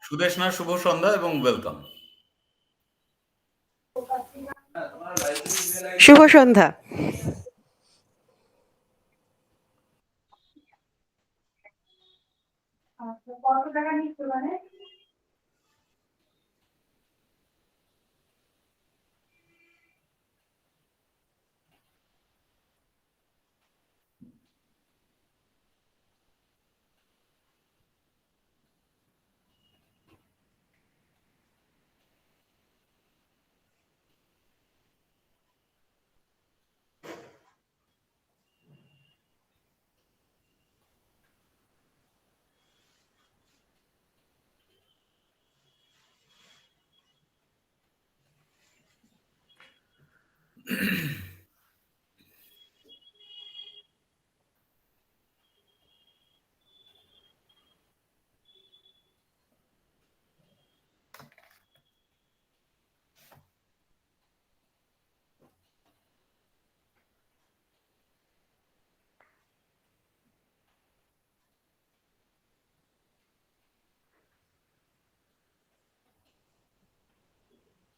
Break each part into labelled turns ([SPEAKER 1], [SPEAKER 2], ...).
[SPEAKER 1] সুদেশনা, শুভ সন্ধ্যা এবং ওয়েলকাম।
[SPEAKER 2] শুভ সন্ধ্যা।
[SPEAKER 3] কত টাকা নিচ্ছে মানে?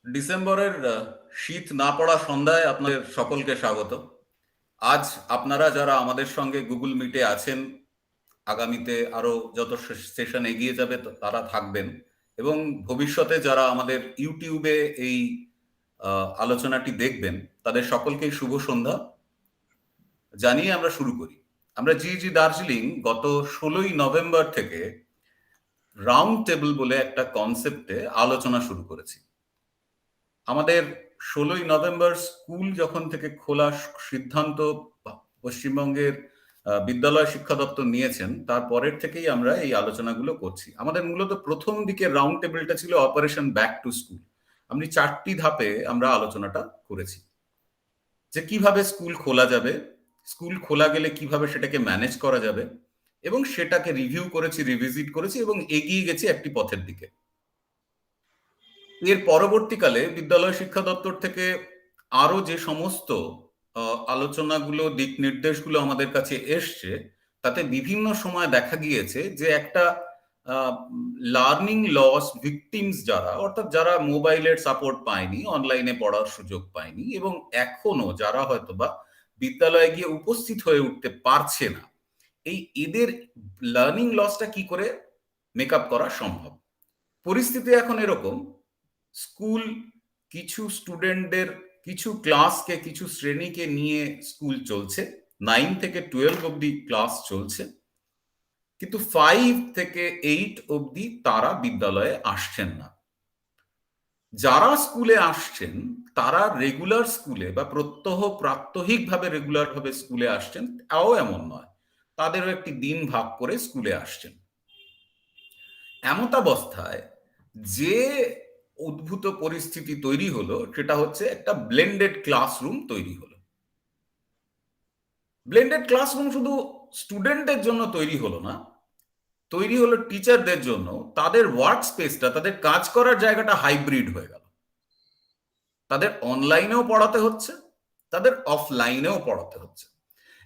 [SPEAKER 1] ডিসেম্বরের শীত না পড়া সন্ধ্যায় আপনাদের সকলকে স্বাগত। আজ আপনারা যারা আমাদের সঙ্গে গুগল মিটে আছেন, আগামীতে আরো যত সেশন এগিয়ে যাবে তারা থাকবেন, এবং ভবিষ্যতে যারা আমাদের ইউটিউবে এই আলোচনাটি দেখবেন তাদের সকলকেই শুভ সন্ধ্যা জানিয়ে আমরা শুরু করি। আমরা জি দার্জিলিং গত 16ই নভেম্বর থেকে রাউন্ড টেবিল বলে একটা কনসেপ্টে আলোচনা শুরু করেছি। আমাদের 16ই নভেম্বর স্কুল যখন থেকে খোলার সিদ্ধান্ত পশ্চিমবঙ্গের বিদ্যালয় শিক্ষা দপ্তর নিয়েছেন, তারপরের থেকেই আমরা এই আলোচনাগুলো করছি। আমাদের মূলত প্রথম দিকে রাউন্ড টেবিলটা ছিল অপারেশন ব্যাক টু স্কুল। আমি 4টি ধাপে আমরা আলোচনাটা করেছি, যে কিভাবে স্কুল খোলা যাবে, স্কুল খোলা গেলে কিভাবে সেটাকে ম্যানেজ করা যাবে, এবং সেটাকে রিভিউ করেছি, রিভিজিট করেছি এবং এগিয়ে গেছি একটি পথের দিকে। এর পরবর্তীকালে বিদ্যালয় শিক্ষা দপ্তর থেকে আরো যে সমস্ত আলোচনাগুলো, দিক নির্দেশগুলো আমাদের কাছে এসছে, তাতে বিভিন্ন সময় দেখা গিয়েছে যে একটা লার্নিং লস ভিকটিমস যারা, অর্থাৎ যারা মোবাইলের সাপোর্ট পায়নি, অনলাইনে পড়ার সুযোগ পায়নি, এবং এখনো যারা হয়তোবা বিদ্যালয়ে গিয়ে উপস্থিত হয়ে উঠতে পারছে না, এদের লার্নিং লসটা কি করে মেকআপ করা সম্ভব। পরিস্থিতি এখন এরকম, স্কুল কিছু স্টুডেন্টদের, কিছু ক্লাসকে, কিছু শ্রেণীকে নিয়ে স্কুল চলছে, 9 থেকে 12 অব্দি ক্লাস চলছে, কিন্তু 5 থেকে 8 অব্দি তারা বিদ্যালয়ে আসছেন না। যারা স্কুলে আসছেন তারা রেগুলার স্কুলে বা প্রাত্যহিকভাবে রেগুলার ভাবে স্কুলে আসছেন, তাও এমন নয়, তাদেরও একটি দিন ভাগ করে স্কুলে আসছেন। এমতাবস্থায় যে উদ্ভূত পরিস্থিতি তৈরি হলো সেটা হচ্ছে একটা ব্লেন্ডেড ক্লাসরুম তৈরি হলো। ব্লেন্ডেড ক্লাসরুম শুধু স্টুডেন্টদের জন্য তৈরি হলো না, তৈরি হলো টিচারদের জন্য। তাদের ওয়ার্ক স্পেসটা, তাদের কাজ করার জায়গাটা হাইব্রিড হয়ে গেল। তাদের অনলাইনেও পড়াতে হচ্ছে, তাদের অফলাইনেও পড়াতে হচ্ছে।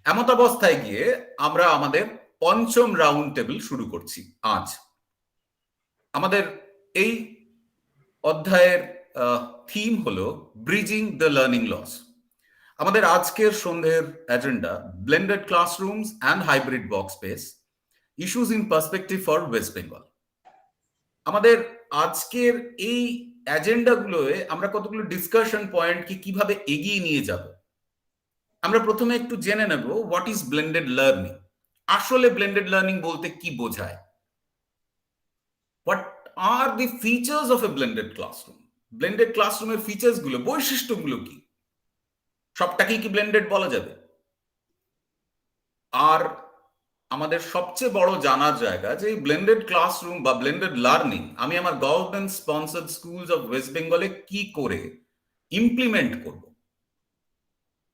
[SPEAKER 1] এমতাবস্থায় গিয়ে আমরা আমাদের পঞ্চম রাউন্ড টেবিল শুরু করছি আজ। আমাদের এই অধ্যায়ের থিম হলো ব্রিজিং দ্য লার্নিং লস। আমাদের আজকের সন্ধ্যের agenda blended classrooms and hybrid work space, issues in perspective for West Bengal. আমাদের আজকের এই এজেন্ডাগুলোয় আমরা কতগুলো ডিসকাশন পয়েন্ট কিভাবে এগিয়ে নিয়ে যাব। আমরা প্রথমে একটু জেনে নেব হোয়াট ইজ ব্লেন্ডেড লার্নিং। আসলে ব্লেন্ডেড লার্নিং বলতে কি বোঝায়, what are the features of A blended classroom. Blended ক্লাসরুমের ফিচার্স গুলো, বৈশিষ্ট্যগুলো কি, সবটাকেই কি ব্লেন্ডেড বলা যাবে? আর আমাদের সবচেয়ে বড় জানার জায়গা যে ব্লেন্ডেড ক্লাসরুম বা ব্লেন্ডেড লার্নিং আমি আমার government sponsored schools of West বেঙ্গলে কি করে ইমপ্লিমেন্ট করব।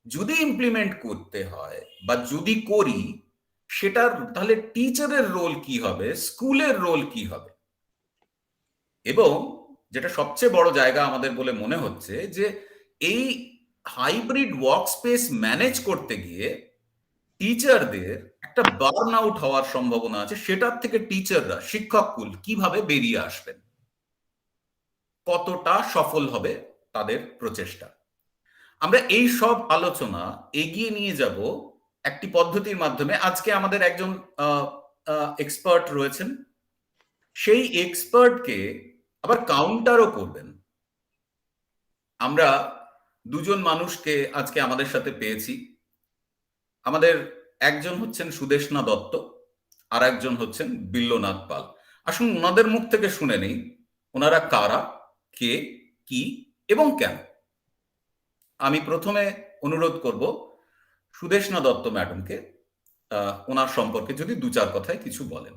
[SPEAKER 1] যদি ইমপ্লিমেন্ট করতে হয় বা যদি করি, সেটার তাহলে টিচারের রোল কি হবে, স্কুলের রোল কি হবে? এবং যেটা সবচেয়ে বড় জায়গা আমাদের বলে মনে হচ্ছে যে এই হাইব্রিড ওয়ার্ক স্পেস ম্যানেজ করতে গিয়ে টিচারদের একটা বার্ন আউট হওয়ার সম্ভাবনা আছে। সেটার থেকে টিচাররা, শিক্ষককুল কিভাবে বেরিয়ে আসবেন, কতটা সফল হবে তাদের প্রচেষ্টা। আমরা এই সব আলোচনা এগিয়ে নিয়ে যাব একটি পদ্ধতির মাধ্যমে। আজকে আমাদের একজন এক্সপার্ট রয়েছেন, সেই এক্সপার্টকে আবার কাউন্টারও করবেন। আমরা দুজন মানুষকে আজকে আমাদের সাথে পেয়েছি। আমাদের একজন হচ্ছেন সুদেষ্ণা দত্ত, আর একজন হচ্ছেন বিল্লনাথ পাল। আসুন ওনাদের মুখ থেকে শুনে নেই ওনারা কারা, কে, কি এবং কেন। আমি প্রথমে অনুরোধ করব সুদেষ্ণা দত্ত ম্যাডামকে ওনার সম্পর্কে যদি দু চার কথায় কিছু বলেন।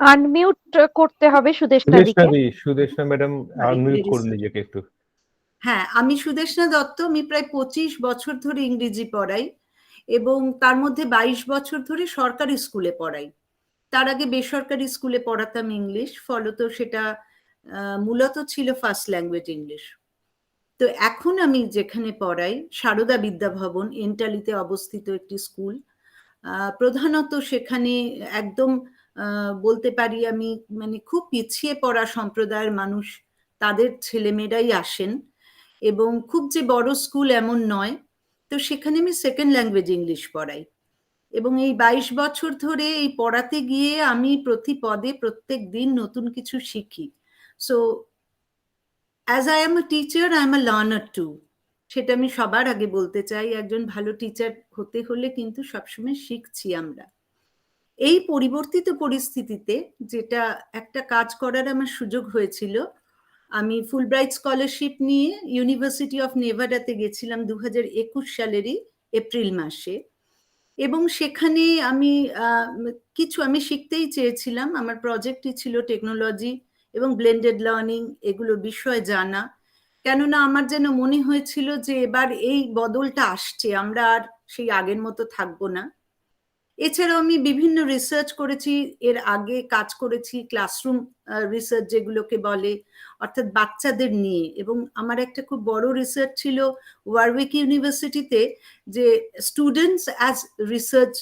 [SPEAKER 2] আনমিউট করতে হবে সুদেষ্ণা দিকে।
[SPEAKER 4] সুদেষ্ণা ম্যাডাম আনমিউট
[SPEAKER 5] Very
[SPEAKER 4] করুন
[SPEAKER 5] sorry.
[SPEAKER 4] নিজেকে একটু।
[SPEAKER 5] হ্যাঁ, আমি সুদেষ্ণা দত্ত। আমি প্রায় 25 বছর ধরে ইংরেজি পড়াই এবং তার মধ্যে 22 বছর ধরে সরকারি স্কুলে পড়াই। তার আগে বেসরকারি স্কুলে পড়াতাম ইংলিশ, ফলত সেটা মূলত ছিল ফার্স্ট ল্যাঙ্গুয়েজ ইংলিশ। তো এখন আমি যেখানে পড়াই সারদা বিদ্যাভবন, এন্টালিতে অবস্থিত একটি স্কুল। প্রধানত সেখানে একদম বলতে পারি আমি মানে খুব পিছিয়ে পড়া সম্প্রদায়ের মানুষ, তাদের ছেলেমেয়েরাই আসেন এবং খুব যে বড় স্কুল এমন নয়। তো সেখানে আমি সেকেন্ড ল্যাঙ্গুয়েজ ইংলিশ পড়াই এবং এই 22 বছর ধরে এই পড়াতে গিয়ে আমি প্রতি পদে প্রত্যেক দিন নতুন কিছু শিখি। So as I am a teacher, I am a learner too. সেটা আমি সবার আগে বলতে চাই। একজন ভালো টিচার হতে হলে কিন্তু সবসময় শিখছি আমরা। এই পরিবর্তিত পরিস্থিতিতে যেটা একটা কাজ করার আমার সুযোগ হয়েছিল, আমি ফুলব্রাইট স্কলারশিপ নিয়ে ইউনিভার্সিটি অফ নেভাডাতে গেছিলাম 2021 সালেরই এপ্রিল মাসে এবং সেখানে আমি কিছু আমি শিখতেই চেয়েছিলাম। আমার প্রজেক্টই ছিল টেকনোলজি এবং ব্লেন্ডেড লার্নিং, এগুলো বিষয় জানা। কেননা আমার যেন মনে হয়েছিল যে এবার এই বদলটা আসছে, আমরা আর সেই আগের মতো থাকবো না। এছাড়াও আমি বিভিন্ন রিসার্চ করেছি, এর আগে কাজ করেছি ক্লাসরুম রিসার্চ যেগুলোকে বলে, অর্থাৎ বাচ্চাদের নিয়ে। এবং আমার একটা খুব বড় রিসার্চ ছিল ওয়ারউইক ইউনিভার্সিটিতে, যে স্টুডেন্টস অ্যাজ রিসার্চ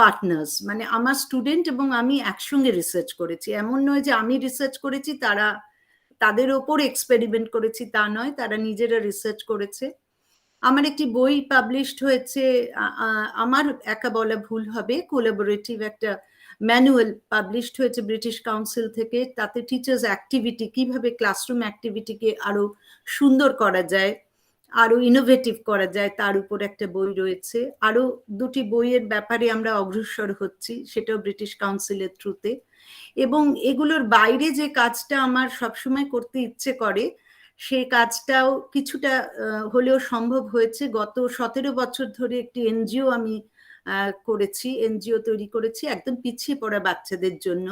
[SPEAKER 5] পার্টনার্স, মানে আমার স্টুডেন্ট এবং আমি একসঙ্গে রিসার্চ করেছি। এমন নয় যে আমি রিসার্চ করেছি তারা তাদের ওপর এক্সপেরিমেন্ট করেছি, তা নয়, তারা নিজেরা রিসার্চ করেছে। আমার একটি বই পাবলিশড হয়েছে, আমার একা বলা ভুল হবে, কোলাবোরেটিভ একটা ম্যানুয়াল পাবলিশড হয়েছে ব্রিটিশ কাউন্সিল থেকে। তাতে টিচার্স অ্যাক্টিভিটি, কিভাবে ক্লাসরুম অ্যাক্টিভিটিকে আরো সুন্দর করা যায়, আরো ইনোভেটিভ করা যায়, তার উপর একটা বই রয়েছে। আরো দুটি বইয়ের ব্যাপারে আমরা অগ্রসর হচ্ছি, সেটাও ব্রিটিশ কাউন্সিলের থ্রুতে। এবং এগুলোর বাইরে যে কাজটা আমার সবসময় করতে ইচ্ছে করে, সেই কাজটাও কিছুটা হলেও সম্ভব হয়েছে। গত 17 বছর ধরে একটি এনজিও আমি করেছি, এনজিও তৈরি করেছি একদম পিছিয়ে পড়া বাচ্চাদের জন্য,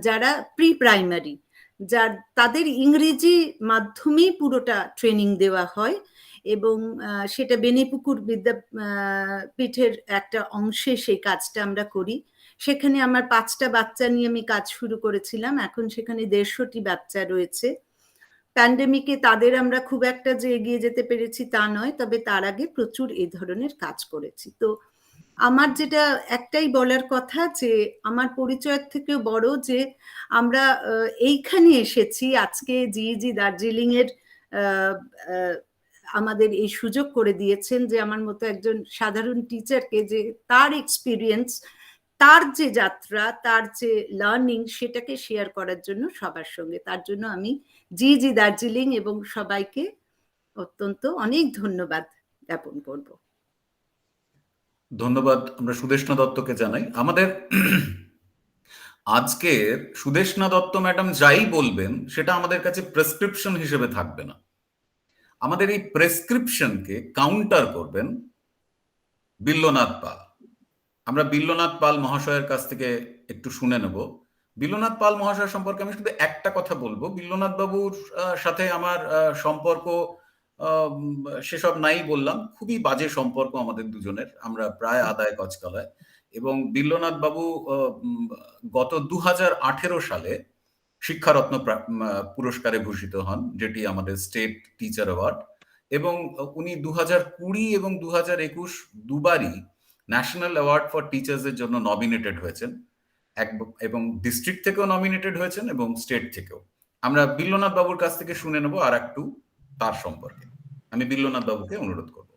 [SPEAKER 5] যারা প্রি প্রাইমারি, যার তাদের ইংরেজি মাধ্যমেই পুরোটা ট্রেনিং দেওয়া হয়। এবং সেটা বেনিপুকুর বিদ্যাপীঠের একটা অংশে সেই কাজটা আমরা করি। সেখানে আমার 5টা বাচ্চা নিয়ে আমি কাজ শুরু করেছিলাম, এখন সেখানে 150টি বাচ্চা রয়েছে। প্যান্ডেমিকে তাদের আমরা খুব একটা যে এগিয়ে যেতে পেরেছি তা নয়, তবে তার আগে প্রচুর এই ধরনের কাজ করেছি। তো আমার যেটা একটাই বলার কথা, যে আমার পরিচয়ের থেকেও বড় যে আমরা এইখানে এসেছি আজকে, জিইজি দার্জিলিং এর আমাদের এই সুযোগ করে দিয়েছেন যে আমার মতো একজন সাধারণ টিচারকে, যে তার এক্সপিরিয়েন্স, তার যে যাত্রা, তার যে লার্নিং, সেটাকে শেয়ার করার জন্য সবার সঙ্গে। তার জন্য আমি জিইজি দার্জিলিং এবং সবাইকে অত্যন্ত অনেক ধন্যবাদ জ্ঞাপন করব।
[SPEAKER 1] ধন্যবাদ আমরা সুদেষ্ণা দত্তকে জানাই। আমাদের আজকের সুদেষ্ণা দত্ত ম্যাডাম যাই বলবেন সেটা আমাদের কাছে প্রেসক্রিপশন হিসেবে থাকবে না। আমাদের এই প্রেসক্রিপশনকে কাউন্টার করবেন বিল্লনাথ পাল। আমরা বিল্লনাথ পাল মহাশয়ের কাছ থেকে একটু শুনে নেব। বিল্লনাথ পাল মহাশয় সম্পর্কে আমি শুধু একটা কথা বলবো, বিল্লনাথ বাবুর সাথে আমার সম্পর্ক সেসব নাই বললাম, খুবই বাজে সম্পর্ক আমাদের দুজনের, আমরা প্রায় আদায় কচকালায়। এবং বিল্লনাথ বাবু গত 2018 সালে শিক্ষারত্ন পুরস্কারে ভূষিত হন, যেটি আমাদের স্টেট টিচার অ্যাওয়ার্ড। এবং উনি 2020 এবং 2021 দুবারই ন্যাশনাল অ্যাওয়ার্ড ফর টিচার্স এর জন্য নমিনেটেড হয়েছেন, এবং ডিস্ট্রিক্ট থেকেও নমিনেটেড হয়েছেন এবং স্টেট থেকেও। আমরা বিল্লনাথ বাবুর কাছ থেকে শুনে নেব আর একটু তার সম্পর্কে। আমি বিল্লনাথ বাবুকে অনুরোধ করব।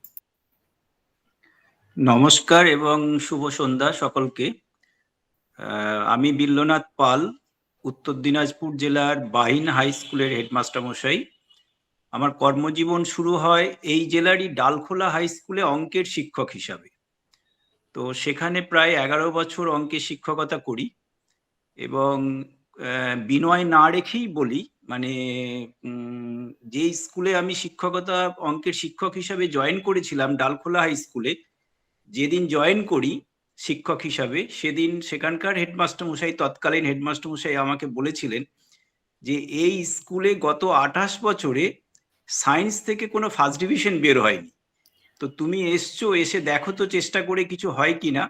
[SPEAKER 6] নমস্কার এবং শুভ সন্ধ্যা সকলকে। আমি বিল্লনাথ পাল, উত্তর দিনাজপুর জেলার বাহিন হাই স্কুলের হেডমাস্টার মশাই। আমার কর্মজীবন শুরু হয় এই জেলারই ডালখোলা হাই স্কুলে অঙ্কের শিক্ষক হিসাবে। তো সেখানে প্রায় 11 বছর অঙ্কের শিক্ষকতা করি, এবং বিনয় না রেখেই বলি, মানে যে স্কুলে আমি শিক্ষকতা অঙ্কের শিক্ষক হিসাবে জয়েন করেছিলাম ডালখোলা হাই স্কুলে, যেদিন জয়েন করি শিক্ষক হিসাবে সেদিন সেখানকার হেডমাস্টার মশাই, তৎকালীন হেডমাস্টার মশাই আমাকে বলেছিলেন যে এই স্কুলে গত 28 বছরে সায়েন্স থেকে কোনো ফার্স্ট ডিভিশন বের হয়নি, তো তুমি এসছো, এসে দেখো তো চেষ্টা করে কিছু হয় কিনা।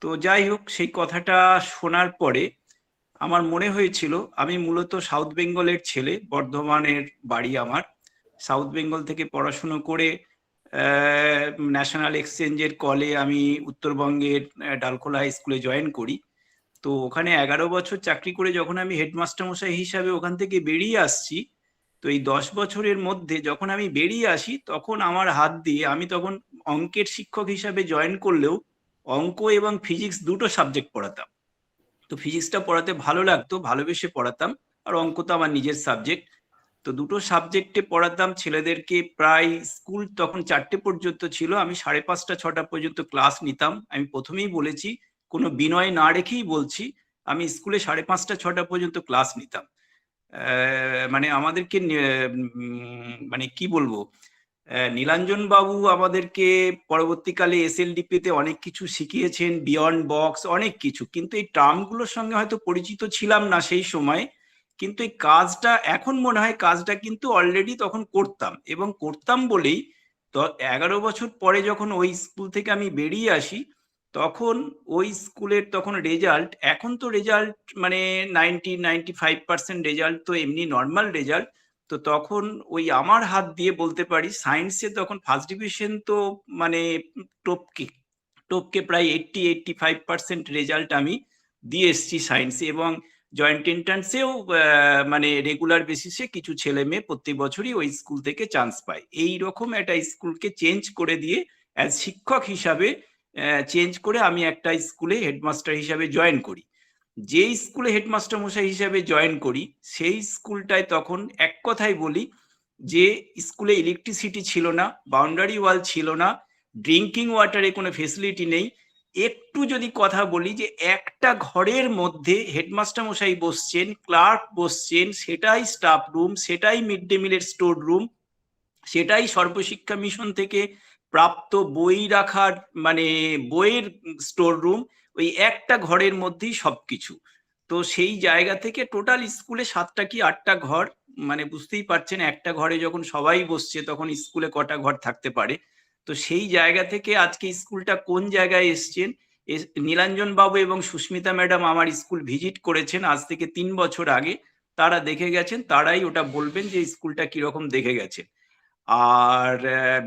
[SPEAKER 6] তো যাই হোক, সেই কথাটা শোনার পরে আমার মনে হয়েছিল, আমি মূলত সাউথ বেঙ্গলের ছেলে, বর্ধমানের বাড়ি আমার। সাউথ বেঙ্গল থেকে পড়াশুনো করে ন্যাশনাল এক্সচেঞ্জের কলে আমি উত্তরবঙ্গের ডালখোলা হাই স্কুলে জয়েন করি। তো ওখানে 11 বছর চাকরি করে যখন আমি হেডমাস্টার মশাই হিসাবে ওখান থেকে বেরিয়ে আসছি, তো এই 10 বছরের মধ্যে যখন আমি বেরিয়ে আসি তখন আমার হাত দিয়ে, আমি তখন অঙ্কের শিক্ষক হিসাবে জয়েন করলেও অঙ্ক এবং ফিজিক্স দুটো সাবজেক্ট পড়াতাম। তো ফিজিক্সটা পড়াতে ভালো লাগতো, ভালোবেসে পড়াতাম, আর অঙ্ক তো আমার নিজের সাবজেক্ট। তো দুটো সাবজেক্টে পড়াতাম ছেলেদেরকে। প্রায় স্কুল তখন 4টে পর্যন্ত ছিল, আমি 5:30 6টা পর্যন্ত ক্লাস নিতাম। আমি প্রথমেই বলেছি, কোনো বিনয় না রেখেই বলছি, আমি স্কুলে 5:30 6টা পর্যন্ত ক্লাস নিতাম। মানে আমাদেরকে মানে কি বলবো, নীলাঞ্জন বাবু আমাদেরকে পরবর্তীকালে এসএলডিপিতে অনেক কিছু শিখিয়েছেন, বিয়ন্ড বক্স, অনেক কিছু, কিন্তু এই টার্মগুলোর সঙ্গে হয়তো পরিচিত ছিলাম না সেই সময়। কিন্তু এই কাজটা এখন মনে হয় কাজটা কিন্তু অলরেডি তখন করতাম, এবং করতাম বলেই তো 11 বছর পরে যখন ওই স্কুল থেকে আমি বেরিয়ে আসি, তখন ওই স্কুলের তখন রেজাল্ট, এখন তো রেজাল্ট মানে 95% রেজাল্ট তো এমনি নর্মাল রেজাল্ট। তো তখন ওই আমার হাত দিয়ে বলতে পারি সায়েন্সে তখন ফার্স্ট ডিভিশন তো মানে টপকে প্রায় 80-85% রেজাল্ট আমি দিয়ে এসছি সায়েন্সে, এবং জয়েন্ট এন্ট্রান্সেও মানে রেগুলার বেসিসে কিছু ছেলে মেয়ে প্রত্যেক বছরই ওই স্কুল থেকে চান্স পায়। এইরকম একটা স্কুলকে চেঞ্জ করে দিয়ে অ্যাজ শিক্ষক হিসাবে চেঞ্জ করে আমি একটা স্কুলে হেডমাস্টার হিসাবে জয়েন করি। যেই স্কুলে হেডমাস্টার মশাই হিসাবে জয়েন করি সেই স্কুলটায় তখন এক কথাই বলি যে স্কুলে ইলেকট্রিসিটি ছিল না, বাউন্ডারি ওয়াল ছিল না, ড্রিঙ্কিং ওয়াটারে কোনো ফেসিলিটি নেই। একটু যদি কথা বলি যে একটা ঘরের মধ্যে হেডমাস্টার মশাই বসছেন, ক্লার্ক বসছেন, সেটাই স্টাফ রুম, সেটাই মিড ডে মিলের স্টোর রুম, সেটাই সর্বশিক্ষা মিশন থেকে প্রাপ্ত বই রাখার মানে বইয়ের স্টোর রুম, ওই একটা ঘরের মধ্যেই সবকিছু। তো সেই জায়গা থেকে টোটাল স্কুলে 7টা কি 8টা ঘর, মানে বুঝতেই পারছেন একটা ঘরে যখন সবাই বসছে তখন স্কুলে কটা ঘর থাকতে পারে। তো সেই জায়গা থেকে আজকে স্কুলটা কোন জায়গায় এসছেন, নীলাঞ্জন বাবু এবং সুস্মিতা ম্যাডাম আমার স্কুল ভিজিট করেছেন আজ থেকে 3 বছর আগে, তারা দেখে গেছেন, তারাই ওটা বলবেন যে স্কুলটা কিরকম দেখে গেছেন। আর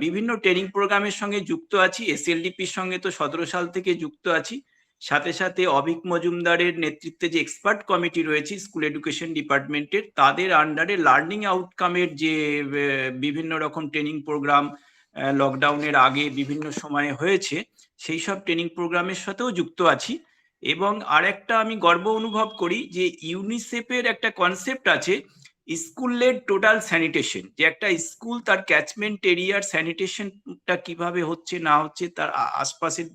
[SPEAKER 6] বিভিন্ন ট্রেনিং প্রোগ্রামের সঙ্গে যুক্ত আছি, এসএলডিপির সঙ্গে তো 17 সাল থেকে যুক্ত আছি। সাথে সাথে অভিক মজুমদারের নেতৃত্বে যে এক্সপার্ট কমিটি রয়েছে স্কুল এডুকেশন ডিপার্টমেন্টের, তাদের আন্ডারে লার্নিং আউটকামের যে বিভিন্ন রকম ট্রেনিং প্রোগ্রাম লকডাউনের আগে বিভিন্ন সময়ে হয়েছে, সেই সব ট্রেনিং প্রোগ্রামের সাথেও যুক্ত আছি। এবং আরেকটা আমি গর্ব অনুভব করি যে ইউনিসেফের একটা কনসেপ্ট আছে স্কুল লেড টোটাল স্যানিটেশন, যে একটা স্কুল তার ক্যাচমেন্ট এরিয়ার স্যানিটেশনটা কিভাবে হচ্ছে না হচ্ছে, তার আশপাশের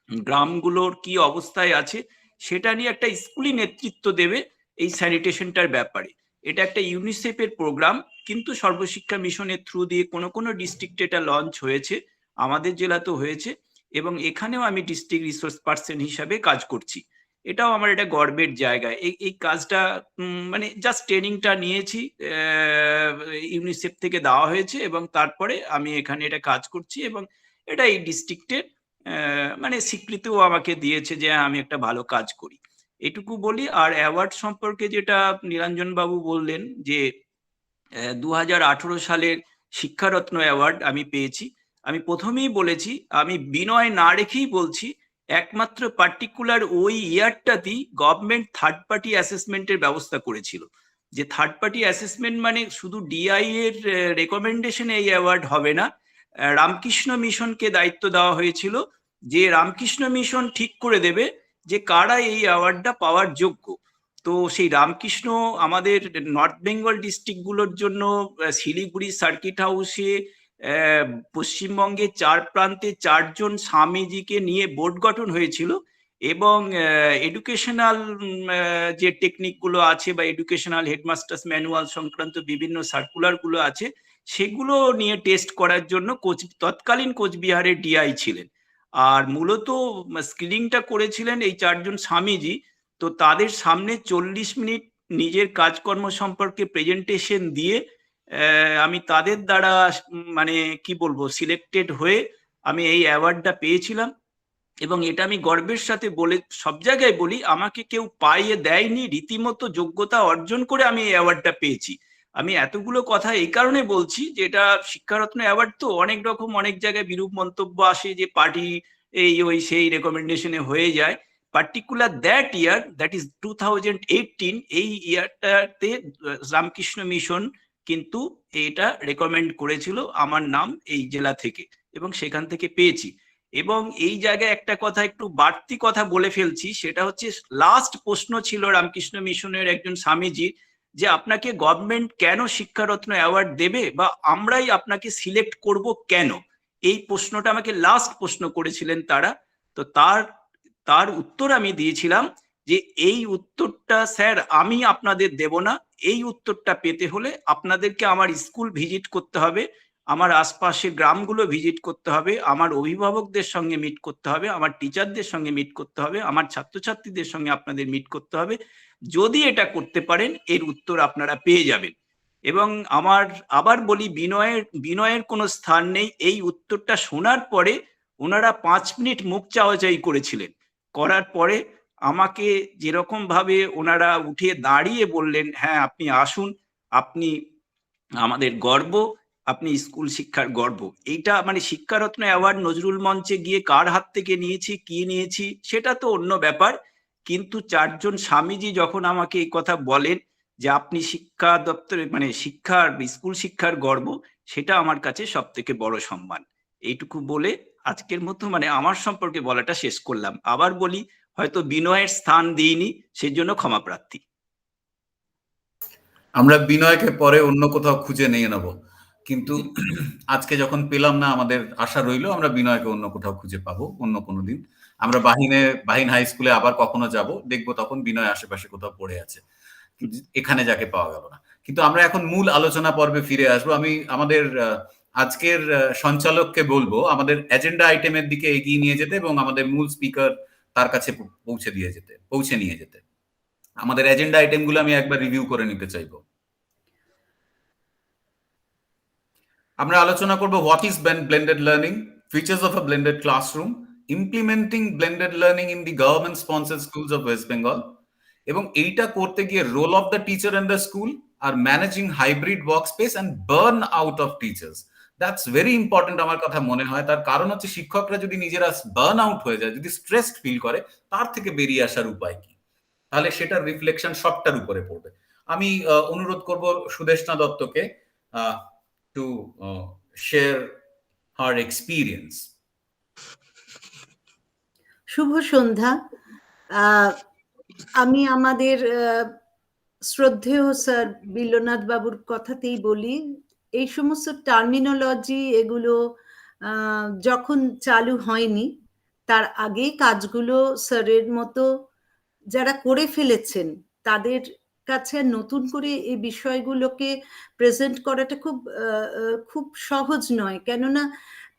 [SPEAKER 6] গ্রামগুলোর কি অবস্থায় আছে, সেটা নিয়ে একটা স্কুলই নেতৃত্ব দেবে এই স্যানিটেশনটার ব্যাপারে। এটা একটা ইউনিসেফের প্রোগ্রাম, কিন্তু সর্বশিক্ষা মিশনের থ্রু দিয়ে কোনো কোনো ডিস্ট্রিক্টে এটা লঞ্চ হয়েছে, আমাদের জেলাতেও হয়েছে। এবং এখানেও আমি ডিস্ট্রিক্ট রিসোর্স পার্সন হিসাবে কাজ করছি। এটাও আমার একটা গর্বের জায়গা। এই কাজটা মানে জাস্ট ট্রেনিংটা নিয়েছি, ইউনিসেফ থেকে দেওয়া হয়েছে এবং তারপরে আমি এখানে এটা কাজ করছি এবং এটা এই ডিস্ট্রিক্টের মানে স্বীকৃতিও আমাকে দিয়েছে যে আমি একটা ভালো কাজ করি। এটুকু বলি। আর অ্যাওয়ার্ড সম্পর্কে যেটা নিরঞ্জন বাবু বললেন যে 2018 সালের শিক্ষারত্ন অ্যাওয়ার্ড আমি পেয়েছি। আমি প্রথমেই বলেছি, আমি বিনয় না রেখেই বলছি, একমাত্র পার্টিকুলার ওই ইয়ারটাতেই গভর্নমেন্ট থার্ড পার্টি অ্যাসেসমেন্টের ব্যবস্থা করেছিল। যে থার্ড পার্টি অ্যাসেসমেন্ট মানে শুধু ডিআই এর রেকমেন্ডেশনে এই অ্যাওয়ার্ড হবে না, রামকৃষ্ণ মিশনকে দায়িত্ব দেওয়া হয়েছিল যে রামকৃষ্ণ মিশন ঠিক করে দেবে যে কারা এই অ্যাওয়ার্ডটা পাওয়ার যোগ্য। তো সেই রামকৃষ্ণ আমাদের নর্থ বেঙ্গল ডিস্ট্রিক্টগুলোর জন্য শিলিগুড়ি সার্কিট হাউসে পশ্চিমবঙ্গের 4 প্রান্তে 4 জন স্বামীজিকে নিয়ে বোর্ড গঠন হয়েছিল এবং এডুকেশনাল যে টেকনিকগুলো আছে বা এডুকেশনাল হেডমাস্টার্স ম্যানুয়াল সংক্রান্ত বিভিন্ন সার্কুলারগুলো আছে সেগুলো নিয়ে টেস্ট করার জন্য তৎকালীন কোচবিহারের ডিআই ছিলেন। আর মূলত স্ক্রিনিংটা করেছিলেন এই 4 জন স্বামীজি। তো তাদের সামনে 40 মিনিট নিজের কাজকর্ম সম্পর্কে প্রেজেন্টেশন দিয়ে আমি তাদের দ্বারা মানে কি বলবো সিলেক্টেড হয়ে আমি এই অ্যাওয়ার্ডটা পেয়েছিলাম। এবং এটা আমি গর্বের সাথে বলে সব জায়গায় বলি, আমাকে কেউ পাইয়ে দেয়নি, রীতিমতো যোগ্যতা অর্জন করে আমি এই অ্যাওয়ার্ডটা পেয়েছি। আমি এতগুলো কথা এই কারণে বলছি যে এটা শিক্ষারত্ন অ্যাওয়ার্ড, তো অনেক রকম অনেক জায়গায় বিরূপ মন্তব্য আসে যে পার্টি এই ওই সেই রেকমেন্ডেশনে হয়ে যায়। Particular that year, that is 2018, এই ইয়ারটাতে রামকৃষ্ণ মিশন কিন্তু এটা রেকমেন্ড করেছিল আমার নাম এই জেলা থেকে এবং সেখান থেকে পেয়েছি। এবং এই জায়গায় একটা কথা একটু বাড়তি কথা বলে ফেলছি, সেটা হচ্ছে লাস্ট প্রশ্ন ছিল রামকৃষ্ণ মিশনের একজন স্বামীজির যে আপনাকে গভর্নমেন্ট কেন শিক্ষারত্ন অ্যাওয়ার্ড দেবে বা আমরাই আপনাকে সিলেক্ট করব কেন, এই প্রশ্নটা আমাকে লাস্ট প্রশ্ন করেছিলেন তারা। তো তার উত্তর আমি দিয়েছিলাম যে এই উত্তরটা স্যার আমি আপনাদের দেব না, এই উত্তরটা পেতে হলে আপনাদেরকে আমার স্কুল ভিজিট করতে হবে, আমার আশপাশের গ্রামগুলো ভিজিট করতে হবে, আমার অভিভাবকদের সঙ্গে মিট করতে হবে, আমার টিচারদের সঙ্গে মিট করতে হবে, আমার ছাত্রছাত্রীদের সঙ্গে আপনাদের মিট করতে হবে। যদি এটা করতে পারেন এর উত্তর আপনারা পেয়ে যাবেন। এবং আমার আবার বলি, বিনয়ের কোনো স্থান নেই। এই উত্তরটা শোনার পরে ওনারা 5 মিনিট মুখ চাওয়াচাই করেছিলেন। করার পরে আমাকে যেরকম ভাবে ওনারা উঠে দাঁড়িয়ে বললেন, হ্যাঁ আপনি আসুন, আপনি আমাদের গর্ব, আপনি স্কুল শিক্ষার গর্ব। এইটা মানে শিক্ষারত্ন অ্যাওয়ার্ড নজরুল মঞ্চে গিয়ে কার হাত থেকে নিয়েছি কি নিয়েছি সেটা তো অন্য ব্যাপার, কিন্তু 4 জন স্বামীজি যখন আমাকে এই কথা বলেন যে আপনি শিক্ষা দপ্তরে মানে শিক্ষার স্কুল শিক্ষার গর্ব, সেটা আমার কাছে সব থেকে বড় সম্মান। এইটুকু বলে আজকের মতো মানে আমার সম্পর্কে বলাটা শেষ করলাম। আবার বলি, হয়তো বিনয়ের স্থান দিইনি, সেজন্য ক্ষমা প্রার্থী।
[SPEAKER 1] আমরা বিনয়কে পরে অন্য কোথাও খুঁজে নিয়ে নেব, কিন্তু আজকে যখন পেলাম না আমাদের আশা রইলো আমরা বিনয়কে অন্য কোথাও খুঁজে পাবো অন্য কোনো দিন। আমরা বাহিন হাই স্কুলে আবার কখনো যাব, দেখবো তখন বিনয় আশেপাশে কোথাও পড়ে আছে, এখানে যাকে পাওয়া গেল না। কিন্তু আমরা এখন মূল আলোচনা পর্বে ফিরে আসবো। আমি আমাদের আজকের সঞ্চালককে বলবো আমাদের এজেন্ডা আইটেমের দিকে এগিয়ে নিয়ে যেতে এবং আমাদের মূল স্পিকার তার কাছে পৌঁছে নিয়ে যেতে। আমাদের এজেন্ডা আইটেমগুলো আমি একবার রিভিউ করে নিতে চাইবো। আমরা আলোচনা করব what is blended learning, features of a blended classroom, implementing blended learning in the government sponsored schools of West Bengal, এবং এইটা করতে গিয়ে role of the teacher in the school আর managing hybrid work space and burn out of teachers. That's very important আমার কথা মনে হয়। তার কারণ হচ্ছে শিক্ষকরা যদি নিজেরা বার্ন আউট হয়ে যায়, যদি স্ট্রেসড ফিল করে, তার থেকে বেরিয়ে আসার উপায় কি, তাহলে সেটার রিফ্লেকশন সবটার উপরে পড়বে। আমি অনুরোধ করব Sudeshna দত্তকে to share her experience.
[SPEAKER 5] শুভ সন্ধ্যা। আমি আমাদের শ্রদ্ধেয় স্যার বিল্লনাথ বাবুর কথাতেই বলি, এই সমস্ত টার্মিনোলজি এগুলো যখন চালু হয়নি তার আগেই কাজগুলো স্যারের মতো যারা করে ফেলেছেন তাদের কাছে নতুন করে এই বিষয়গুলোকে প্রেজেন্ট করাটা খুব সহজ নয়। কেননা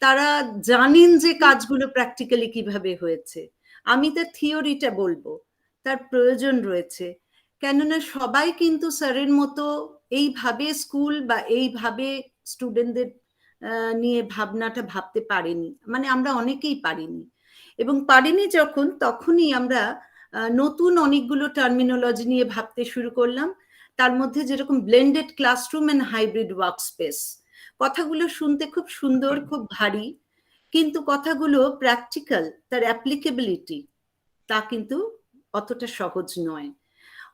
[SPEAKER 5] তারা জানেন যে কাজগুলো প্র্যাকটিক্যালি কিভাবে হয়েছে। আমি তার থিওরিটা বলবো, তার প্রয়োজন রয়েছে, কেননা সবাই কিন্তু স্যারের মতো এইভাবে স্কুল বা এইভাবে স্টুডেন্টদের নিয়ে ভাবনাটা ভাবতে পারেনি, মানে আমরা অনেকেই পারিনি। এবং পারিনি যখন, তখনই আমরা নতুন অনেকগুলো টার্মিনোলজি নিয়ে ভাবতে শুরু করলাম। তার মধ্যে যেরকম blended classroom and hybrid workspace, কথাগুলো শুনতে খুব সুন্দর, খুব ভারী, কিন্তু কথাগুলো প্র্যাকটিক্যাল, তার অ্যাপ্লিকেবিলিটি তা কিন্তু অতটা সহজ নয়।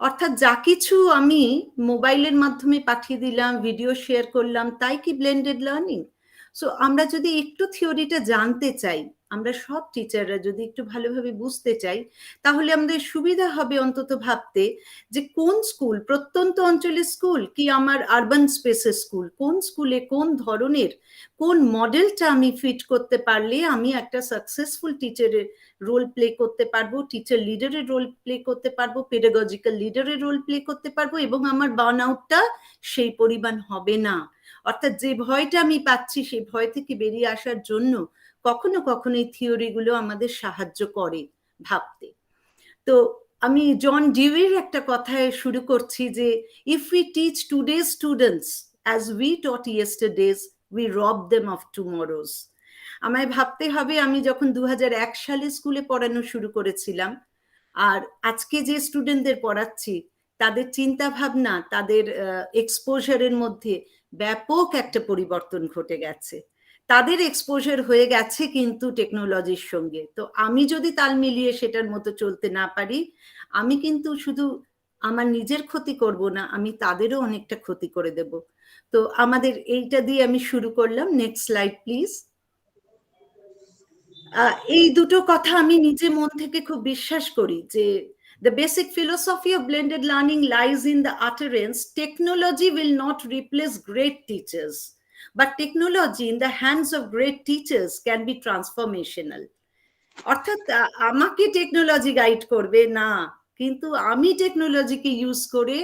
[SPEAKER 5] অর্থাৎ যা কিছু আমি মোবাইলের মাধ্যমে পাঠিয়ে দিলাম, ভিডিও শেয়ার করলাম, তাই কি ব্লেন্ডেড লার্নিং? সো আমরা যদি একটু থিওরিটা জানতে চাই, আমরা সব টিচাররা যদি একটু ভালোভাবে বুঝতে চাই, তাহলে আমাদের সুবিধা হবে অন্তত ভাবতে যে কোন স্কুল, প্রত্যন্ত অঞ্চলের স্কুল কি আমার আরবান স্পেসের স্কুল, কোন স্কুলে কোন ধরনের, কোন মডেলটা আমি ফিট করতে পারলে আমি একটা সাকসেসফুল টিচারের রোল প্লে করতে পারবো, টিচার লিডারের রোল প্লে করতে পারবো, পেডাগজিক্যাল লিডারের রোল প্লে করতে পারবো, এবং আমার বার্ন আউটটা সেই পরিমাণ হবে না। অর্থাৎ যে ভয়টা আমি পাচ্ছি সেই ভয় থেকে বেরিয়ে আসার জন্য কখনো কখনো এই থিওরিগুলো আমাদের সাহায্য করে ভাবতে। তো আমি জন ডিউইর একটা কথায় শুরু করছি যে if we teach today's students as we taught ইয়েস্টারডেজ we রব দেম অফ টুমরোজ। আমায় ভাবতে হবে, আমি যখন 2001 সালে স্কুলে পড়ানো শুরু করেছিলাম আর আজকে যে স্টুডেন্টদের পড়াচ্ছি, তাদের চিন্তা ভাবনা, তাদের এক্সপোজারের মধ্যে ব্যাপক একটা পরিবর্তন ঘটে গেছে। তাদের এক্সপোজার হয়ে গেছে কিন্তু টেকনোলজির সঙ্গে। তো আমি যদি তাল মিলিয়ে সেটার মতো চলতে না পারি, আমি কিন্তু শুধু আমার নিজের ক্ষতি করব না, আমি তাদেরও অনেকটা ক্ষতি করে দেব। তো আমাদের এইটা দিয়ে আমি শুরু করলাম। Next slide please. এই দুটো কথা আমি নিজে মন থেকে খুব বিশ্বাস করি যে the basic philosophy of blended learning lies in the utterance technology will not replace great teachers, but technology in the hands of great teachers can be transformational. অর্থাৎ আমাকে টেকনোলজি গাইড করবে না, কিন্তু আমি টেকনোলজিকে ইউজ করে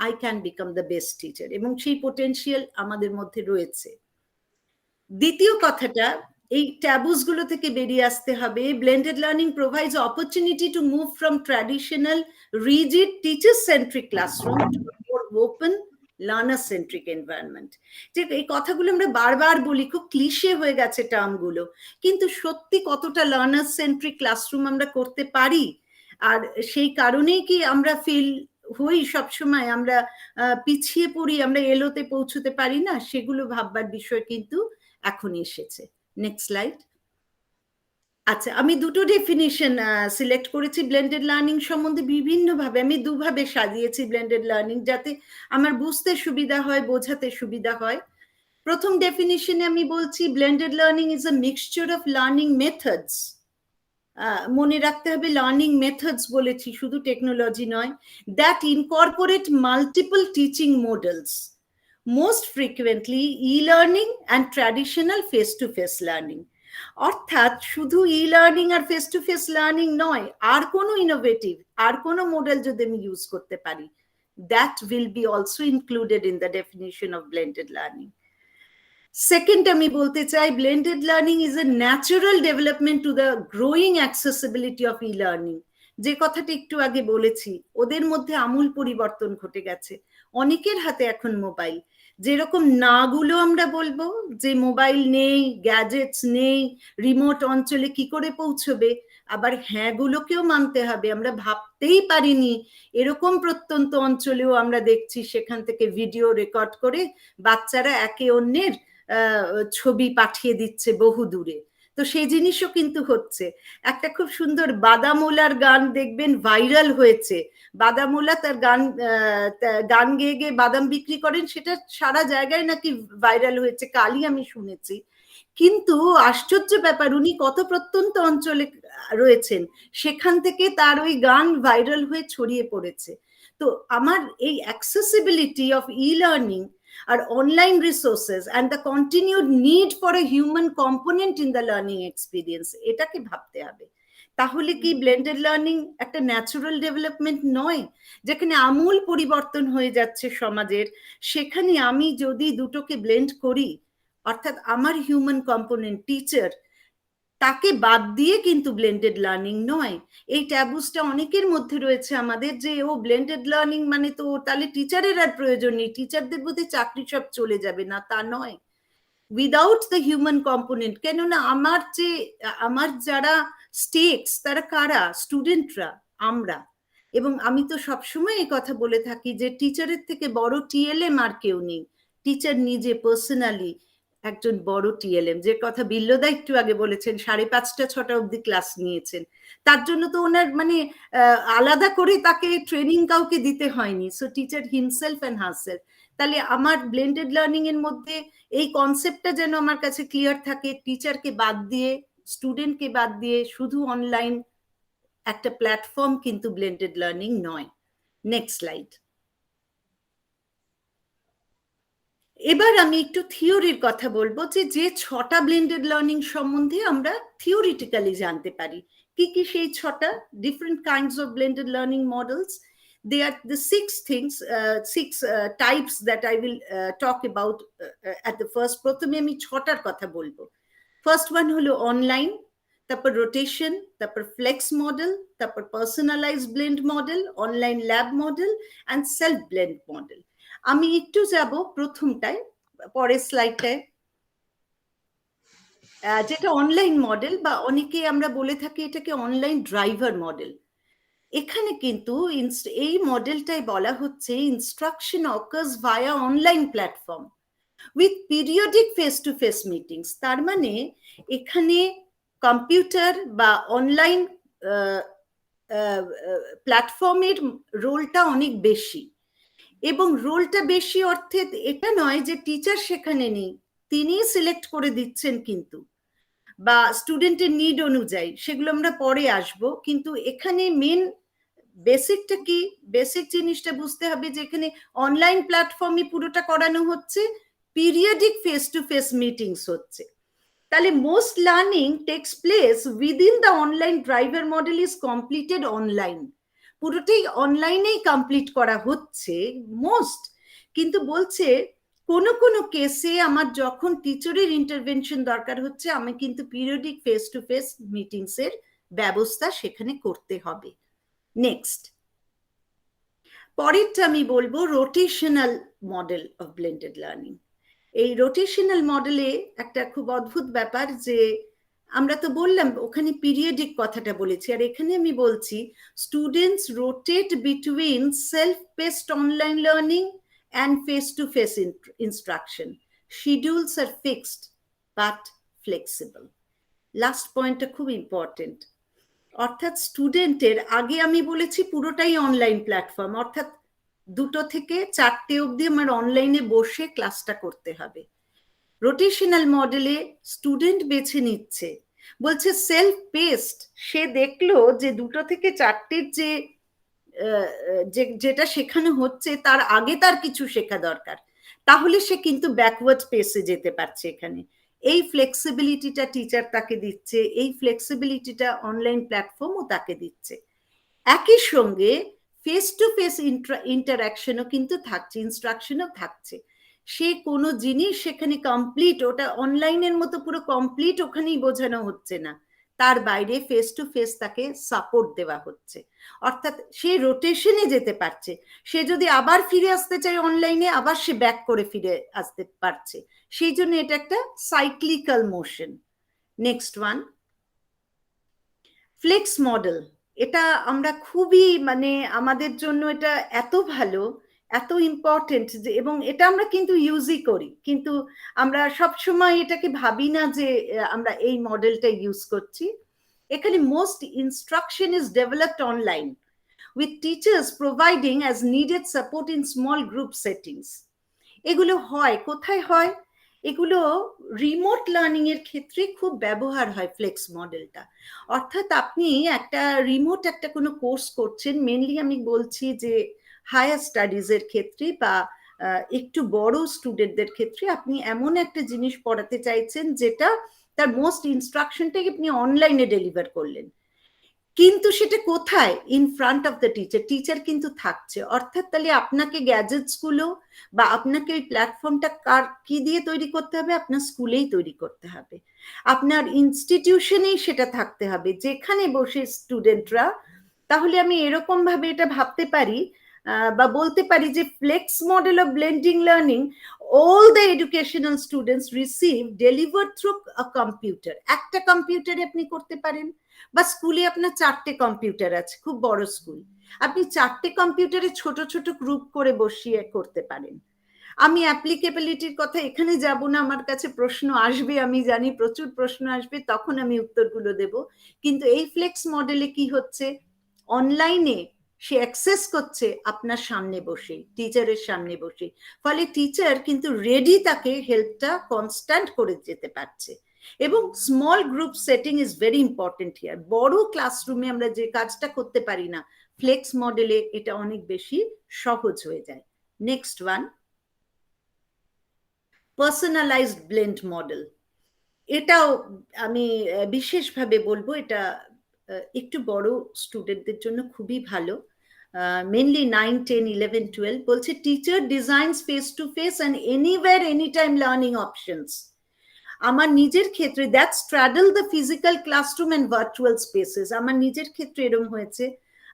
[SPEAKER 5] I can become the best teacher, এবং সেই potential আমাদের মধ্যে রয়েছে। দ্বিতীয় কথাটা, এই ট্যাবুস গুলো থেকে বেরিয়ে আসতে হবে। Blended learning provides opportunity to move from traditional rigid teacher centric classroom to more open learner centric environment. যে এই কথাগুলো আমরা বারবার বলি, খুব ক্লিশে হয়ে গেছে টার্মগুলো, কিন্তু সত্যি কতটা লার্নার সেন্ট্রিক ক্লাসরুম আমরা করতে পারি? আর সেই কারণেই কি আমরা ফিল হই সবসময় আমরা পিছিয়ে পড়ি, আমরা এলোতে পৌঁছতে পারি না? সেগুলো ভাববার বিষয় কিন্তু এখন এসেছে। Next slide. আচ্ছা, আমি দুটো ডেফিনিশন সিলেক্ট করেছি ব্লেন্ডেড লার্নিং সম্বন্ধে। বিভিন্নভাবে আমি দুভাবে সাজিয়েছি ব্লেন্ডেড লার্নিং, যাতে আমার বুঝতে সুবিধা হয়, বোঝাতে সুবিধা হয়। প্রথম ডেফিনিশনে আমি বলছি blended learning is a mixture of learning methods. মনে রাখতে হবে লার্নিং মেথডস বলেছি, শুধু টেকনোলজি নয়, that incorporate multiple teaching models, most frequently e-learning and traditional face-to-face learning. অর্থাৎ শুধু ই-লার্নিং আর ফেস টু ফেস লার্নিং নয়, আর কোনো ইনোভেটিভ, আর কোনো মডেল যদি আমি ইউজ করতে পারি, that will be also included in the definition of blended learning. Second, আমি বলতে চাই blended learning is a natural development to the growing accessibility of e-learning. যে কথাটা একটু আগে বলেছি, ওদের মধ্যে আমূল পরিবর্তন ঘটে গেছে। অনেকের হাতে এখন মোবাইল। যেরকম নাগুলো আমরা বলবো যে মোবাইল নেই, গ্যাজেটস নেই, রিমোট অঞ্চলে কি করে পৌঁছবে, আবার হ্যাঁ গুলোকেও মানতে হবে। আমরা ভাবতেই পারিনি এরকম প্রত্যন্ত অঞ্চলেও আমরা দেখছি সেখান থেকে ভিডিও রেকর্ড করে বাচ্চারা একে অন্যের ছবি পাঠিয়ে দিচ্ছে বহু দূরে। তো সেই জিনিসও কিন্তু হচ্ছে। একটা খুব সুন্দর বাদামোলার গান দেখবেন ভাইরাল হয়েছে। বাদামোলা তার গান গেয়ে গিয়ে বাদাম বিক্রি করেন, সেটা সারা জায়গায় নাকি ভাইরাল হয়েছে, কালই আমি শুনেছি। কিন্তু আশ্চর্য ব্যাপার, উনি কত প্রত্যন্ত অঞ্চলে রয়েছেন, সেখান থেকে তার ওই গান ভাইরাল হয়ে ছড়িয়ে পড়েছে। তো আমার এই অ্যাক্সেসিবিলিটি অফ ই-লার্নিং আর online resources and the continued need for a human component in the learning experience, এটাকে ভাবতে হবে। তাহলে কি ব্লেন্ডেড লার্নিং একটা ন্যাচারাল ডেভেলপমেন্ট নয়? যেখানে আমূল পরিবর্তন হয়ে যাচ্ছে সমাজের, সেখানে আমি যদি দুটোকে ব্লেন্ড করি, অর্থাৎ আমার হিউম্যান কম্পোনেন্ট টিচার, তাকে বাদ দিয়ে কিন্তু ব্লেন্ডেড লার্নিং নয়। এই ট্যাবুসটা অনেকের মধ্যে রয়েছে আমাদের, যে ও ব্লেন্ডেড লার্নিং মানে তো তাহলে টিচারের আর প্রয়োজন নেই, টিচারদের বোধহয় চাকরি সব চলে যাবে। না, তা নয়। উইদাউট দ্য হিউম্যান কম্পোনেন্ট, কেননা আমার যারা স্টেকস তারা কারা? স্টুডেন্টরা, আমরা। এবং আমি তো সবসময় এই কথা বলে থাকি যে টিচারের থেকে বড় টিএলএম আর কেউ নেই। টিচার নিজে পার্সোনালি একজন বড় টিএলএম, যে কথা বিল্লদা একটু আগে বলেছেন, 5:30 6টা অব্দি ক্লাস নিয়েছেন। তার জন্য তো ওনার মানে আলাদা করে তাকে ট্রেনিং কাউকে দিতে হয়নি। So teacher himself and herself. তাহলে আমার ব্লেন্ডেড লার্নিং এর মধ্যে এই কনসেপ্টটা যেন আমার কাছে ক্লিয়ার থাকে, টিচারকে বাদ দিয়ে, স্টুডেন্টকে বাদ দিয়ে শুধু অনলাইন একটা প্ল্যাটফর্ম কিন্তু ব্লেন্ডেড লার্নিং নয়। Next slide. এবার আমি একটু থিওরির কথা বলবো, যে 6টা ব্লেন্ডেড লার্নিং সম্বন্ধে আমরা থিওরিটিক্যালি জানতে পারি। কি কি সেই 6টা different kinds of blended learning models? They are the 6 things, 6 types that I will talk about at the first. প্রথমে আমি 6টার কথা বলবো। ফার্স্ট ওয়ান হলো অনলাইন, তারপর রোটেশন, তারপর ফ্লেক্স মডেল, তারপর personalize blend model, online lab model and self blend model. আমি একটু যাব প্রথমটায়, পরের স্লাইডটায়, যেটা অনলাইন মডেল, বা অনেকে আমরা বলে থাকি এটাকে অনলাইন ড্রাইভার মডেল। এখানে কিন্তু এই মডেলটাই বলা হচ্ছে instruction occurs via online platform with periodic face to face meetings. তার মানে এখানে কম্পিউটার বা অনলাইন প্ল্যাটফর্মের রোলটা অনেক বেশি। এবং রোলটা বেশি অর্থে এটা নয় যে টিচার সেখানে নেই, তিনিই সিলেক্ট করে দিচ্ছেন কিন্তু, বা স্টুডেন্টের নিড অনুযায়ী, সেগুলো আমরা পরে আসবো। কিন্তু এখানে মেন বেসিকটা কি, বেসিক জিনিসটা বুঝতে হবে যে এখানে অনলাইন প্ল্যাটফর্মে পুরোটা করানো হচ্ছে, periodic face to face meetings হচ্ছে। তাহলে most learning takes place within the online driver model is completed online. পুরোটাই অনলাইনেই কমপ্লিট করা হচ্ছে মোস্ট। কিন্তু বলছে কোনো কোনো কেসে আমার যখন টিচারের ইন্টারভেনশন দরকার হচ্ছে, আমি কিন্তু periodic face to face meetings এর ব্যবস্থা সেখানে করতে হবে। নেক্সট, পরেরটা আমি বলবো rotational model of blended learning. এই রোটেশনাল মডেলে একটা খুব অদ্ভুত ব্যাপার, যে আমরা তো বললাম ওখানে পিরিয়ডিক কথাটা বলেছি, আর এখানে আমি বলছি students rotate between self paced online learning and face-to-face instruction. Schedules are fixed but flexible. Last point খুব ইম্পর্টেন্ট। অর্থাৎ স্টুডেন্টের আগে আমি বলেছি পুরোটাই অনলাইন প্ল্যাটফর্ম, অর্থাৎ 2টো থেকে 4টে অবধি আমার অনলাইনে বসে ক্লাসটা করতে হবে। রোটেশনাল মডেলে স্টুডেন্ট বেছে নিচ্ছে, বলছে সেলফ পেস্ট, সে দেখলো যে 2টো থেকে 4টের যেটা শেখানো হচ্ছে তার আগে তার কিছু শেখা দরকার, তাহলে সে কিন্তু ব্যাকওয়ার্ড পেসে যেতে পারছে। এখানে এই ফ্লেক্সিবিলিটিটা টিচার তাকে দিচ্ছে, এই ফ্লেক্সিবিলিটিটা অনলাইন প্ল্যাটফর্মও তাকে দিচ্ছে। একই সঙ্গে ফেস টু ফেস ইন্টারাকশনও কিন্তু থাকছে, ইনস্ট্রাকশনও থাকছে। সে কোনো জিনিস সেখানে কমপ্লিট, ওটা অনলাইনের মতো পুরো কমপ্লিট ওখানেই বোঝানো হচ্ছে না, তার বাইরে ফেস টু ফেস তাকে সাপোর্ট দেওয়া হচ্ছে। অর্থাৎ সে রোটেশনে যেতে পারছে, সে যদি আবার ফিরে আসতে চায় অনলাইনে, আবার সে ব্যাক করে ফিরে আসতে পারছে। সেই জন্য এটা একটা cyclical motion. Next one, flex model. এটা আমরা খুবই মানে আমাদের জন্য এটা এত ভালো, এত ইম্পর্টেন্ট, যে এবং এটা আমরা কিন্তু ইউজই করি, কিন্তু আমরা সবসময় এটাকে ভাবি না যে আমরা এই মডেলটা ইউজ করছি। এখানে most instruction is developed online with teachers providing as needed support in small group settings. এগুলো হয় কোথায় হয়? এগুলো রিমোট লার্নিং এর ক্ষেত্রে খুব ব্যবহার হয় ফ্লেক্স মডেলটা। অর্থাৎ আপনি একটা রিমোট একটা কোনো কোর্স করছেন, মেনলি আমি বলছি যে হায়ার স্টাডিজ এর ক্ষেত্রে বা একটু বড় স্টুডেন্টদের ক্ষেত্রে আপনি এমন একটা জিনিস পড়াতে চাইছেন যেটা তার মোস্ট ইনস্ট্রাকশনটাকে আপনি অনলাইনে ডেলিভার করলেন, কিন্তু সেটা কোথায়? In front of the teacher. Teacher কিন্তু থাকছে, অর্থাৎ তাহলে আপনাকে গ্যাজেটস গুলো বা আপনাকে ওই প্ল্যাটফর্মটা কি দিয়ে তৈরি করতে হবে? আপনার স্কুলেই তৈরি করতে হবে, আপনার ইনস্টিটিউশনেই সেটা থাকতে হবে, যেখানে বসে স্টুডেন্টরা, তাহলে আমি এরকম ভাবে এটা ভাবতে পারি বা বলতে পারি যে flex model of blending learning, all the educational students receive delivered through a computer. একটা কম্পিউটারে আপনি করতে পারেন, বা স্কুলে আপনার 4টে কম্পিউটার আছে, খুব বড় স্কুল, আপনি 4টে কম্পিউটারে ছোট ছোট গ্রুপ করে বসিয়ে করতে পারেন। আমি অ্যাপ্লিকেবিলিটির কথা এখানে যাব না, আমার কাছে প্রশ্ন আসবে, আমি জানি প্রচুর প্রশ্ন আসবে, তখন আমি উত্তরগুলো দেব। কিন্তু এই ফ্লেক্স মডেলে কি হচ্ছে, অনলাইনে সে অ্যাক্সেস করছে আপনার সামনে বসে, টিচারের সামনে বসে, ফলে টিচার কিন্তু রেডি, তাকে হেল্পটা কনস্ট্যান্ট করে যেতে পারছে। এবং small group setting is very important here. বড় ক্লাসরুমে আমরা যে কাজটা করতে পারি না, ফ্লেক্স মডেলে এটা অনেক বেশি সহজ হয়ে যায়। Next one, personalised blend model. এটাও আমি বিশেষভাবে বলবো, এটা একটু বড় স্টুডেন্টদের জন্য খুবই ভালো, মেনলি 9, 10, 11, 12। বলছে teacher designs face to face and anywhere anytime learning options. আমার নিজের ক্ষেত্রে that straddle the physical classroom and virtual spaces. আমার নিজের ক্ষেত্রে এরকম হয়েছে,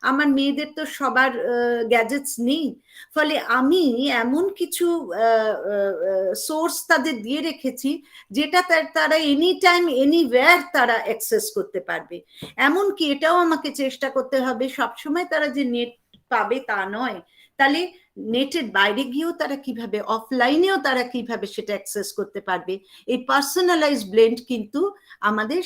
[SPEAKER 5] আমার মেয়েদের তো সবার গ্যাজেটস নেই, ফলে আমি এমন কিছু সোর্স তাদের দিয়ে রেখেছি যেটা তারা এনি টাইম এনিওয়্যার তারা অ্যাক্সেস করতে পারবে। এমনকি এটাও আমাকে চেষ্টা করতে হবে সবসময় তারা যে নেট পাবে তা নয়, তাহলে নেটের বাইরে গিয়েও তারা কিভাবে, অফলাইনেও তারা কিভাবে সেটা অ্যাক্সেস করতে পারবে। এই পার্সোনালাইজ ব্লেন্ড কিন্তু আমাদের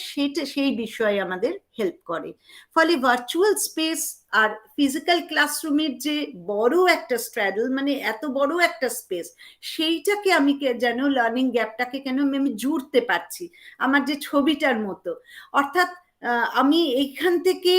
[SPEAKER 5] সেই বিষয়ে আমাদের হেল্প করে। ফলে ভার্চুয়াল স্পেস আর ফিজিক্যাল ক্লাসরুমের যে বড় একটা স্ট্র্যাডল, মানে এত বড় একটা স্পেস, সেইটাকে আমি যেন লার্নিং গ্যাপটাকে কেন আমি জুড়তে পারছি, আমার যে ছবিটার মতো। অর্থাৎ আমি এইখান থেকে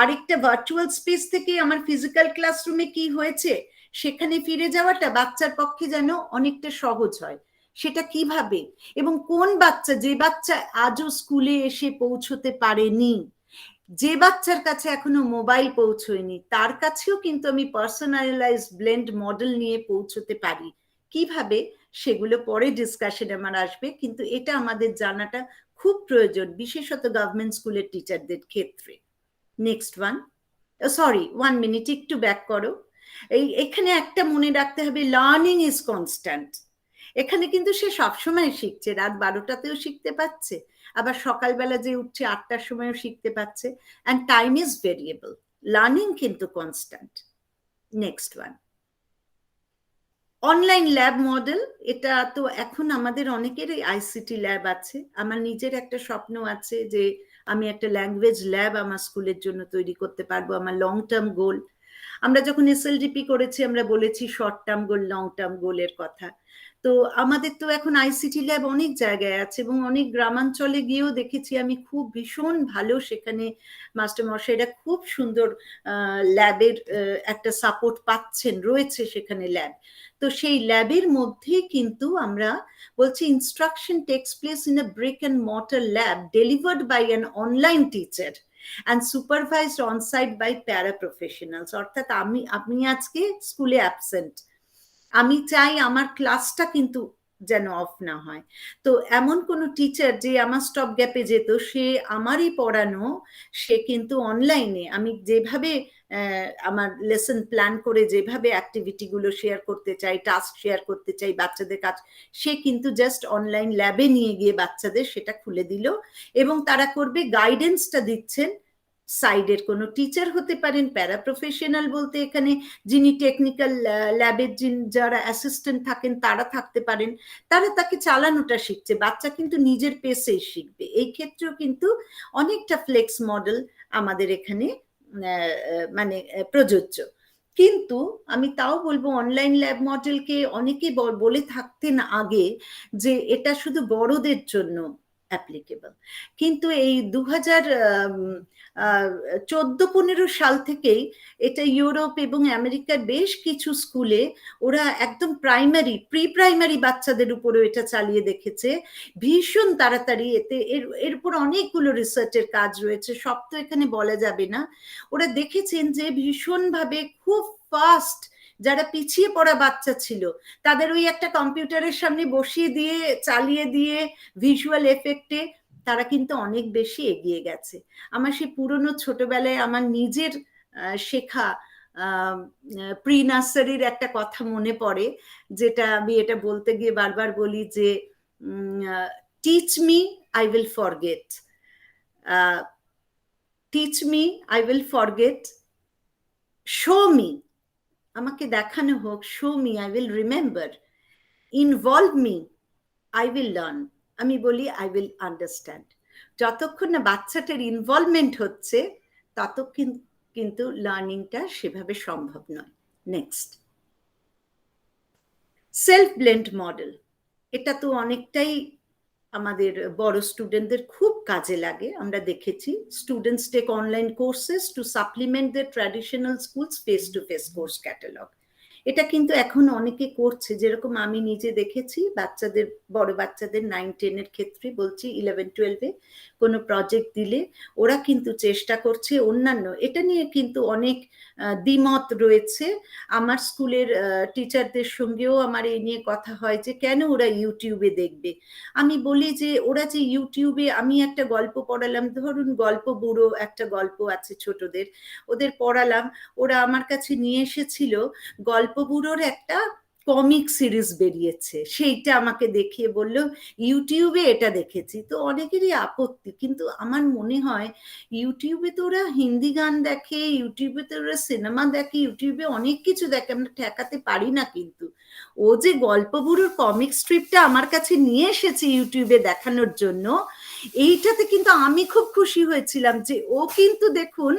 [SPEAKER 5] আরেকটা ভার্চুয়াল স্পেস থেকে আমার ফিজিক্যাল ক্লাসরুমে কি হয়েছে সেখানে ফিরে যাওয়াটা বাচ্চার পক্ষে যেন অনেকটা সহজ হয়। সেটা কিভাবে, এবং কোন বাচ্চা, যে বাচ্চা আজও স্কুলে এসে পৌঁছতে পারেনি, যে বাচ্চার কাছে এখনো মোবাইল পৌঁছয়নি, তার কাছেও কিন্তু আমি পার্সোনালাইজড ব্লেন্ড মডেল নিয়ে পৌঁছতে পারি। কিভাবে, সেগুলো পরে ডিসকাশনে আমার আসবে, কিন্তু এটা আমাদের জানাটা খুব প্রয়োজন, বিশেষত গভর্নমেন্ট স্কুলের টিচারদের ক্ষেত্রে। নেক্সট ওয়ান, সরি 1 মিনিট, একটু ব্যাক করো। এখানে একটা মনে রাখতে হবে, লার্নিং ইজ কনস্ট্যান্ট। এখানে কিন্তু সে সবসময় শিখছে, রাত 12টাতেও শিখতে পাচ্ছে, আবার সকালবেলা যে উঠছে 8টার সময়ও শিখতে পাচ্ছে, and time is variable. Learning কিন্তু constant. Next one, online lab model. এটা তো এখন আমাদের অনেকেরই আইসিটি ল্যাব আছে। আমার নিজের একটা স্বপ্ন আছে যে আমি একটা ল্যাঙ্গুয়েজ ল্যাব আমার স্কুলের জন্য তৈরি করতে পারবো, আমার লং টার্ম গোল। আমরা যখন এসএলডিপি করেছি আমরা বলেছি short term goal, long term গোলের কথা। তো আমাদের তো এখন আইসিটি ল্যাব অনেক জায়গায় আছে, এবং অনেক গ্রামাঞ্চলে গিয়েও দেখেছি আমি, খুব ভীষণ ভালো সেখানে মাস্টারমশাইরা খুব সুন্দর ল্যাবের একটা সাপোর্ট পাচ্ছেন, রয়েছে সেখানে ল্যাব। তো সেই ল্যাবের মধ্যে কিন্তু আমরা বলছি instruction takes place in a brick and mortar lab delivered by an online teacher and supervised on site by para professionals। অর্থাৎ আমি আজকে স্কুলে অ্যাবসেন্ট, আমি চাই আমার ক্লাসটা কিন্তু যেন অফ না হয়। তো এমন কোনো টিচার যে আমার স্টপ গ্যাপে যেত, সে আমারই পড়ানো, সে কিন্তু অনলাইনে আমি যেভাবে আমার লেসন প্ল্যান করে যেভাবে অ্যাক্টিভিটিগুলো শেয়ার করতে চাই, টাস্ক শেয়ার করতে চাই বাচ্চাদের কাজ, সে কিন্তু জাস্ট অনলাইন ল্যাবে নিয়ে গিয়ে বাচ্চাদের সেটা খুলে দিল, এবং তারা করবে, গাইডেন্সটা দিচ্ছেন সাইডের কোনো টিচার হতে পারেন, প্যারা প্রফেশনাল বলতে এখানে যিনি টেকনিক্যাল ল্যাবের যারা অ্যাসিস্ট্যান্ট থাকেন তারা থাকতে পারেন, তারা তাকে চালানোটা শিখছে, বাচ্চা কিন্তু নিজের পেসেই শিখবে। এই ক্ষেত্রেও কিন্তু অনেকটা ফ্লেক্স মডেল আমাদের এখানে মানে প্রযোজ্য। কিন্তু আমি তাও বলবো অনলাইন ল্যাব মডেলকে অনেকে বলে থাকতেন আগে যে এটা শুধু বড়দের জন্য, অ্যাপ্লিকেবল। কিন্তু এই 2014-15 সাল থেকেই এটা ইউরোপ এবং আমেরিকার বেশ কিছু স্কুলে ওরা একদম প্রি প্রাইমারি বাচ্চাদের উপরেও এটা চালিয়ে দেখেছে ভীষণ তাড়াতাড়ি। এর উপর অনেকগুলো রিসার্চের কাজ রয়েছে, সব তো এখানে বলা যাবে না। ওরা দেখেছেন যে ভীষণভাবে খুব ফাস্ট যারা পিছিয়ে পড়া বাচ্চা ছিল তাদের ওই একটা কম্পিউটারের সামনে বসিয়ে দিয়ে চালিয়ে দিয়ে ভিজুয়াল এফেক্টে তারা কিন্তু অনেক বেশি এগিয়ে গেছে। আমার সেই পুরনো ছোটবেলায় আমার নিজের শেখা প্রি নার্সারির একটা কথা মনে পড়ে, যেটা আমি এটা বলতে গিয়ে বারবার বলি যে teach me I will forget, teach me I will forget, show me আমাকে দেখানো হোক, show me I will remember, involve me I will learn, আমি বলি আই উইল আন্ডারস্ট্যান্ড। যতক্ষণ না বাচ্চাটার ইনভলভমেন্ট হচ্ছে ততক্ষণ কিন্তু লার্নিংটা সেভাবে সম্ভব নয়। Next, self blend model. এটা তো অনেকটাই আমাদের বড় স্টুডেন্টদের খুব কাজে লাগে। আমরা দেখেছি students take online courses to supplement the traditional schools face to face course catalogue. এটা কিন্তু এখন অনেকে করছে, যেরকম আমি নিজে দেখেছি বাচ্চাদের, বড় বাচ্চাদের 9-10 ক্ষেত্রে বলছি, 11-12 কোনো প্রজেক্ট দিলে ওরা কিন্তু চেষ্টা করছে অন্যান্য, এটা নিয়ে কিন্তু অনেক দ্বিমত রয়েছে। আমার স্কুলের টিচারদের সঙ্গেও আমার এই নিয়ে কথা হয় যে কেন ওরা ইউটিউবে দেখবে। আমি বলি যে ওরা যে ইউটিউবে, আমি একটা গল্প পড়ালাম, ধরুন গল্প বুড়ো একটা গল্প আছে ছোটদের, ওদের পড়ালাম, ওরা আমার কাছে নিয়ে এসেছিল গল্প বুড়োর একটা কমিক সিরিজ বেরিয়েছে, সেইটা আমাকে দেখিয়ে বলল ইউটিউবে এটা দেখেছি। তো অনেকেরই আপত্তি, কিন্তু আমার মনে হয় ইউটিউবে তো ওরা হিন্দি গান দেখে, ইউটিউবে তো ওরা সিনেমা দেখে, ইউটিউবে অনেক কিছু দেখে, আমরা ঠেকাতে পারি না। কিন্তু ও যে গল্প বুড়োর কমিক স্ট্রিপটা আমার কাছে নিয়ে এসেছে ইউটিউবে দেখানোর জন্য, এইটাতে কিন্তু আমি খুব খুশি হয়েছিলাম যে ও কিন্তু দেখুন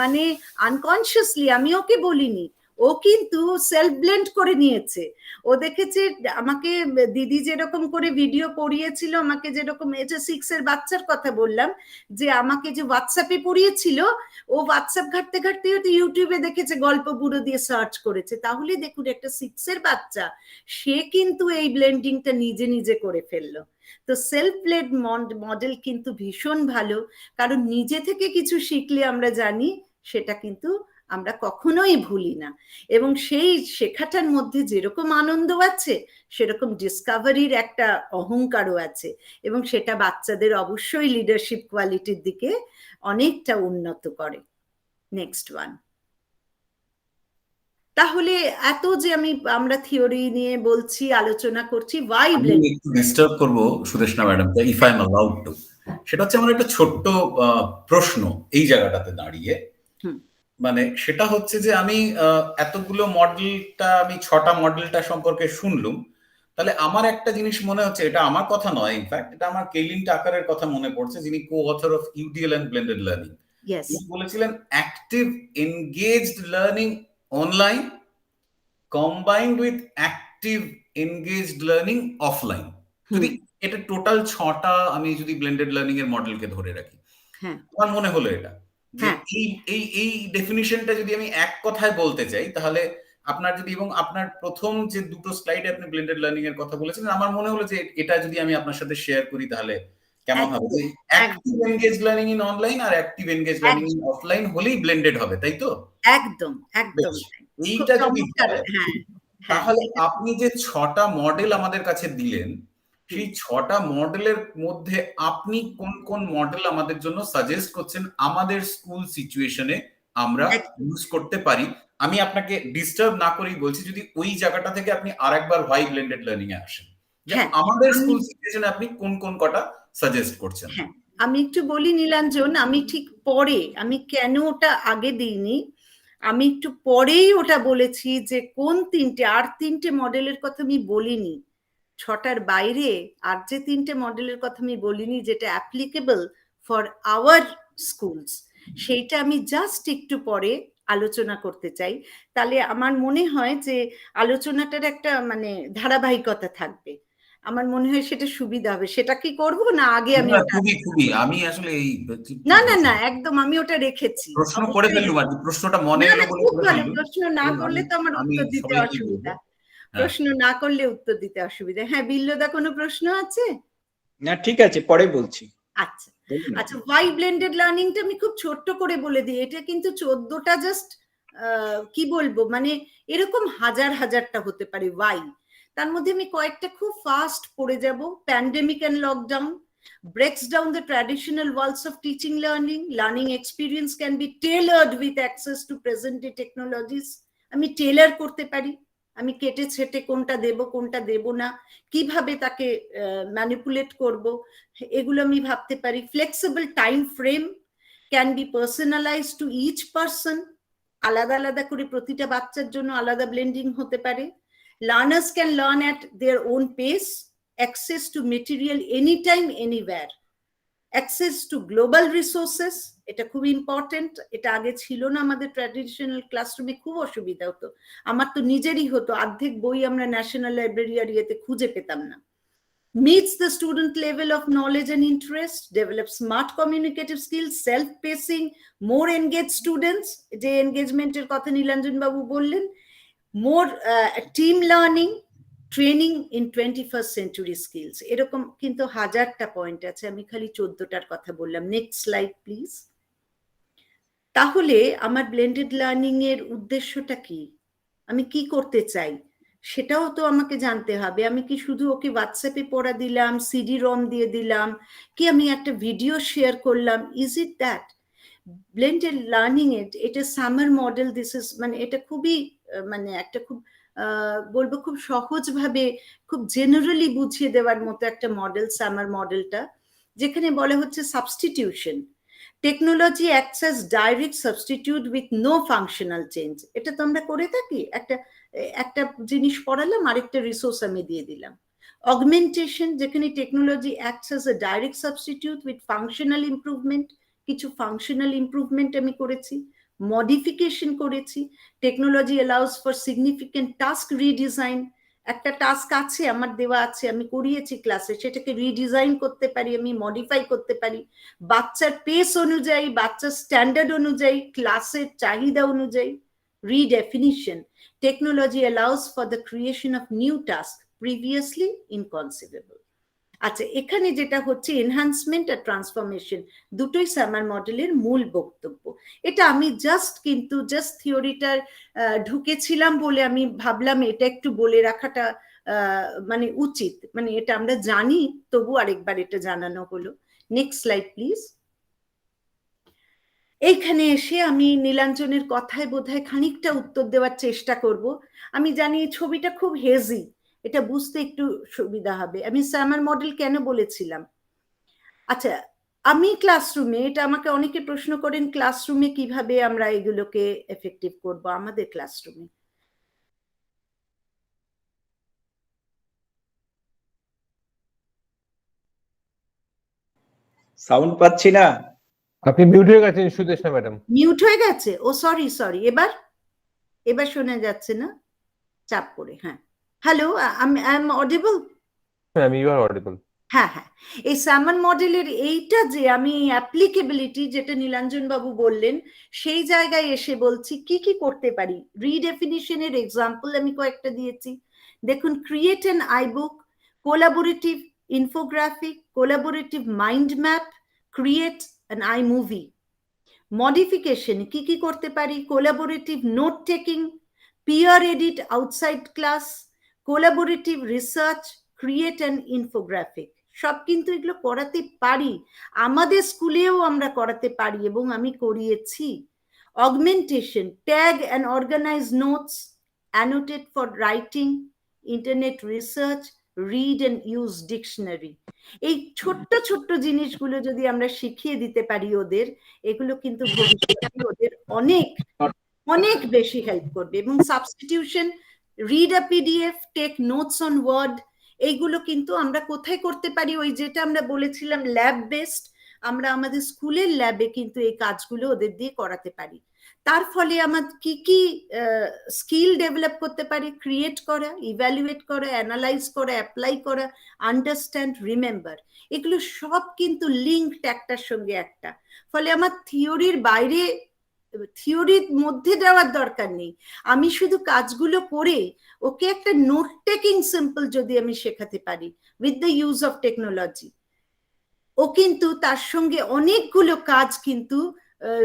[SPEAKER 5] মানে আনকনসিয়াসলি, আমি ওকে বলিনি, ও কিন্তু সেলফ ব্লেন্ড করে নিয়েছে। ও দেখেছে আমাকে দিদি যেরকম করে ভিডিও পড়িয়েছিল, আমাকে যেরকম, এই যে 6 এর বাচ্চার কথা বললাম, যে আমাকে যে হোয়াটসঅ্যাপে পড়িয়েছিল, ও হোয়াটসঅ্যাপ ঘাটতে ঘাটতে ইউটিউবে দেখেছে, গল্প বুড়ো দিয়ে সার্চ করেছে। তাহলে দেখুন একটা 6 এর বাচ্চা, সে কিন্তু এই ব্লেন্ডিংটা নিজে নিজে করে ফেললো। তো সেলফ ব্লেন্ড মডেল কিন্তু ভীষণ ভালো, কারণ নিজে থেকে কিছু শিখলে আমরা জানি সেটা কিন্তু আমরা কখনোই ভুলি না, এবং সেই শেখাটার মধ্যে যেরকম আনন্দ আছে সেরকম ডিসকভারির একটা অহংকারও আছে, এবং সেটা বাচ্চাদের অবশ্যই লিডারশিপ কোয়ালিটির দিকে অনেকটা উন্নত করে। Next one. তাহলে এত যে আমরা থিওরি নিয়ে বলছি, আলোচনা করছি, ওয়াই ব্লেন্ড,
[SPEAKER 1] একটু ডিস্টার্ব করব Sudeshna madam, if I am allowed to. সেটা হচ্ছে আমার একটা ছোট্ট প্রশ্ন এই জায়গাটাতে দাঁড়িয়ে, মানে সেটা হচ্ছে যে আমি এতগুলো মডেলটা, আমি 6টা মডেলটা সম্পর্কে শুনলুম, তাহলে আমার একটা জিনিস মনে হচ্ছে, এটা আমার কথা নয়, ইনফ্যাক্ট এটা আমার কেইলিন টাকারের কথা মনে পড়ছে, যিনি co author of UDL and blended learning. তিনি বলেছিলেন active engaged learning online combined with active engaged learning offline. যদি এটা টোটাল 6টা আমি যদি ব্লেন্ডেড লার্নিং এর মডেলকে ধরে রাখি, আমার মনে হলো এটা যে এই ডেফিনিশনটা যদি আমি এক কথায় বলতে চাই, তাহলে আপনার যদি, এবং আপনার প্রথম যে দুটো স্লাইডে আপনি ব্লেন্ডেড লার্নিং এর কথা বলেছিলেন, আমার মনে হলো যে এটা যদি আমি আপনার সাথে শেয়ার করি তাহলে কেমন হবে, যে active engage learning in online আর active engage learning in offline হলেই ব্লেন্ডেড হবে, তাই তো?
[SPEAKER 5] একদম একদম।
[SPEAKER 1] এইটা যদি তাহলে আপনি যে 6টা মডেল আমাদের কাছে দিলেন, সেই 6টা মডেলের মধ্যে আপনি কোন কোন মডেল আমাদের জন্য সাজেস্ট করছেন আমাদের স্কুল সিচুয়েশনে আমরা ইউজ করতে পারি? আমি আপনাকে ডিস্টার্ব না করেই বলছি, যদি ওই জায়গাটা থেকে আপনি আরেকবার হোয়াই ব্লেন্ডেড লার্নিং এ আসেন, যে আমাদের স্কুল সিচুয়েশনে আপনি কোন কোন কটা সাজেস্ট করছেন।
[SPEAKER 5] আমি একটু বলি নীলাঞ্জন, আমি ঠিক পরে, আমি কেন ওটা আগে দিইনি, আমি একটু পরেই ওটা বলেছি যে কোন 3টে, আর 3টে মডেলের কথা আমি বলিনি, 6টার বাইরে আর যে 3টে মডেলের কথা আমি বলিনি যেটা অ্যাপ্লিকেবল ফর আওয়ার স্কুলস, সেইটা আমি জাস্ট একটু পরে আলোচনা করতে চাই। তাহলে আমার মনে হয় যে আলোচনাটার একটা মানে ধারাবাহিকতা থাকবে। আমার মনে হয় সেটা সুবিধা হবে। সেটা কি করব না আগে আমি
[SPEAKER 1] না,
[SPEAKER 5] ওটা
[SPEAKER 1] খুবই আমি আসলে এই
[SPEAKER 5] না না না একদম আমি ওটা রেখেছি
[SPEAKER 1] প্রশ্ন করে ফেললুম আর কি, প্রশ্নটা মনে
[SPEAKER 5] না
[SPEAKER 1] এলো
[SPEAKER 5] না
[SPEAKER 1] বলে
[SPEAKER 5] খুব
[SPEAKER 1] করে
[SPEAKER 5] ভালো।
[SPEAKER 1] ফেললুম।
[SPEAKER 5] প্রশ্ন না করলে তো আমার
[SPEAKER 1] আমি
[SPEAKER 5] উত্তর দিতে
[SPEAKER 1] সবাইকে
[SPEAKER 5] অসুবিধা।
[SPEAKER 1] বলবো। হ্যাঁ।
[SPEAKER 5] প্রশ্ন না করলে উত্তর দিতে অসুবিধা। হ্যাঁ বিল্লদা কোনো প্রশ্ন আছে?
[SPEAKER 6] না ঠিক আছে, পরে বলছি।
[SPEAKER 5] আচ্ছা আচ্ছা, ওয়াই ব্লেন্ডেড লার্নিংটা আমি খুব ছোট্ট করে বলে দিই। এটা কিন্তু 14টা জাস্ট কি বলবো, মানে এরকম হাজার হাজারটা হতে পারে ওয়াই। তার মধ্যে আমি কয়েকটা খুব ফাস্ট পড়ে যাব। Pandemic and lockdown breaks down the traditional walls of teaching learning. Learning experience can be tailored with access to present day technologies. আমি টেলার করতে পারি, আমি কেটে ছেটে কোনটা দেব কোনটা দেব না, কিভাবে তাকে ম্যানিপুলেট করব, এগুলো আমি ভাবতে পারি। Flexible time frame can be personalise to each person, আলাদা আলাদা করে প্রতিটা বাচ্চার জন্য আলাদা ব্লেন্ডিং হতে পারে। Learners can learn at their own pace, access to material anytime anywhere, access to global resources, এটা খুব ইম্পর্টেন্ট। এটা আগে ছিল না আমাদের ট্র্যাডিশনাল ক্লাসরুমে, খুব অসুবিধা হতো। আমার তো নিজেরই হতো, অর্ধেক বই আমরা ন্যাশনাল লাইব্রেরি আর ইয়েতে খুঁজে পেতাম না। meets the student level of knowledge and interest, develops smart communicative skills, self-pacing, more engaged students, যে এনগেজমেন্টের কথা নীলাঞ্জন বাবু বললেন, more team learning, training in 21st century skills। এরকম কিন্তু হাজারটা পয়েন্ট আছে, আমি খালি 14টার কথা বললাম। Next slide please. তাহলে আমার ব্লেন্ডেড লার্নিং এর উদ্দেশ্যটা কি, আমি কি করতে চাই সেটাও তো আমাকে জানতে হবে। আমি কি শুধু ওকে হোয়াটসঅ্যাপে পড়া দিলাম, সিডি রম দিয়ে দিলাম, কি আমি একটা ভিডিও শেয়ার করলাম, is it that? Blended learning এর এটা সামার মডেল, দিস ইজ মানে এটা খুবই মানে একটা খুব বলবো খুব সহজভাবে খুব জেনারেলি বুঝিয়ে দেওয়ার মতো একটা মডেল সামার মডেলটা, যেখানে বলা হচ্ছে substitution. Technology acts as direct substitute with no functional change. এটা তো আমরা করে থাকি, একটা জিনিস পড়ালাম আরেকটা রিসোর্স আমি দিয়ে দিলাম। অগমেন্টেশন, যেখানে technology acts as a direct substitute with functional improvement, কিছু ফাংশনাল ইমপ্রুভমেন্ট আমি করেছি। মডিফিকেশন করেছি, technology allows for significant task redesign. একটা টাস্ক আছে আমার দেওয়া আছে, আমি করিয়েছি ক্লাসে, সেটাকে রিডিজাইন করতে পারি, আমি মডিফাই করতে পারি বাচ্চার পেস অনুযায়ী, বাচ্চার স্ট্যান্ডার্ড অনুযায়ী, ক্লাসের চাহিদা অনুযায়ী। Redefinition, technology allows for the creation of new task previously inconceivable. আচ্ছা, এখানে যেটা হচ্ছে এনহান্সমেন্ট আর ট্রান্সফরমেশন, দুটোই সামার মডেলের মূল বক্তব্য। এটা আমি জাস্ট থিওরিটার ঢুকেছিলাম বলে আমি ভাবলাম এটা একটু বলে রাখাটা মানে উচিত, মানে এটা আমরা জানি তবু আরেকবার এটা জানানো হলো। Next slide please. এইখানে এসে আমি নীলাঞ্জনের কথায় বোধহয় খানিকটা উত্তর দেওয়ার চেষ্টা করব। আমি জানি ছবিটা খুব হেজি, এটা বুঝতে একটু সুবিধা হবে। আমি সামার মডেল কেন বলেছিলাম? আচ্ছা, আমি ক্লাসরুমে, এটা আমাকে অনেকে প্রশ্ন করেন ক্লাসরুমে কিভাবে আমরা এগুলোকে এফেক্টিভ করব আমাদের ক্লাসরুমে।
[SPEAKER 6] সাউন্ড পাচ্ছি না।
[SPEAKER 4] আপনি মিউট হয়ে গেছেন সুদেষ্ণা ম্যাডাম।
[SPEAKER 5] মিউট হয়ে গেছে? ও সরি, এবার শোনা যাচ্ছে না চাপ করে? হ্যাঁ, hello, I am audible?
[SPEAKER 4] Ma'am you are audible.
[SPEAKER 5] হ্যাঁ হ্যাঁ, এই সামন মডেলের এইটা যে আমি অ্যাপ্লিকেবিলিটি যেটা নীলাঞ্জন বাবু বললেন, সেই জায়গায় এসে বলছি কি কি করতে পারি। রিডেফিনিশনের এক্সাম্পল আমি কয়েকটা দিয়েছি। দেখুন, create an iBook, collaborative infographic, collaborative mind map, create an iMovie. Modification কি কি করতে পারি? Collaborative note taking, peer edit outside class, collaborative research, create an infographic. সব কিন্তু এগুলো করাতে পারি, আমাদের স্কুলেও আমরা করাতে পারি এবং আমি করিয়েছি। Augmentation, tag and organise notes, annotate for writing, internet research, read and use dictionary. এই ছোট্ট ছোট্ট জিনিসগুলো যদি আমরা শিখিয়ে দিতে পারি ওদের, এগুলো কিন্তু ভবিষ্যতে ওদের অনেক অনেক বেশি হেল্প করবে। এবং substitution, read a PDF, take notes on Word, এইগুলো কিন্তু আমরা কোথায় করতে পারি? ওই যেটা আমরা বলেছিলাম ল্যাব বেসড, আমরা আমাদের স্কুলের ল্যাবে কিন্তু এই কাজগুলো ওদের দিয়ে করাতে পারি। তার ফলে আমার কি কি স্কিল ডেভেলপ করতে পারি, ক্রিয়েট করা, ইভ্যালুয়েট করা, অ্যানালাইজ করা, অ্যাপ্লাই করা, আন্ডারস্ট্যান্ড, রিমেম্বার, এগুলো সব কিন্তু লিঙ্কড একটার সঙ্গে একটা। ফলে আমার থিওরির বাইরে, থিওরির মধ্যে যাওয়ার দরকার নেই, আমি শুধু কাজগুলো করে ওকে একটা নোট টেকিং সিম্পল যদি আমি শেখাতে পারি with the use of technology, ও কিন্তু তার সঙ্গে অনেকগুলো কাজ কিন্তু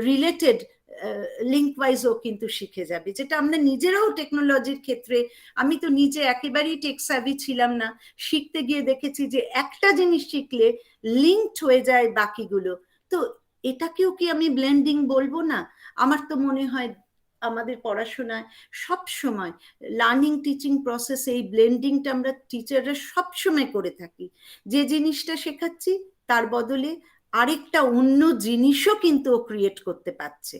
[SPEAKER 5] রিলেটেড লিঙ্ক ওয়াইজ ও কিন্তু শিখে যাবে, যেটা আমরা নিজেরাও টেকনোলজির ক্ষেত্রে, আমি তো নিজে একেবারেই টেক স্যাভি ছিলাম না, শিখতে গিয়ে দেখেছি যে একটা জিনিস শিখলে লিঙ্কড হয়ে যায় বাকিগুলো। তো এটাকেও কি আমি ব্লেন্ডিং বলবো না? আমার তো মনে হয় আমাদের পড়াশোনায় সব সময় লার্নিং টিচিং প্রসেস এই ব্লেন্ডিংটা আমরা টিচাররা সব সময় করে থাকি, যে জিনিসটা শেখাচ্ছি তার বদলে আরেকটা অন্য জিনিসও কিন্তু ও ক্রিয়েট করতে পারছে।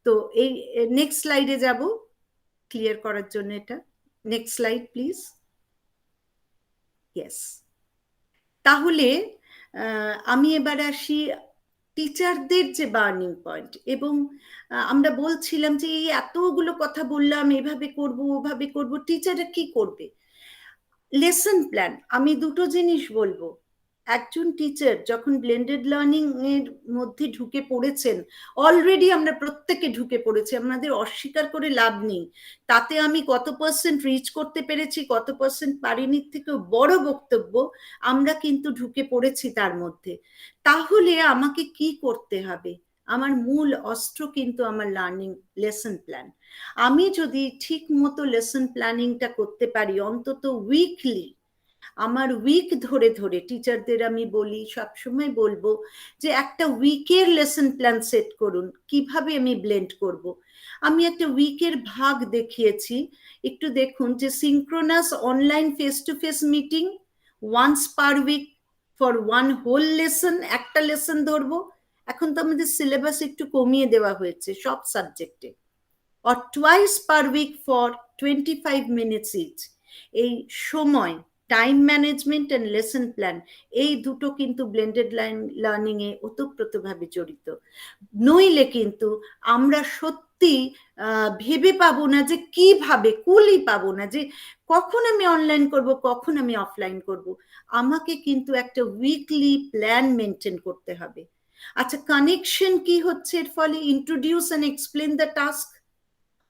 [SPEAKER 5] তো এই নেক্সট স্লাইডে যাব ক্লিয়ার করার জন্য। এটা নেক্সট স্লাইড প্লিজ। ইয়েস, তাহলে আমি এবার আসি টিচারদের যে বার্নিং পয়েন্ট। এবং আমরা বলছিলাম যে এই এতগুলো কথা বললাম, এভাবে করব ওভাবে করব, টিচাররা কি করবে? লেসন প্ল্যান, আমি দুটো জিনিস বলবো। একজন টিচার যখন ব্লেন্ডেড লার্নিং এর মধ্যে ঢুকে পড়েছেন, অলরেডি আমরা প্রত্যেকে ঢুকে পড়েছি, আমাদের অস্বীকার করে লাভ নেই, তাতে আমি কত পার্সেন্ট রিচ করতে পেরেছি কত পার্সেন্ট পারিনি থেকেও বড় বক্তব্য, আমরা কিন্তু ঢুকে পড়েছি তার মধ্যে। তাহলে আমাকে কি করতে হবে? আমার মূল অস্ত্র কিন্তু আমার লার্নিং লেসন প্ল্যান। আমি যদি ঠিক মতো লেসন প্ল্যানিংটা করতে পারি, অন্তত উইকলি, আমার উইক ধরে ধরে টিচারদের আমি বলি, সবসময় বলবো যে একটা উইকের লেসন প্ল্যান সেট করুন, কিভাবে আমি ব্লেন্ড করব। আমি একটা উইকের ভাগ দেখিয়েছি, একটু দেখুন, যে synchronous online face to face meeting once per week for one whole lesson, একটা লেসন ধরবো। এখন তো আমাদের সিলেবাস একটু কমিয়ে দেওয়া হয়েছে সব সাবজেক্টে। or twice per week for 25 minutes each। এই সময়, time management and lesson plan, এই দুটো কিন্তু ব্লেন্ডেড লার্নিং এ ওতপ্রোতভাবে জড়িত। নইলে কিন্তু আমরা সত্যি ভেবে পাবো না যে কিভাবে, কুলই পাবো না যে কখন আমি অনলাইন করব, কখন আমি অফলাইন করব। আমাকে কিন্তু একটা উইকলি প্ল্যান মেনটেন করতে হবে। আচ্ছা, কানেকশন কি হচ্ছে এর ফলে? Introduce and explain the task,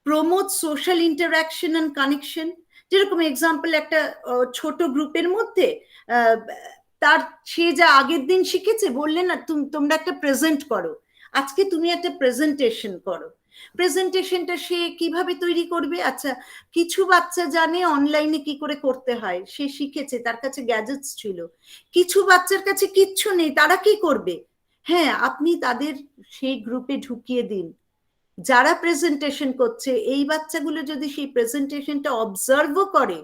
[SPEAKER 5] promote social interaction and connection. যেরকম এক্সাম্পল, একটা ছোট গ্রুপের মধ্যে তার সে যা আগের দিন শিখেছে, বললে না তোমরা একটা প্রেজেন্ট করো, আজকে তুমি একটা প্রেজেন্টেশন করো। প্রেজেন্টেশনটা সে কিভাবে তৈরি করবে? আচ্ছা, কিছু বাচ্চা জানে অনলাইনে কি করে করতে হয়, সে শিখেছে, তার কাছে গ্যাজেটস ছিল। কিছু বাচ্চার কাছে কিচ্ছু নেই, তারা কি করবে? হ্যাঁ, আপনি তাদের সেই গ্রুপে ঢুকিয়ে দিন। যারা প্রেজেন্টেশন করছে, এই বাচ্চাগুলো যদি সেই প্রেজেন্টেশনটা অবজার্ভও করে,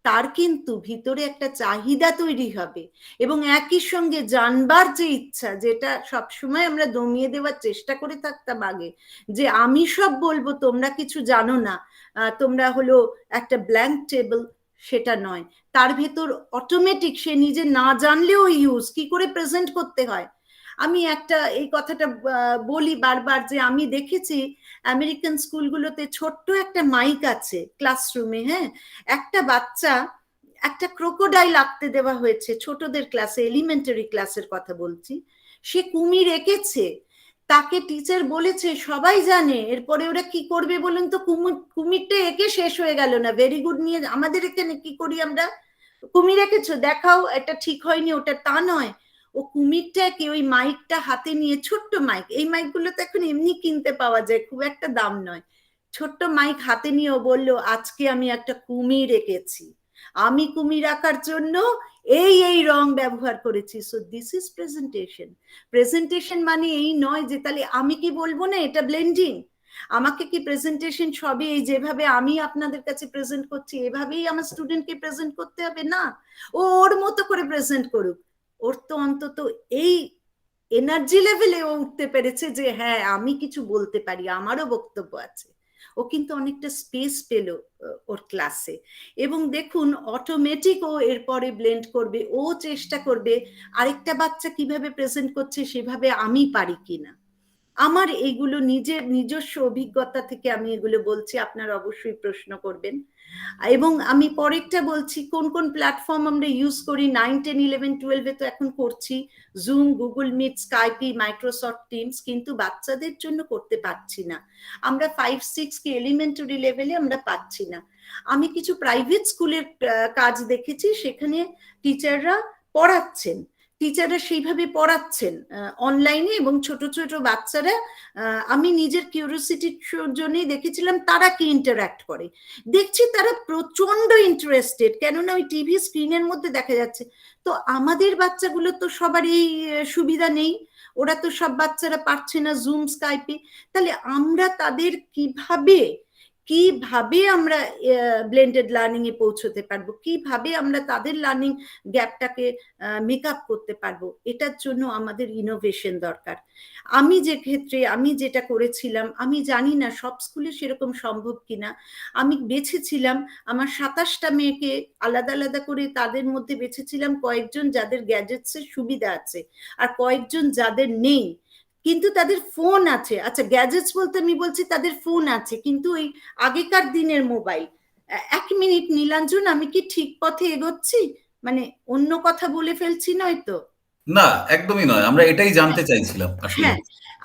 [SPEAKER 5] তার কিন্তু ভিতরে একটা চাহিদা তৈরি হবে, এবং একই সঙ্গে জানবার যে ইচ্ছা, যেটা সবসময় আমরা দমিয়ে দেওয়ার চেষ্টা করে থাকতাম আগে, যে আমি সব বলবো, তোমরা কিছু জানো না, তোমরা হলো একটা ব্ল্যাঙ্ক টেবল, সেটা নয়। তার ভেতর অটোমেটিক সে নিজে না জানলেও ইউজ কি করে প্রেজেন্ট করতে হয়। আমি একটা এই কথাটা বলি বারবার, যে আমি দেখেছি আমেরিকান স্কুলগুলোতে ছোট্ট একটা মাইক আছে ক্লাসরুমে। হ্যাঁ, একটা বাচ্চা একটা ক্রোকোডাইল আঁকতে দেওয়া হয়েছে, ছোটদের ক্লাসে, এলিমেন্টারি ক্লাসের কথা বলছি। সে কুমির এঁকেছে, তাকে টিচার বলেছে, সবাই জানে। এরপরে ওরা কি করবে বলুন তো? কুমিরটা এঁকে শেষ হয়ে গেল না, ভেরি গুড নিয়ে আমাদের এখানে কি করি আমরা, কুমির এঁকেছো দেখাও, এটা ঠিক হয়নি, ওটা তা নয়। ও কুমিরটাকে ওই মাইকটা হাতে নিয়ে, ছোট্ট মাইক, এই মাইকগুলো তো এখন এমনি কিনতে পাওয়া যায়, খুব একটা দাম নয়, ছোট্ট মাইক হাতে নিয়ে ও বললো, আজকে আমি একটা কুমির এঁকেছি, আমি কুমির আঁকার জন্য এই এই রং ব্যবহার করেছি। So this is presentation. Presentation মানে এই নয় যে তাহলে আমি কি বলবো না এটা ব্লেন্ডিং। আমাকে কি প্রেজেন্টেশন সবই এই যেভাবে আমি আপনাদের কাছে প্রেজেন্ট করছি এভাবেই আমার স্টুডেন্টকে প্রেজেন্ট করতে হবে? না, ও ওর মতো করে প্রেজেন্ট করুক। ওর তো অন্তত এই এনার্জি লেভেলে ও উঠতে পেরেছে যে হ্যাঁ, আমি কিছু বলতে পারি, আমারও বক্তব্য আছে। ও কিন্তু অনেকটা স্পেস পেল ওর ক্লাসে। এবং দেখুন, অটোমেটিক ও এরপরে ব্লেন্ড করবে, ও চেষ্টা করবে আরেকটা বাচ্চা কিভাবে প্রেজেন্ট করছে সেভাবে আমি পারি কিনা। আমার এইগুলো নিজস্ব অভিজ্ঞতা থেকে আমি এগুলো বলছি, আপনারা অবশ্যই প্রশ্ন করবেন। এবং আমি পরেরটা বলছি, কোন কোন প্ল্যাটফর্ম আমরা ইউজ করি 9, 10, 11, 12 তো এখন করছি, Zoom, Google Meet, Skype, Microsoft Teams, কিন্তু বাচ্চাদের জন্য করতে পারছি না। আমরা 5, 6 কি এলিমেন্টারি লেভেলে আমরা পাচ্ছি না। আমি কিছু প্রাইভেট স্কুলের কাজ দেখেছি, সেখানে টিচাররা পড়াচ্ছেন, টিচাররা সেইভাবে পড়াচ্ছেন অনলাইনে, এবং ছোট ছোট বাচ্চারা, আমি নিজের কিউরিওসিটির জন্যই দেখেছিলাম তারা কি ইন্টারঅ্যাক্ট করে। দেখছি তারা প্রচন্ড ইন্টারেস্টেড, কেননা ওই টিভি স্ক্রিনের মধ্যে দেখা যাচ্ছে। তো আমাদের বাচ্চাগুলো তো সবার এই সুবিধা নেই, ওরা তো সব বাচ্চারা পারছে না জুম, স্কাইপে। তাহলে আমরা তাদের কিভাবে আমরা ব্লেন্ডেড লার্নিং এ পৌঁছতে পারবো, কিভাবে আমরা তাদের লার্নিং গ্যাপটাকে মেক আপ করতে পারবো, এটার জন্য আমাদের ইনোভেশন দরকার। আমি যেটা করেছিলাম, আমি জানি না সব স্কুলে সেরকম সম্ভব কিনা, আমি বেছেছিলাম আমার 27টা মেয়েকে আলাদা আলাদা করে, তাদের মধ্যে বেছেছিলাম কয়েকজন যাদের গ্যাজেটসের সুবিধা আছে আর কয়েকজন যাদের নেই, কিন্তু তাদের ফোন আছে। আচ্ছা, গ্যাজেটস বলতে আমি বলছি তাদের ফোন আছে, কিন্তু ওই আগেকার দিনের মোবাইল। 1 মিনিট নীলাঞ্জন, আমি কি ঠিক পথে এগোচ্ছি? মানে অন্য কথা বলে ফেলছি নয় তো?
[SPEAKER 1] না, একদমই নয়, আমরা এটাই জানতে চাইছিলাম আসলে।
[SPEAKER 5] হ্যাঁ,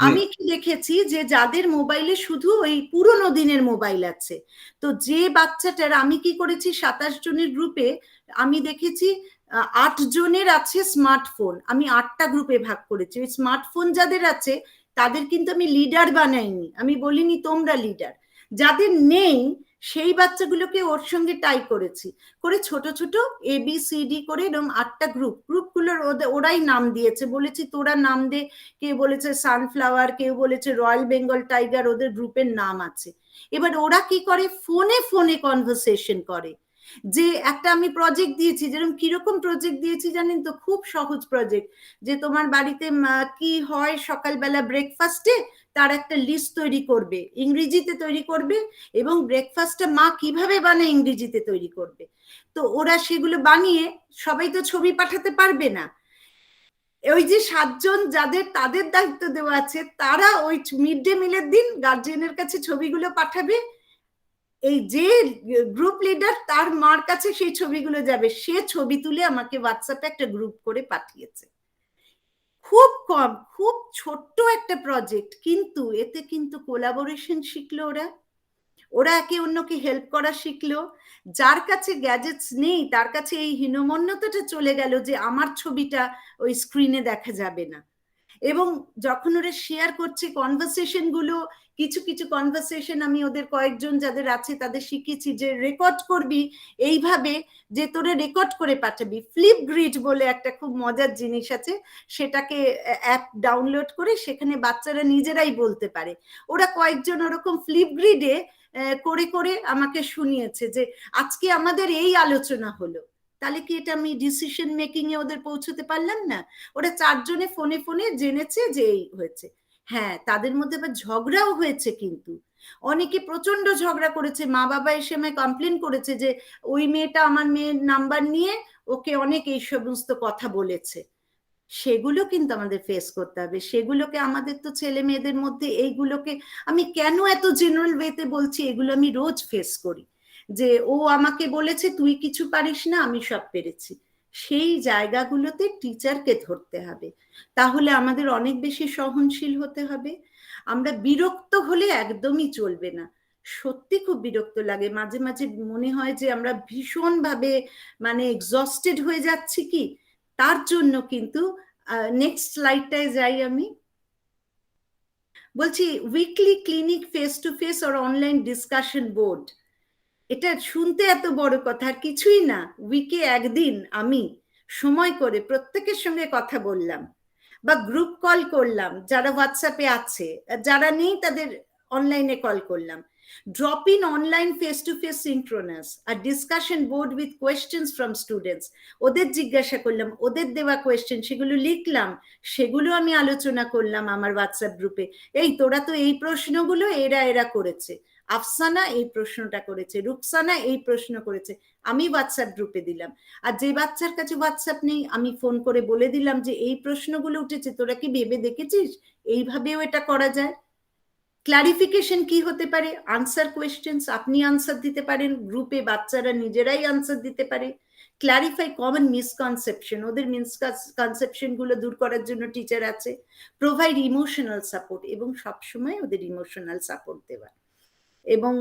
[SPEAKER 5] আমি কি দেখেছি যে যাদের মোবাইলে শুধু ওই পুরোনো দিনের মোবাইল আছে, তো যে বাচ্চাটার, আমি কি করেছি 27 জনের গ্রুপে আমি দেখেছি 8 জনের আছে স্মার্টফোন, আমি 8টা গ্রুপে ভাগ করেছি। ওই স্মার্টফোন যাদের আছে তাদের কিন্তু আমি লিডার বানাইনি, আমি বলিনি তোমরা লিডার। যাদের নেই সেই বাচ্চাগুলোকে ওর সঙ্গে টাই করেছি, করে ছোট ছোট ABCD করে এরকম 8টা গ্রুপগুলোর ওরাই নাম দিয়েছে, বলেছি তোরা নাম দে। কেউ বলেছে সানফ্লাওয়ার, কেউ বলেছে রয়্যাল বেঙ্গল টাইগার, ওদের গ্রুপের নাম আছে। এবার ওরা কি করে, ফোনে ফোনে কনভারসেশন করে। যে একটা আমি প্রজেক্ট দিয়েছি, যেরকম কিরকম প্রজেক্ট দিয়েছি জানেন তো, খুব সহজ প্রজেক্ট, যে তোমার বাড়িতে কি হয় সকালবেলা ব্রেকফাস্টে, তার একটা লিস্ট তৈরি করবে, ইংরেজিতে তৈরি করবে, এবং ব্রেকফাস্টটা মা কিভাবে বানায় ইংরেজিতে তৈরি করবে। তো ওরা সেগুলো বানিয়ে, সবাই তো ছবি পাঠাতে পারবে না, ওই যে 7 জন যাদের তাদের দায়িত্ব দেওয়া আছে, তারা ওই মিড ডে মিলের দিন গার্জিয়ানের কাছে ছবিগুলো পাঠাবে, এই যে গ্রুপ লিডার তার মার কাছে সেই ছবিগুলো যাবে, সে ছবি তুলে আমাকে হোয়াটসঅ্যাপে একটা গ্রুপ করে পাঠিয়েছে। খুব কম, খুব ছোট্ট একটা প্রজেক্ট, কিন্তু এতে কিন্তু কোলাবোরেশন শিখলো ওরা একে অন্যকে হেল্প করা শিখলো। যার কাছে গ্যাজেটস নেই তার কাছে এই হীনমন্যতাটা চলে গেল যে আমার ছবিটা ওই স্ক্রিনে দেখা যাবে না। এবং যখন ওরা শেয়ার করছে কনভারসেশন গুলো, কিছু কিছু কনভারসেশন আমি ওদের কয়েকজন যাদের আছে তাদের শিখিয়েছি যে রেকর্ড করবি এইভাবে, যে তোরা রেকর্ড করে পাঠাবি। ফ্লিপগ্রিড বলে একটা খুব মজার জিনিস আছে, সেটাকে অ্যাপ ডাউনলোড করে সেখানে বাচ্চারা নিজেরাই বলতে পারে। ওরা কয়েকজন ওরকম ফ্লিপগ্রিডে করে করে আমাকে শুনিয়েছে যে আজকে আমাদের এই আলোচনা হলো। তাহলে কি এটা আমি ডিসিশন মেকিং এ ওদের পৌঁছতে পারলাম না? ওরা 4 জনে ফোনে ফোনে জেনেছে যে এই হয়েছে। হ্যাঁ, তাদের মধ্যে আবার ঝগড়াও হয়েছে, কিন্তু অনেকে প্রচন্ড ঝগড়া করেছে। মা বাবা এসে আমায় কমপ্লেন করেছে যে ওই মেয়েটা আমার মেয়ের নাম্বার নিয়ে ওকে অনেক এই সমস্ত কথা বলেছে। সেগুলো কিন্তু আমাদের ফেস করতে হবে, সেগুলোকে আমাদের তো ছেলে মেয়েদের মধ্যে এইগুলোকে, আমি কেন এত জেনারেল ওয়েতে বলছি, এগুলো আমি রোজ ফেস করি, যে ও আমাকে বলেছে তুই কিছু পারিস না, আমি সব পেরেছি। সেই জায়গাগুলোতে টিচারকে ধরতে হবে, তাহলে আমাদের অনেক বেশি সহনশীল হতে হবে। আমরা বিরক্ত হলে একদমই চলবে না, সত্যি খুব বিরক্ত লাগে, মাঝে মাঝে মনে হয় যে আমরা ভীষণভাবে মানে এক্সস্টেড হয়ে যাচ্ছি। কি তার জন্য কিন্তু নেক্সট স্লাইডটায় যাই, আমি বলছি weekly clinic face to face আর অনলাইন ডিসকাশন বোর্ড। এটা শুনতে এত বড় কথা, আর কিছুই না, উইকে একদিন আমি সময় করে প্রত্যেকের সঙ্গে কথা বললাম, বা গ্রুপ কল করলাম যারা হোয়াটসঅ্যাপে আছে, যারা নেই তাদের অনলাইনে কল করলাম। Drop in online face to face synchronous আর discussion board with questions from students. ওদের জিজ্ঞাসা করলাম, ওদের দেওয়া কোয়েশ্চেন সেগুলো লিখলাম, সেগুলো আমি আলোচনা করলাম আমার হোয়াটসঅ্যাপ গ্রুপে। এই তোরা তো এই প্রশ্নগুলো এরা করেছে, আফসানা এই প্রশ্নটা করেছে, রুকসানা এই প্রশ্ন করেছে, আমি হোয়াটসঅ্যাপ গ্রুপে দিলাম। আর যে বাচ্চার কাছে হোয়াটসঅ্যাপ নেই আমি ফোন করে বলে দিলাম যে এই প্রশ্নগুলো উঠেছে, তোরা কি ভেবে দেখেছিস এইভাবেও এটা করা যায়। ক্লারিফিকেশন কি হতে পারে? আনসার কোয়েশ্চেন্স, আপনি আনসার দিতে পারেন, গ্রুপে বাচ্চারা নিজেরাই আনসার দিতে পারে। ক্লারিফাই কমন মিসকনসেপশন, ওদের মিসকনসেপশন গুলো দূর করার জন্য টিচার আছে। প্রোভাইড ইমোশনাল সাপোর্ট, এবং সবসময় ওদের ইমোশনাল সাপোর্ট দেওয়া। এবং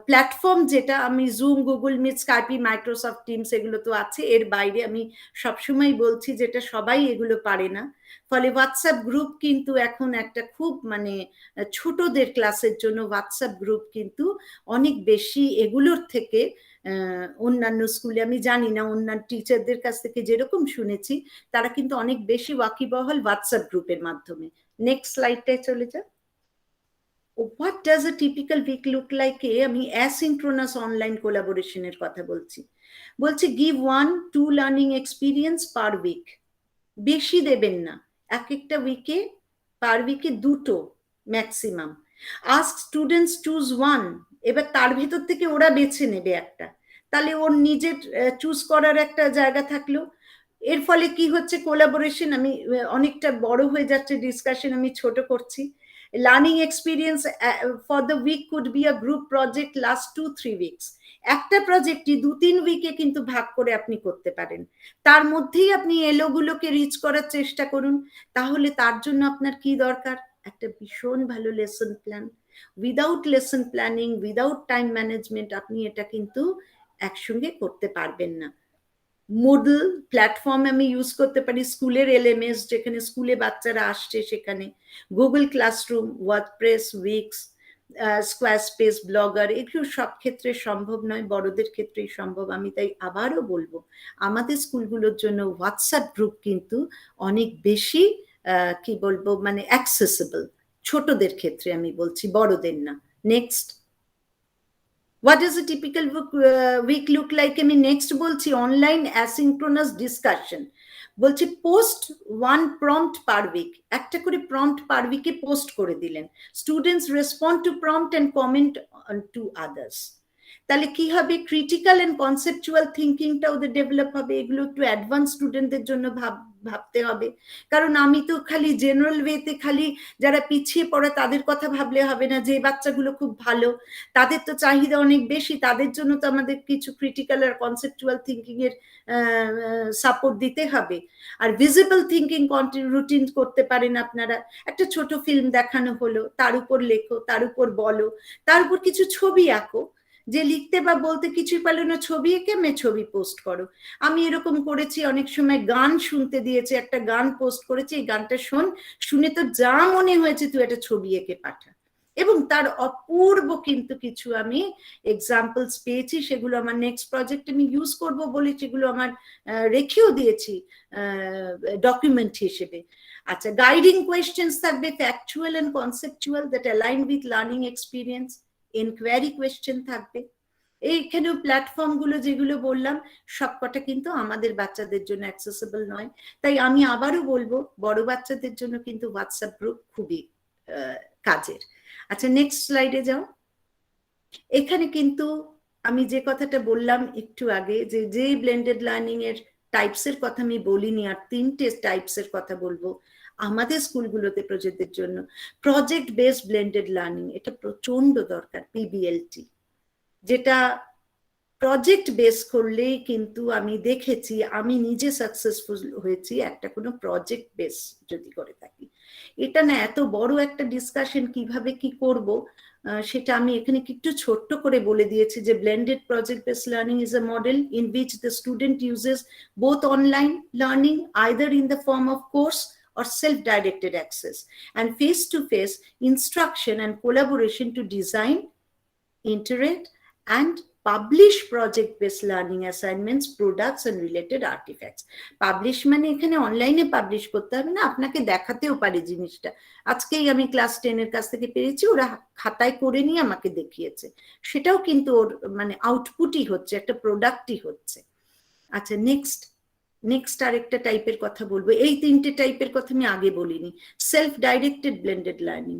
[SPEAKER 5] প্ল্যাটফর্ম যেটা আমি Zoom, Google Meet, Skype, Microsoft Teams এগুলো তো আছে, এর বাইরে আমি সবসময় বলছি যেটা সবাই এগুলো পারে না, ফলে হোয়াটসঅ্যাপ গ্রুপ কিন্তু এখন একটা খুব মানে ছোটদের ক্লাসের জন্য হোয়াটসঅ্যাপ গ্রুপ কিন্তু অনেক বেশি এগুলোর থেকে অন্যান্য স্কুলে, আমি জানি না অন্যান্য টিচারদের কাছ থেকে যেরকম শুনেছি, তারা কিন্তু অনেক বেশি ওয়াকিবহাল হোয়াটসঅ্যাপ গ্রুপের মাধ্যমে। নেক্সট স্লাইডটায় চলে যা। What does a typical week look like? আমি asynchronous online collaboration এর কথা বলছি। give 1-2 learning experience per week, বেশি দেবেন না, এক একটা উইকে পার উইকে 2টো maximum. ask students choose one, এবার তার ভেতর থেকে ওরা বেছে নেবে একটা, তাহলে ওর নিজের চুজ করার একটা জায়গা থাকলো। এর ফলে কি হচ্ছে, কোলাবোরেশন, আমি অনেকটা বড় হয়ে যাচ্ছে ডিসকাশন, আমি ছোট করছি। Learning experience for the week could be a group project last 2-3 weeks. একটা প্রজেক্টই 2-3 উইকে কিন্তু ভাগ করে আপনি করতে পারেন, তার মধ্যেই আপনি এলোগুলোকে রিচ করার চেষ্টা করুন। তাহলে তার জন্য আপনার কি দরকার? একটা ভীষণ ভালো lesson plan. Without lesson planning, without time management আপনি এটা কিন্তু একসঙ্গে করতে পারবেন না। মুডল প্ল্যাটফর্ম আমি ইউজ করতে পারি, স্কুলের এলএমএস যেখানে স্কুলে বাচ্চারা আসছে সেখানে, Google Classroom, WordPress, Wix, Squarespace, Blogger, এগুলো সব ক্ষেত্রে সম্ভব নয়, বড়দের ক্ষেত্রেই সম্ভব। আমি তাই আবারও বলবো, আমাদের স্কুলগুলোর জন্য হোয়াটসঅ্যাপ গ্রুপ কিন্তু অনেক বেশি কি বলবো মানে অ্যাক্সেসিবল, ছোটদের ক্ষেত্রে আমি বলছি, বড়দের না। Next, What does a typical week look like? আমি নেক্সট বলছি অনলাইন অ্যাসিনক্রোনাস ডিসকাশন। বলছি পোস্ট 1 প্রম্পট পার উইক, একটা করে প্রম্পট পার উইকে পোস্ট করে দিলেন। Students respond two prompt and comment to others. তাহলে কি হবে, ক্রিটিক্যাল অ্যান্ড কনসেপচুয়াল থিঙ্কিংটা ওদের ডেভেলপ হবে। এগুলো একটু অ্যাডভান্স স্টুডেন্টদের জন্য ভাবতে হবে, কারণ আমি তো খালি জেনারেল ওয়েতে খালি যারা পিছিয়ে পড়ে তাদের কথা ভাবলে হবে না, যে বাচ্চাগুলো খুব ভালো তাদের তো চাহিদা অনেক বেশি, তাদের জন্য তো আমাদের কিছু ক্রিটিক্যাল আর কনসেপচুয়াল থিঙ্কিং এর সাপোর্ট দিতে হবে। আর ভিজিবল থিঙ্কিং রুটিন করতে পারেন আপনারা, একটা ছোট ফিল্ম দেখানো হলো, তার উপর লেখো, তার উপর বলো, তার উপর কিছু ছবি আঁকো, যে লিখতে বা বলতে কিছুই পারলো না ছবি এঁকে ছবি পোস্ট করো। আমি এরকম করেছি, অনেক সময় গান শুনতে দিয়েছে, একটা গান পোস্ট করেছি, এই গানটা শুনে তো যা মনে হয়েছে তুই একটা ছবি এঁকে পাঠা, এবং তার অপূর্ব কিন্তু কিছু আমি এক্সাম্পলস পেয়েছি, সেগুলো আমার নেক্সট প্রজেক্ট আমি ইউজ করব বলে সেগুলো আমার রেখেও দিয়েছি ডকুমেন্ট হিসেবে। আচ্ছা, গাইডিং কোয়েশ্চেন্স থাকবে, factual and conceptual that align with learning experience. Enquiry question থাকবে। এইখানেও প্ল্যাটফর্ম গুলো যেগুলো বললাম সবকটা কিন্তু আমাদের বাচ্চাদের জন্য অ্যাক্সেসিবল নয়, তাই আমি আবারও বলবো বড় বাচ্চাদের জন্য কিন্তু হোয়াটসঅ্যাপ গ্রুপ খুবই কাজের। আচ্ছা, নেক্সট স্লাইডে যাও। এখানে কিন্তু আমি যে কথাটা বললাম একটু আগে, যে ব্লেন্ডেড লার্নিং এর টাইপস এর কথা আমি বলিনি, আর 3টে টাইপস এর কথা বলবো আমাদের স্কুলগুলোতে প্রজেক্টের জন্য। প্রজেক্ট বেসড ব্লেন্ডেড লার্নিং, এটা প্রচন্ড দরকার, পিবিএলটি, যেটা প্রজেক্ট বেস করলেই কিন্তু আমি দেখেছি, আমি নিজে সাকসেসফুল হয়েছি একটা কোনো প্রজেক্ট বেস যদি করে থাকি। এটা না এত বড় একটা ডিসকাশন কিভাবে কি করব সেটা আমি এখানে একটু ছোট্ট করে বলে দিয়েছি, যে blended project base learning is a model in which the student uses both online learning either in the form of course or self-directed access and face-to-face instruction and collaboration to design, iterate and publish project-based learning assignments, products and related artifacts. Publish মানে এখানে অনলাইনে publish করতে হবে না, আপনাকে দেখাতেও পারে জিনিসটা। আজকেই আমি ক্লাস 10 এর কাছ থেকে পেয়েছি, ওরা খাতায় করে নিয়ে আমাকে দেখিয়েছে, সেটাও কিন্তু ওর মানে আউটপুটই হচ্ছে, একটা প্রোডাক্টই হচ্ছে। আচ্ছা, নেক্সট, নেক্সট আরেকটা টাইপের কথা বলবো, এই তিনটে টাইপের কথা আমি আগে বলিনি। সেলফ ডাইরেক্টেড ব্লেন্ডেড লার্নিং,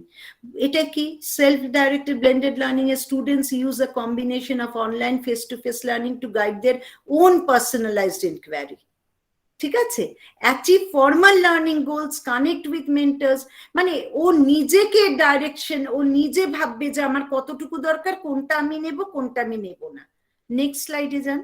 [SPEAKER 5] এটা কি? সেলফ ডাইরেক্টেড ব্লেন্ডেড লার্নিং এ students use a combination of online face to face learning to guide their own personalised inquiry. ঠিক আছে, achieve formal learning goals, connect with mentors, মানে ও নিজেকে direction, ও নিজে ভাববে যে আমার কতটুকু দরকার, কোনটা আমি নেব কোনটা আমি নেব না। নেক্সট স্লাইডে যান।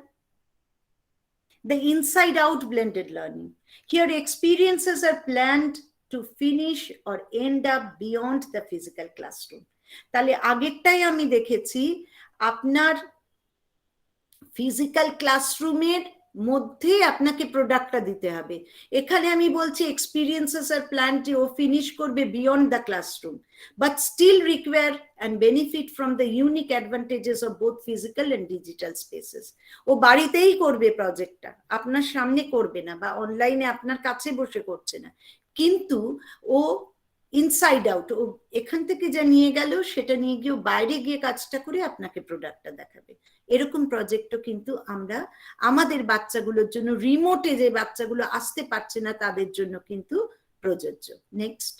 [SPEAKER 5] The inside out blended learning. Here experiences are planned to finish or end up beyond the physical classroom. তাহলে আগেরটাই আমি দেখেছি আপনার ফিজিক্যাল ক্লাসরুমের মধ্যে আপনাকে প্রোডাক্টটা দিতে হবে। এখানে আমি বলছি এক্সপিরিয়েন্সেস আর প্ল্যান ও ফিনিশ করবে beyond the classroom, but still require and benefit from the unique advantages of both physical and digital spaces. ও বাড়িতেই করবে প্রজেক্টটা, আপনার সামনে করবে না বা অনলাইনে আপনার কাছে বসে করছে না, কিন্তু ও ইনসাইড আউট, ও এখান থেকে যা নিয়ে গেল সেটা নিয়ে গিয়ে বাইরে গিয়ে কাজটা করে আপনাকে প্রোডাক্টটা দেখাবে। এরকম প্রজেক্টও কিন্তু আমরা আমাদের বাচ্চাগুলোর জন্য, রিমোটে যে বাচ্চাগুলো আসতে পারছে না তাদের জন্য কিন্তু প্রযোজ্য। নেক্সট।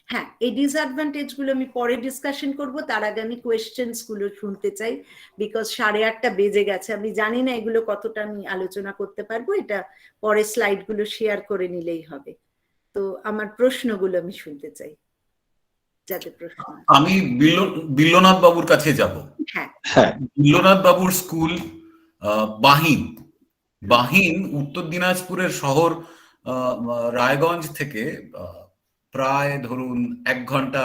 [SPEAKER 5] হ্যাঁ, এই ডিসঅ্যাডভান্টেজ গুলো আমি পরে ডিসকাশন করব, তার আগে আমি কোয়েশ্চেন্স গুলো শুনতে চাই, বিকজ 8:30 বেজে গেছে। আমি জানি না এগুলো কতটা আমি আলোচনা করতে পারবো, এটা পরে স্লাইড গুলো শেয়ার করে নিলেই হবে। তো আমার প্রশ্নগুলো আমি শুনতে চাই, যাদের প্রশ্ন।
[SPEAKER 1] আমি বিল্লনাথ বাবুর কাছে যাব।
[SPEAKER 5] হ্যাঁ,
[SPEAKER 1] বিল্লনাথ বাবুর স্কুল বাহিন উত্তর দিনাজপুরের শহর রায়গঞ্জ থেকে প্রায় ধরুন 1 ঘন্টা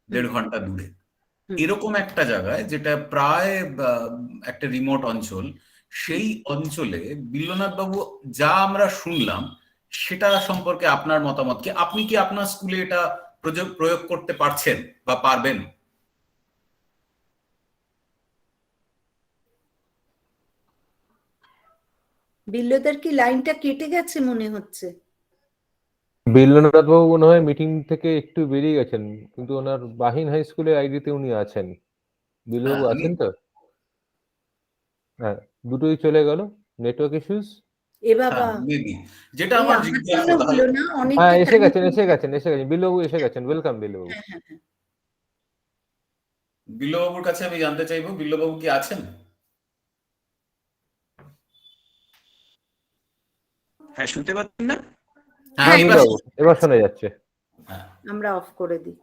[SPEAKER 1] 1.5 ঘন্টা দূরে, এরকম একটা জায়গায় যেটা প্রায় একটা রিমোট অঞ্চল। সেই অঞ্চলে বিল্লনাথ বাবু যা আমরা শুনলাম সেটা সম্পর্কে আপনার মতামত কি? আপনি কি আপনার স্কুলে এটা প্রয়োগ করতে পারছেন বা পারবেন?
[SPEAKER 5] বিল্লদার কি লাইনটা কেটে গেছে মনে হচ্ছে?
[SPEAKER 4] বিল্লনাথ বাবু মনে হয় মিটিং থেকে একটু বেরিয়ে গেছেন, কিন্তু ওনার বাহিন হাই স্কুলের আইডিতে উনি আছেন। বিল্লবাবু আছেন তো? হ্যাঁ, দুটোই চলে গেল, নেটওয়ার্ক ইস্যুস।
[SPEAKER 5] এ বাবা,
[SPEAKER 1] যেটা আমার জিজ্ঞাসা
[SPEAKER 5] হলো না, অনেক।
[SPEAKER 4] হ্যাঁ, এসে গেছেন বিল্লবাবু এসে গেছেন। ওয়েলকাম বিল্লবাবু।
[SPEAKER 1] বিল্লবাবুর কাছে আমি জানতে চাইবো, বিল্লবাবু কি আছেন?
[SPEAKER 6] হ্যাঁ, শুনতে পাচ্ছেন না?
[SPEAKER 1] হ্যাঁ,
[SPEAKER 4] এবার শোনা যাচ্ছে।
[SPEAKER 5] আমরা অফ করে দিই।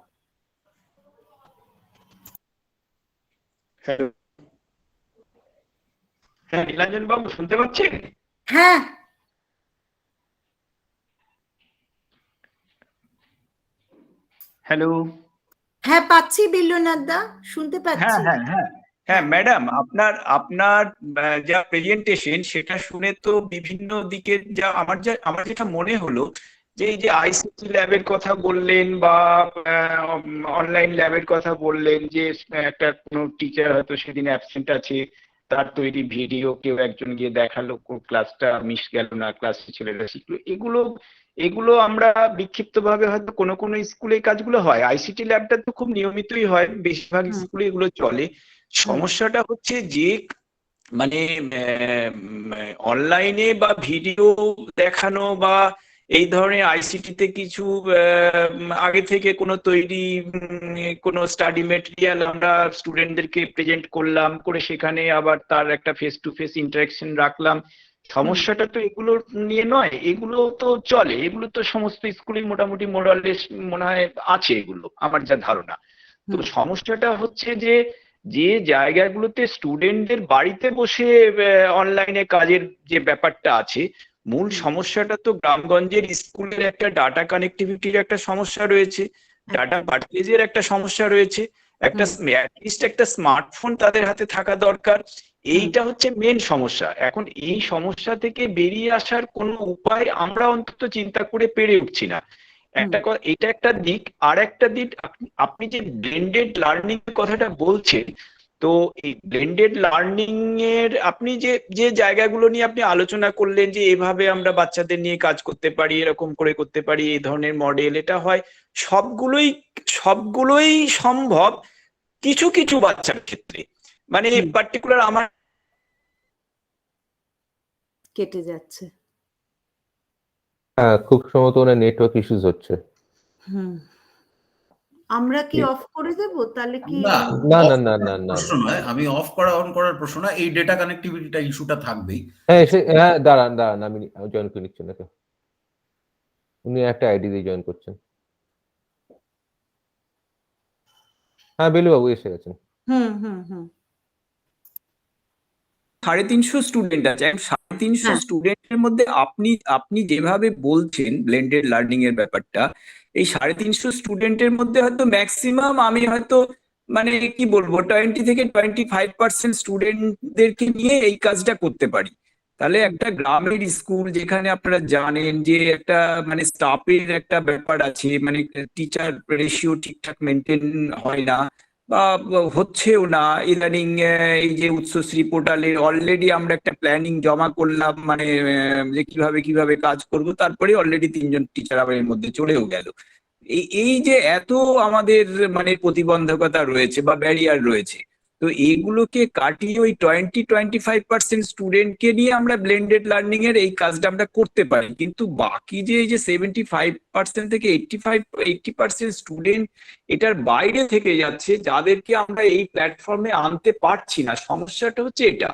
[SPEAKER 6] হ্যাঁ, নীলাঞ্জন বাবু শুনতে পাচ্ছেন?
[SPEAKER 5] হ্যাঁ,
[SPEAKER 6] হ্যালো।
[SPEAKER 5] হ্যাঁ পাচ্ছি বিল্লনাথ দা, শুনতে পাচ্ছি।
[SPEAKER 6] হ্যাঁ ম্যাডাম, আপনার যা প্রেজেন্টেশন সেটা শুনে তো বিভিন্ন দিকে আমার যেটা মনে হলো যে এই যে আইসিটি ল্যাবের কথা বললেন বা অনলাইন ল্যাবের কথা বললেন, যে একটা কোনো টিচার হয়তো সেদিন অ্যাবসেন্ট আছে, তার তৈরি ভিডিও কেউ একজন গিয়ে দেখালো, ক্লাসটা মিস গেল না, ক্লাসে ছেলেরা শিখলো, এগুলো আমরা বিক্ষিপ্তভাবে হয়তো কোনো কোনো স্কুলে এই কাজগুলো হয়। আইসিটি ল্যাবটা তো খুব নিয়মিতই হয়, বেশিরভাগ স্কুলে এগুলো চলে। সমস্যাটা হচ্ছে যে মানে অনলাইনে বা ভিডিও দেখানো বা এই ধরনের আইসিটিতে কিছু আগে থেকে কোনো তৈরি কোনো স্টাডি মেটেরিয়াল আমরা স্টুডেন্টদেরকে প্রেজেন্ট করলাম, করে সেখানে আবার তার একটা ফেস টু ফেস ইন্টারাকশন রাখলাম। সমস্যাটা তো এগুলো নিয়ে নয়, এগুলো তো চলে, এগুলো তো সমস্ত স্কুলে মোটামুটি মোরালেস মনে হয় আছে, এগুলো আমার যা ধারণা। তো সমস্যাটা হচ্ছে যে জায়গাগুলোতে স্টুডেন্টদের বাড়িতে বসে অনলাইনে কাজের যে ব্যাপারটা আছে, মূল সমস্যাটা তো গ্রামগঞ্জের স্কুলের একটা ডাটা কানেক্টিভিটির একটা সমস্যা রয়েছে, ডাটা পার্টেজের একটা সমস্যা রয়েছে, একটা স্মার্টফোন তাদের হাতে থাকা দরকার। এইটা হচ্ছে মেন সমস্যা। এখন এই সমস্যা থেকে বেরিয়ে আসার কোনো উপায় আমরা অন্তত চিন্তা করে পেরে উঠছি না। এটা একটা দিক। আর একটা দিক, আপনি যে ব্লেন্ডেড লার্নিং এর কথাটা বলছেন, তো এই ব্লেন্ডেড লার্নিং এর আপনি যে জায়গাগুলো নিয়ে আপনি আলোচনা করলেন যে এভাবে আমরা বাচ্চাদের নিয়ে কাজ করতে পারি, এরকম করে করতে পারি, এই ধরনের মডেল, এটা হয় সবগুলোই সম্ভব কিছু কিছু বাচ্চার ক্ষেত্রে। মানে পার্টিকুলার আমার
[SPEAKER 5] কেটে যাচ্ছে।
[SPEAKER 4] হ্যাঁ, খুব সম্ভবত ওনার নেটওয়ার্ক ইস্যুস হচ্ছে।
[SPEAKER 5] হুম, আমরা কি অফ করে দেব তাহলে কি?
[SPEAKER 1] না
[SPEAKER 4] না
[SPEAKER 1] off
[SPEAKER 4] না না
[SPEAKER 1] করার
[SPEAKER 4] না না
[SPEAKER 1] প্রশ্ন নয়, আমি অফ করা অন করার প্রশ্ন না, এই ডেটা কানেক্টিভিটিটা ইস্যুটা থাকবেই।
[SPEAKER 4] হ্যাঁ, দাঁড়ান আমি জয়েন করে নিচ্ছি নাকি, উনি একটা আইডি দিয়ে জয়েন করছেন। হ্যাঁ, বেলুবাবু এসে গেছেন।
[SPEAKER 5] হুম হুম হুম
[SPEAKER 6] 350 স্টুডেন্ট আছে, 350
[SPEAKER 5] হ্যাঁ।
[SPEAKER 6] স্টুডেন্টের মধ্যে আপনি আপনি যেভাবে বলছেন ব্লেন্ডেড লার্নিং এর ব্যাপারটা, এই 350 স্টুডেন্টের মধ্যে হয়তো ম্যাক্সিমাম আমি হয়তো মানে কি বলবো 20 থেকে 25% স্টুডেন্টদেরকে নিয়ে এই কাজটা করতে পারি। তাহলে একটা গ্রামের স্কুল যেখানে আপনারা জানেন যে একটা মানে স্টাফের একটা ব্যাপার আছে, মানে টিচার রেশিও ঠিকঠাক মেনটেন হয় না বা হচ্ছেও না ইদানিং। এই যে উচ্চশ্রী পোর্টালে অলরেডি আমরা একটা প্ল্যানিং জমা করলাম, মানে যে কিভাবে কিভাবে কাজ করব, তারপরে অলরেডি 3জন টিচার আবার এর মধ্যে চলেও গেল। এই এই যে এত আমাদের মানে প্রতিবন্ধকতা রয়েছে বা ব্যারিয়ার রয়েছে, তো এইগুলোকে কাটিয়ে ওই 20-25% স্টুডেন্টকে নিয়ে আমরা ব্লেন্ডেড লার্নিং এর এই কাজটা আমরা করতে পারি। কিন্তু বাকি যে এই যে 75% থেকে 80% স্টুডেন্ট এটার বাইরে থেকে যাচ্ছে, যাদেরকে আমরা এই প্ল্যাটফর্মে আনতে পারছি না, সমস্যাটা হচ্ছে এটা।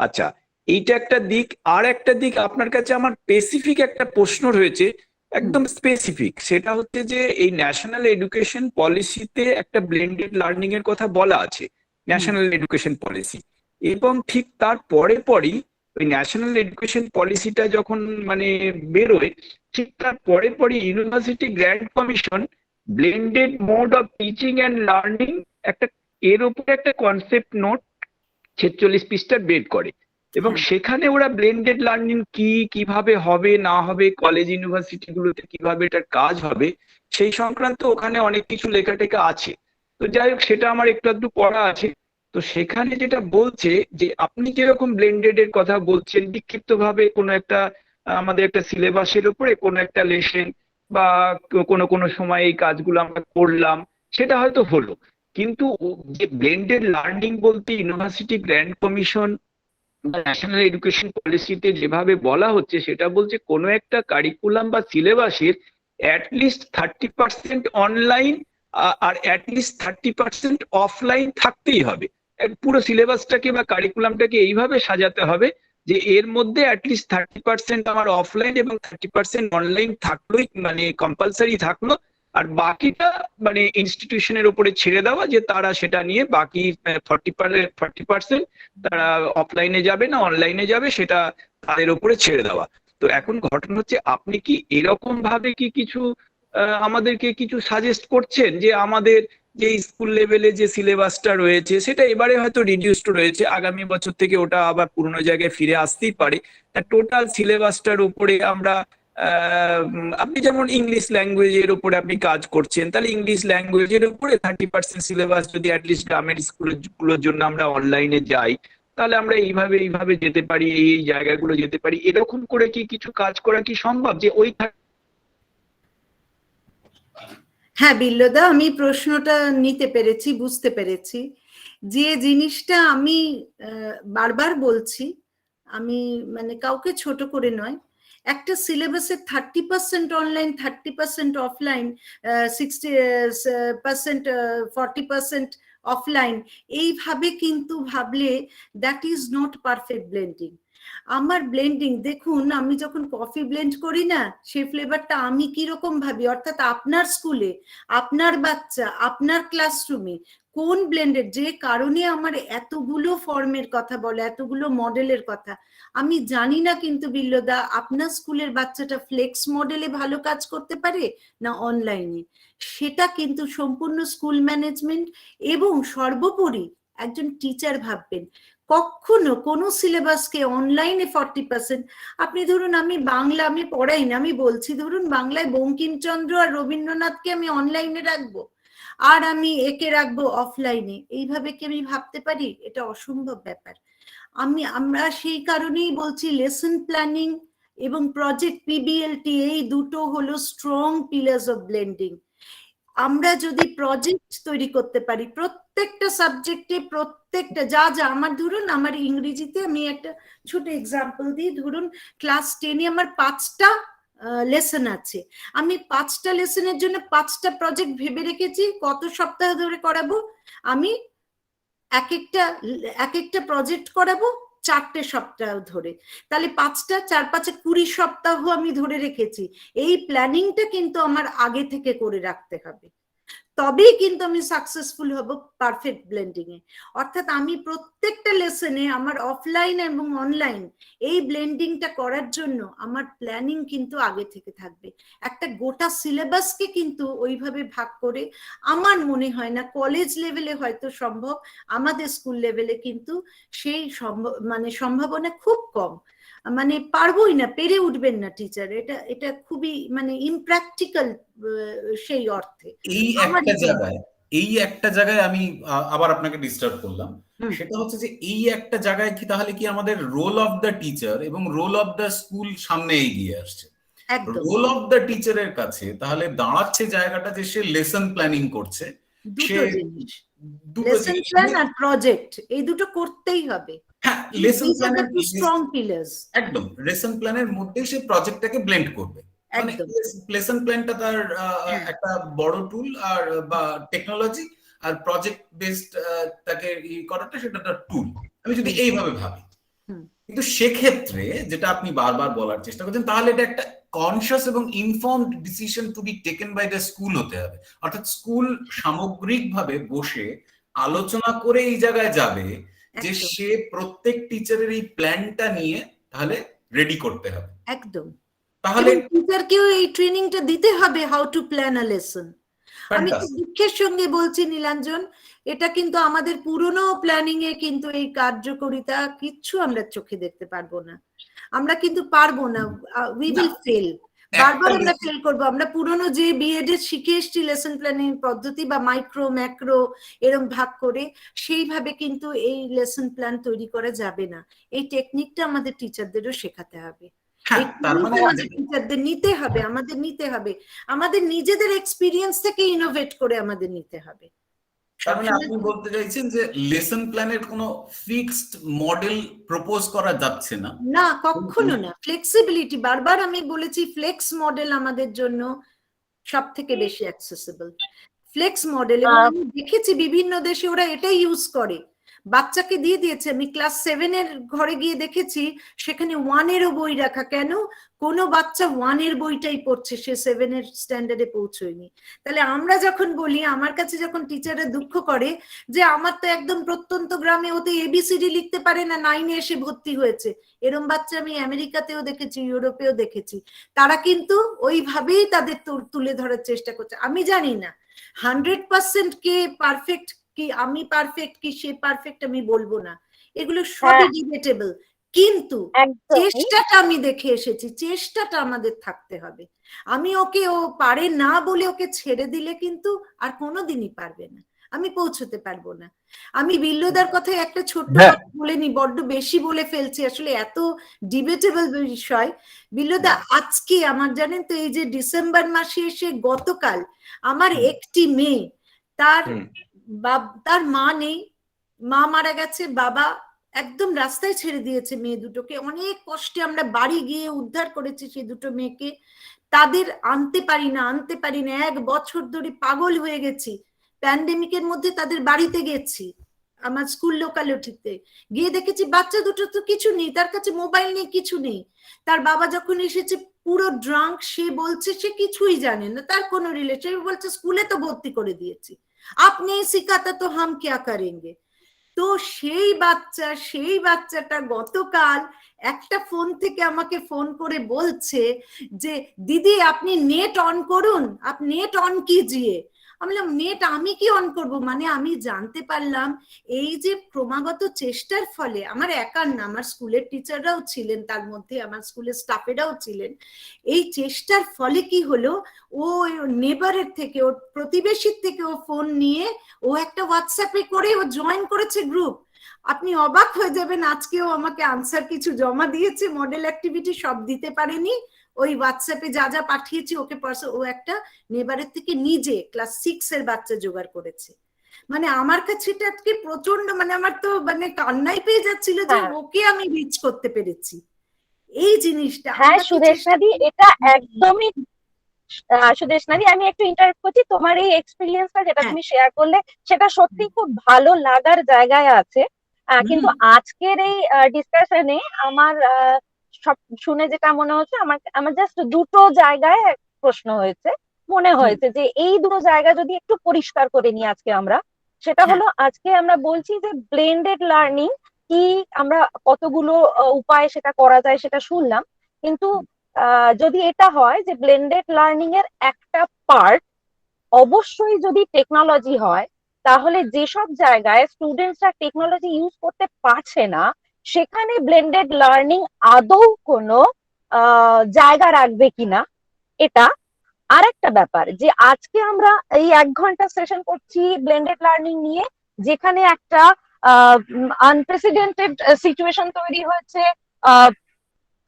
[SPEAKER 6] আচ্ছা, এইটা একটা দিক। আর একটা দিক আপনার কাছে আমার স্পেসিফিক একটা প্রশ্ন রয়েছে, একদম স্পেসিফিক। সেটা হচ্ছে যে এই ন্যাশনাল এডুকেশন পলিসিতে একটা ব্লেন্ডেড লার্নিং এর কথা বলা আছে, ন্যাশনাল এডুকেশন পলিসি, এবং ঠিক তার পরেই ওই ন্যাশনাল এডুকেশন পলিসিটা যখন মানে বেরোয়, ঠিক তার পরে university grant commission blended mode of teaching and learning একটা এর উপরে একটা কনসেপ্ট নোট 46 পৃষ্ঠার বের করে, এবং সেখানে ওরা ব্লেন্ডেড লার্নিং কি, কিভাবে হবে না হবে, কলেজ ইউনিভার্সিটি গুলোতে কিভাবে এটার কাজ হবে, সেই সংক্রান্ত ওখানে অনেক কিছু লেখা টেখা আছে। তো যাই হোক, সেটা আমার একটু আধটু পড়া আছে। তো সেখানে যেটা বলছে যে আপনি যেরকম ব্লেন্ডেড এর কথা বলছেন, বিক্ষিপ্ত ভাবে কোনো একটা আমাদের একটা সিলেবাসের উপরে কোনো একটা লেসন বা কোনো কোনো সময় এই কাজগুলো আমরা করলাম, সেটা হয়তো হলো। কিন্তু যে ব্লেন্ডেড লার্নিং বলতে university grant commission national education পলিসিতে যেভাবে বলা হচ্ছে, সেটা বলছে কোনো একটা কারিকুলাম বা সিলেবাসের অ্যাটলিস্ট 30% অনলাইন আর অ্যাটলিস্ট 30% অফলাইন থাকতেই হবে। পুরো সিলেবাসটাকে বা কারিকুলামটাকে এইভাবে সাজাতে হবে যে এর মধ্যে অ্যাটলিস্ট 30% আমার অফলাইন এবং 30% অনলাইন থাকলোই, মানে কম্পালসারি থাকলো, আর বাকিটা মানে ইনস্টিটিউশনের উপরে ছেড়ে দেওয়া যে তারা সেটা নিয়ে বাকি 40% তারা অফলাইনে যাবে না অনলাইনে যাবে, সেটা তাদের উপরে ছেড়ে দেওয়া। তো এখন ঘটনা হচ্ছে, আপনি কি এরকম ভাবে কি কিছু আমাদেরকে কিছু সাজেস্ট করছেন যে আমাদের যে স্কুল লেভেলে যে সিলেবাসটা রয়েছে সেটা এবারে হয়তো রিডিউসড রয়েছে, আগামী বছর থেকে ওটা আবার পুরোনো জায়গায় ফিরে আসতেই পারে, টোটাল সিলেবাসটার উপরে আমরা আপনি যেমন ইংলিশ ল্যাঙ্গুয়েজের উপরে আপনি কাজ করছেন, তাহলে ইংলিশ ল্যাঙ্গুয়েজের উপরে 30% সিলেবাস যদি অ্যাটলিস্ট গ্রামের স্কুলগুলোর জন্য আমরা অনলাইনে যাই, তাহলে আমরা এইভাবে যেতে পারি, এই জায়গাগুলো যেতে পারি, এরকম করে কি কিছু কাজ করা কি সম্ভব? যে ওই
[SPEAKER 5] হ্যাঁ বিল্লদা, আমি প্রশ্নটা নিতে পেরেছি, বুঝতে পেরেছি। যে জিনিসটা আমি বারবার বলছি, আমি মানে কাউকে ছোট করে নয়, একটা সিলেবাসের 30% অনলাইন 30% অফলাইন, 60% 40% অফলাইন, এইভাবে কিন্তু ভাবলে that is not perfect blending. আমার ব্লেন্ডিং দেখুন, আমি যখন কফি ব্লেন্ড করি না, সেই ফ্লেভারটা আমি কিরকম ভাবি, অর্থাৎ আপনার স্কুলে আপনার বাচ্চা আপনার ক্লাসরুমে কোন ব্লেন্ডেড, যে কারণে আমার এতগুলো ফর্মের কথা বলে, এতগুলো মডেলের কথা আমি জানি না। কিন্তু বিল্লদা, আপনার স্কুলের বাচ্চাটা ফ্লেক্স মডেলে ভালো কাজ করতে পারে না অনলাইনে, সেটা কিন্তু সম্পূর্ণ স্কুল ম্যানেজমেন্ট এবং সর্বোপরি একজন টিচার ভাববেন। কখনো কোনো সিলেবাসকে অনলাইনে 40%, আপনি ধরুন, আমি বাংলা আমি পড়াই না, আমি বলছি ধরুন বাংলায় বঙ্কিমচন্দ্র আর রবীন্দ্রনাথকে আমি অনলাইনে রাখবো আর আমি একে রাখবো অফলাইনে, এইভাবে কি আমি ভাবতে পারি? এটা অসম্ভব ব্যাপার। আমরা সেই কারণেই বলছি লেসন প্ল্যানিং এবং প্রজেক্ট PBLT এই দুটো হলো স্ট্রং পিলার্স অফ ব্লেন্ডিং। আমরা যদি প্রজেক্ট তৈরি করতে পারি প্রত্যেকটা সাবজেক্টে, প্রত্যেকটা যা যা আমার, ধরুন আমার ইংরেজিতে আমি একটা ছোট এক্সাম্পল দিই, ধরুন ক্লাস 10-এ আমার 5টা লেসন আছে, আমি 5টা লেসনের জন্য 5টা প্রজেক্ট ভেবে রেখেছি, কত সপ্তাহ ধরে করাবো, আমি এক একটা প্রজেক্ট করাবো 4টে সপ্তাহ ধরে, তাহলে 5টা 4-5-এ 20 সপ্তাহ আমি ধরে রেখেছি। এই প্ল্যানিংটা কিন্তু আমার আগে থেকে করে রাখতে হবে, তবেই কিন্তু আমি সাকসেসফুল হব পারফেক্ট ব্লেন্ডিং এ। অর্থাৎ আমি প্রত্যেকটা লেসনে আমার অফলাইন এবং অনলাইন এই ব্লেন্ডিংটা করার জন্য আমার প্ল্যানিং কিন্তু আগে থেকে থাকবে। একটা গোটা সিলেবাসকে কিন্তু ওইভাবে ভাগ করে আমার মনে হয় না, কলেজ লেভেলে হয়তো সম্ভব, আমাদের স্কুল লেভেলে কিন্তু সেই সম্ভাবনা খুব কম, মানে পারবোই না, পেরে উঠবেন না টিচার, এটা খুবই মানে ইমপ্র্যাকটিক্যাল সেই অর্থে।
[SPEAKER 1] এই একটা জায়গায় আমি আবার আপনাকে ডিস্টার্ব করলাম, সেটা হচ্ছে যে এই একটা জায়গায় কি তাহলে কি আমাদের রোল অফ দ্য টিচার এবং রোল অফ দ্য স্কুল সামনে এগিয়ে আসছে? রোল অফ দ্য টিচারের কাছে তাহলে দাঁড়াচ্ছে জায়গাটা যে সে লেসন প্ল্যানিং করছে,
[SPEAKER 5] দুটো জিনিস, লেসন প্ল্যান আর প্রজেক্ট, এই দুটো করতেই হবে।
[SPEAKER 1] হ্যাঁ, লেসন প্ল্যানের
[SPEAKER 5] স্ট্রং পিলার্স,
[SPEAKER 1] একদম লেসন প্ল্যানের মধ্যেই সে প্রজেক্টটাকে ব্লেন্ড করবে। মানে লেসন প্ল্যানটা তার একটা বড় টুল আর বা টেকনোলজি, আর প্রজেক্ট বেসড তাকে করাটা সেটা তার টুল, আমি যদি এইভাবে ভাবি। কিন্তু সেক্ষেত্রে যেটা আপনি বারবার বলার চেষ্টা করছেন, তাহলে এটা একটা কনসিয়াস এবং informed decision to be taken by the school হতে হবে। অর্থাৎ স্কুল সামগ্রিকভাবে বসে আলোচনা করে এই জায়গায় যাবে যে সে প্রত্যেক টিচারের এই প্ল্যানটা নিয়ে তাহলে রেডি করতে হবে।
[SPEAKER 5] একদম,
[SPEAKER 1] তাহলে
[SPEAKER 5] টিচারকেও এই ট্রেনিংটা দিতে হবে, how to plan a lesson. আমি তো দুঃখের সঙ্গে বলছি নীলাঞ্জন, এটা কিন্তু আমাদের পুরনো প্ল্যানিং এ কিন্তু এই কার্যকারিতা কিচ্ছু আমরা চোখে দেখতে পারবো না, আমরা কিন্তু পারবো না, উই উইল ফেল, বারবার আমরা ফেল করবো। আমরা পুরনো যে বিএড এর শিখে এসেছি লেসন প্ল্যানিং পদ্ধতি বা মাইক্রো ম্যাক্রো এরকম ভাগ করে, সেইভাবে কিন্তু এই লেসন প্ল্যান তৈরি করা যাবে না। এই টেকনিকটা আমাদের টিচারদেরও শেখাতে হবে, টিচারদের নিতে হবে, আমাদের নিতে হবে, আমাদের নিজেদের এক্সপিরিয়েন্স থেকে ইনোভেট করে আমাদের নিতে হবে।
[SPEAKER 1] তার মানে আপনি বলতে চাইছেন যে লেসন প্ল্যানের কোনো ফিক্সড মডেল প্রপোজ করা যাচ্ছে না?
[SPEAKER 5] না, কখনো না। ফ্লেক্সিবিলিটি, বারবার আমি বলেছি, ফ্লেক্স মডেল আমাদের জন্য সব থেকে বেশি অ্যাক্সেসিবল। ফ্লেক্স মডেল, এবং আমি দেখেছি বিভিন্ন দেশে ওরা এটাই ইউজ করে, বাচ্চাকে দিয়ে দিয়েছে। আমি ক্লাস 7-এর ঘরে গিয়ে দেখেছি সেখানে 1-এরও বই রাখা। কেন? কোনো বাচ্চা 1-এর বইটাই পড়ছে, সে 7-এর স্ট্যান্ডার্ডে পৌঁছয়নি। তাহলে আমরা যখন বলি, আমার কাছে যখন টিচাররা দুঃখ করে যে আমার তো একদম প্রত্যন্ত গ্রামে, ও তো এবিসিডি লিখতে পারে না, 9-এ এসে ভর্তি হয়েছে, এরম বাচ্চা আমি আমেরিকাতেও দেখেছি, ইউরোপেও দেখেছি। তারা কিন্তু ওইভাবেই তাদের তুলে ধরার চেষ্টা করছে। আমি জানি না 100% কে পারফেক্ট, কি আমি পারফেক্ট কি সে পারফেক্ট আমি বলবো না, এগুলো সবই ডিবেটেবল, কিন্তু চেষ্টাটা আমি দেখে এসেছি, চেষ্টাটা আমাদের থাকতে হবে। আমি ওকে, ও পারে না বলে ওকে ছেড়ে দিলে কিন্তু আর কোনোদিনই পারবে না, আমি পৌঁছতে পারবো না। আমি বিল্লদার কথায় একটা ছোট্ট কথা বলে নি, বড্ড বেশি বলে ফেলছি, আসলে এত ডিবেটেবল বিষয়। বিল্লদা, আজকে আমার জানেন তো, এই যে ডিসেম্বর মাসে এসে গতকাল আমার একটি মেয়ে, তার মা নেই, মা মারা গেছে, বাবা একদম রাস্তায় ছেড়ে দিয়েছে মেয়ে দুটোকে। অনেক কষ্টে আমরা বাড়ি গিয়ে উদ্ধার করেছি সেই দুটো মেয়েকে, তাদের আনতে পারি না 1 বছর ধরে পাগল হয়ে গেছি। প্যান্ডেমিকের মধ্যে তাদের বাড়িতে গেছি, আমার স্কুল লোকালিটিতে গিয়ে দেখেছি বাচ্চা দুটো তো কিছু নেই, তার কাছে মোবাইল নেই, কিছু নেই। তার বাবা যখন এসেছে পুরো ড্রাঙ্ক, সে বলছে সে কিছুই জানে না, তার কোনো রিলেশন, বলছে স্কুলে তো ভর্তি করে দিয়েছি, আপনি শিখাতে তো হাম ক্যা করেঙ্গে। তো সেই বাচ্চাটা গতকাল একটা ফোন থেকে আমাকে ফোন করে বলছে যে দিদি আপনি নেট অন করুন, আপনি নেট অন কিজিয়ে। আমি বললাম নেট আমি কি অন করব? মানে আমি জানতে পারলাম এই যে ক্রমাগত চেষ্টার ফলে, আমার একার না, আমার স্কুলের টিচাররাও ছিলেন তার মধ্যে, আমার স্কুলের স্টাফেরাও ছিলেন, এই চেষ্টার ফলে কি হলো, ও নেবারের থেকে, ওর প্রতিবেশীর থেকে ও ফোন নিয়ে ও একটা হোয়াটসঅ্যাপে করে ও জয়েন করেছে গ্রুপ। আপনি অবাক হয়ে যাবেন, আজকেও আমাকে আনসার কিছু জমা দিয়েছে, মডেল অ্যাক্টিভিটি সব দিতে পারেনি, ও ওই হোয়াটসঅ্যাপে যা যা পাঠিয়েছি ওকে ও একটা নেবারের থেকে নিজে ক্লাস 6 এর বাচ্চা জোগাড় করেছে। মানে আমার কাছে এটা আজকে প্রচন্ড, মানে আমার তো মানে কান্নাই পেয়ে যাচ্ছিল যে ওকে আমি রিচ করতে পেরেছি এই জিনিসটা।
[SPEAKER 2] হ্যাঁ সুদেশনাদি, এটা একদমই সুদেশনাদি, আমি একটু ইন্টারাপ্ট করছি। তোমার এই এক্সপিরিয়েন্সটা যেটা তুমি শেয়ার করলে সেটা সত্যি খুব ভালো লাগার জায়গায় আছে। কিন্তু আজকের এই ডিসকাশনে আমার সব শুনে যেটা মনে হচ্ছে, আমার জাস্ট দুটো জায়গায় প্রশ্ন হয়েছে, মনে হয়েছে যে এই দুটো জায়গা যদি একটু পরিষ্কার করে নিই আজকে আমরা। সেটা হলো, আজকে আমরা বলছি যে ব্লেন্ডেড লার্নিং কি, আমরা কতগুলো উপায়ে সেটা করা যায় সেটা শুনলাম, কিন্তু যদি এটা হয় যে ব্লেন্ডেড লার্নিং এর একটা পার্ট অবশ্যই যদি টেকনোলজি হয়, তাহলে যেসব জায়গায় স্টুডেন্টসরা টেকনোলজি ইউজ করতে পারছে না সেখানে ব্লেন্ডেড লার্নিং আদৌ কোনো জায়গা রাখবে কিনা, এটা আর একটা ব্যাপার। যে আজকে আমরা এই 1 ঘন্টা সেশন করছি ব্লেন্ডেড লার্নিং নিয়ে, যেখানে একটা আনপ্রেসিডেন্টেড সিচুয়েশন তৈরি হয়েছে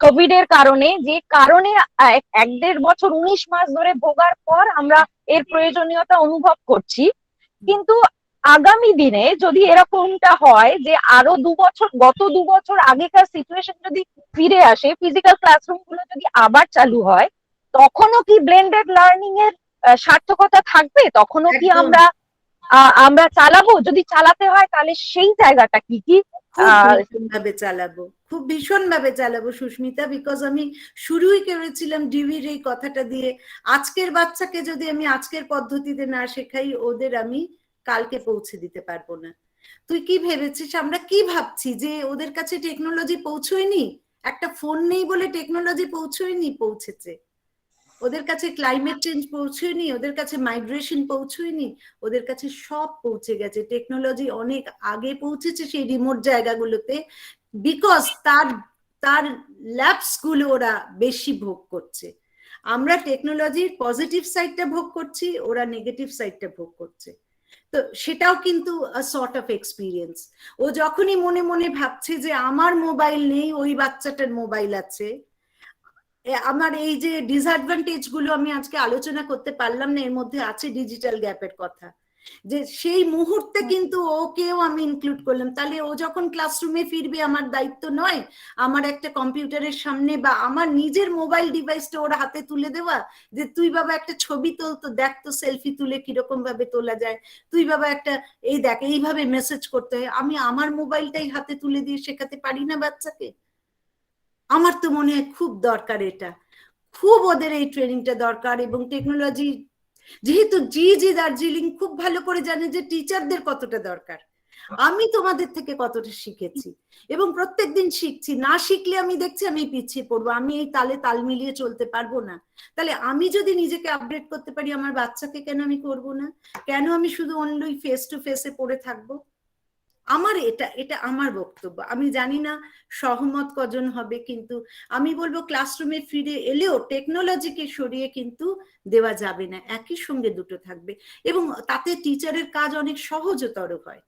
[SPEAKER 2] কোভিড এর কারণে, যে কারণে 1-1.5 বছর 19 মাস ধরে ভোগার পর আমরা এর প্রয়োজনীয়তা অনুভব করছি। কিন্তু আগামী দিনে যদি এরকমটা হয় যে আরো 2 বছর, গত 2 বছর আগেকার সিচুয়েশন যদি ফিরে আসে, ফিজিক্যাল ক্লাসরুম গুলো যদি আবার চালু হয়, তখনও কি ব্লেন্ডেড লার্নিং এর সার্থকতা থাকবে? তখনও কি আমরা চালাবো? যদি চালাতে হয় তাহলে সেই জায়গাটা কি কি?
[SPEAKER 5] খুব ভীষণ ভাবে চালাবো সুস্মিতা, বিকজ আমি শুরুই করেছিলাম ডিভির এই কথাটা দিয়ে। আজকের বাচ্চাকে যদি আমি আজকের পদ্ধতিতে না শেখাই, ওদের আমি কালকে পৌঁছে দিতে পারবো না। তুই কি ভেবেছিস, আমরা কি ভাবছি যে ওদের কাছে টেকনোলজি পৌঁছয়নি? একটা ফোন নেই বলে টেকনোলজি পৌঁছয়নি? পৌঁছেছে। ওদের কাছে ক্লাইমেট চেঞ্জ পৌঁছয়নি, ওদের কাছে মাইগ্রেশন পৌঁছয়নি, ওদের কাছে সব পৌঁছে গেছে। টেকনোলজি অনেক আগে পৌঁছেছে সেই রিমোট জায়গাগুলোতে, বিকজ তার ল্যাবস গুলো ওরা বেশি ভোগ করছে। আমরা টেকনোলজির পজিটিভ সাইডটা ভোগ করছি, ওরা নেগেটিভ সাইডটা ভোগ করছে। তো সেটাও কিন্তু সর্ট অফ এক্সপিরিয়েন্স। ও যখনই মনে মনে ভাবছে যে আমার মোবাইল নেই, ওই বাচ্চাটার মোবাইল আছে, আমার এই যে ডিসঅ্যাডভান্টেজ গুলো আমি আজকে আলোচনা করতে পারলাম না, এর মধ্যে আছে ডিজিটাল গ্যাপের কথা, যে সেই মুহূর্তে কিন্তু ওকেও আমি ইনক্লুড করলাম। তাহলে ও যখন ক্লাসরুমে ফিরবে, আমার দায়িত্ব নয় আমার একটা কম্পিউটারের সামনে বা আমার নিজের মোবাইল ডিভাইসটা ওর হাতে তুলে দেওয়া, যে তুই বাবা একটা ছবি তো দেখ তো, সেলফি তুলে কিরকম ভাবে তোলা যায়, তুই বাবা একটা এই দেখ এইভাবে মেসেজ করতে হয়। আমি আমার মোবাইলটাই হাতে তুলে দিয়ে শেখাতে পারি না বাচ্চাকে? আমার তো মনে হয় খুব দরকার, এটা খুব ওদের এই ট্রেনিংটা দরকার। এবং টেকনোলজি যেহেতু জি দার্জিলিং খুব ভালো করে জানে যে টিচারদের কতটা দরকার, আমি তোমাদের থেকে কতটা শিখেছি এবং প্রত্যেকদিন শিখছি। না শিখলে আমি দেখছি আমি পিছিয়ে পড়বো, আমি এই তালে তাল মিলিয়ে চলতে পারবো না। তাহলে আমি যদি নিজেকে আপডেট করতে পারি, আমার বাচ্চাকে কেন আমি করবো না? কেন আমি শুধু অনলি ফেস টু ফেসে পড়ে থাকবো? আমার এটা আমার বক্তব্য। আমি জানি না সহমত কজন হবে, কিন্তু আমি বলবো ক্লাসরুমে ফিরে এলেও টেকনোলজিকে সরিয়ে কিন্তু দেওয়া যাবে না, একই সঙ্গে দুটো থাকবে এবং তাতে টিচারের কাজ অনেক সহজতর হয়।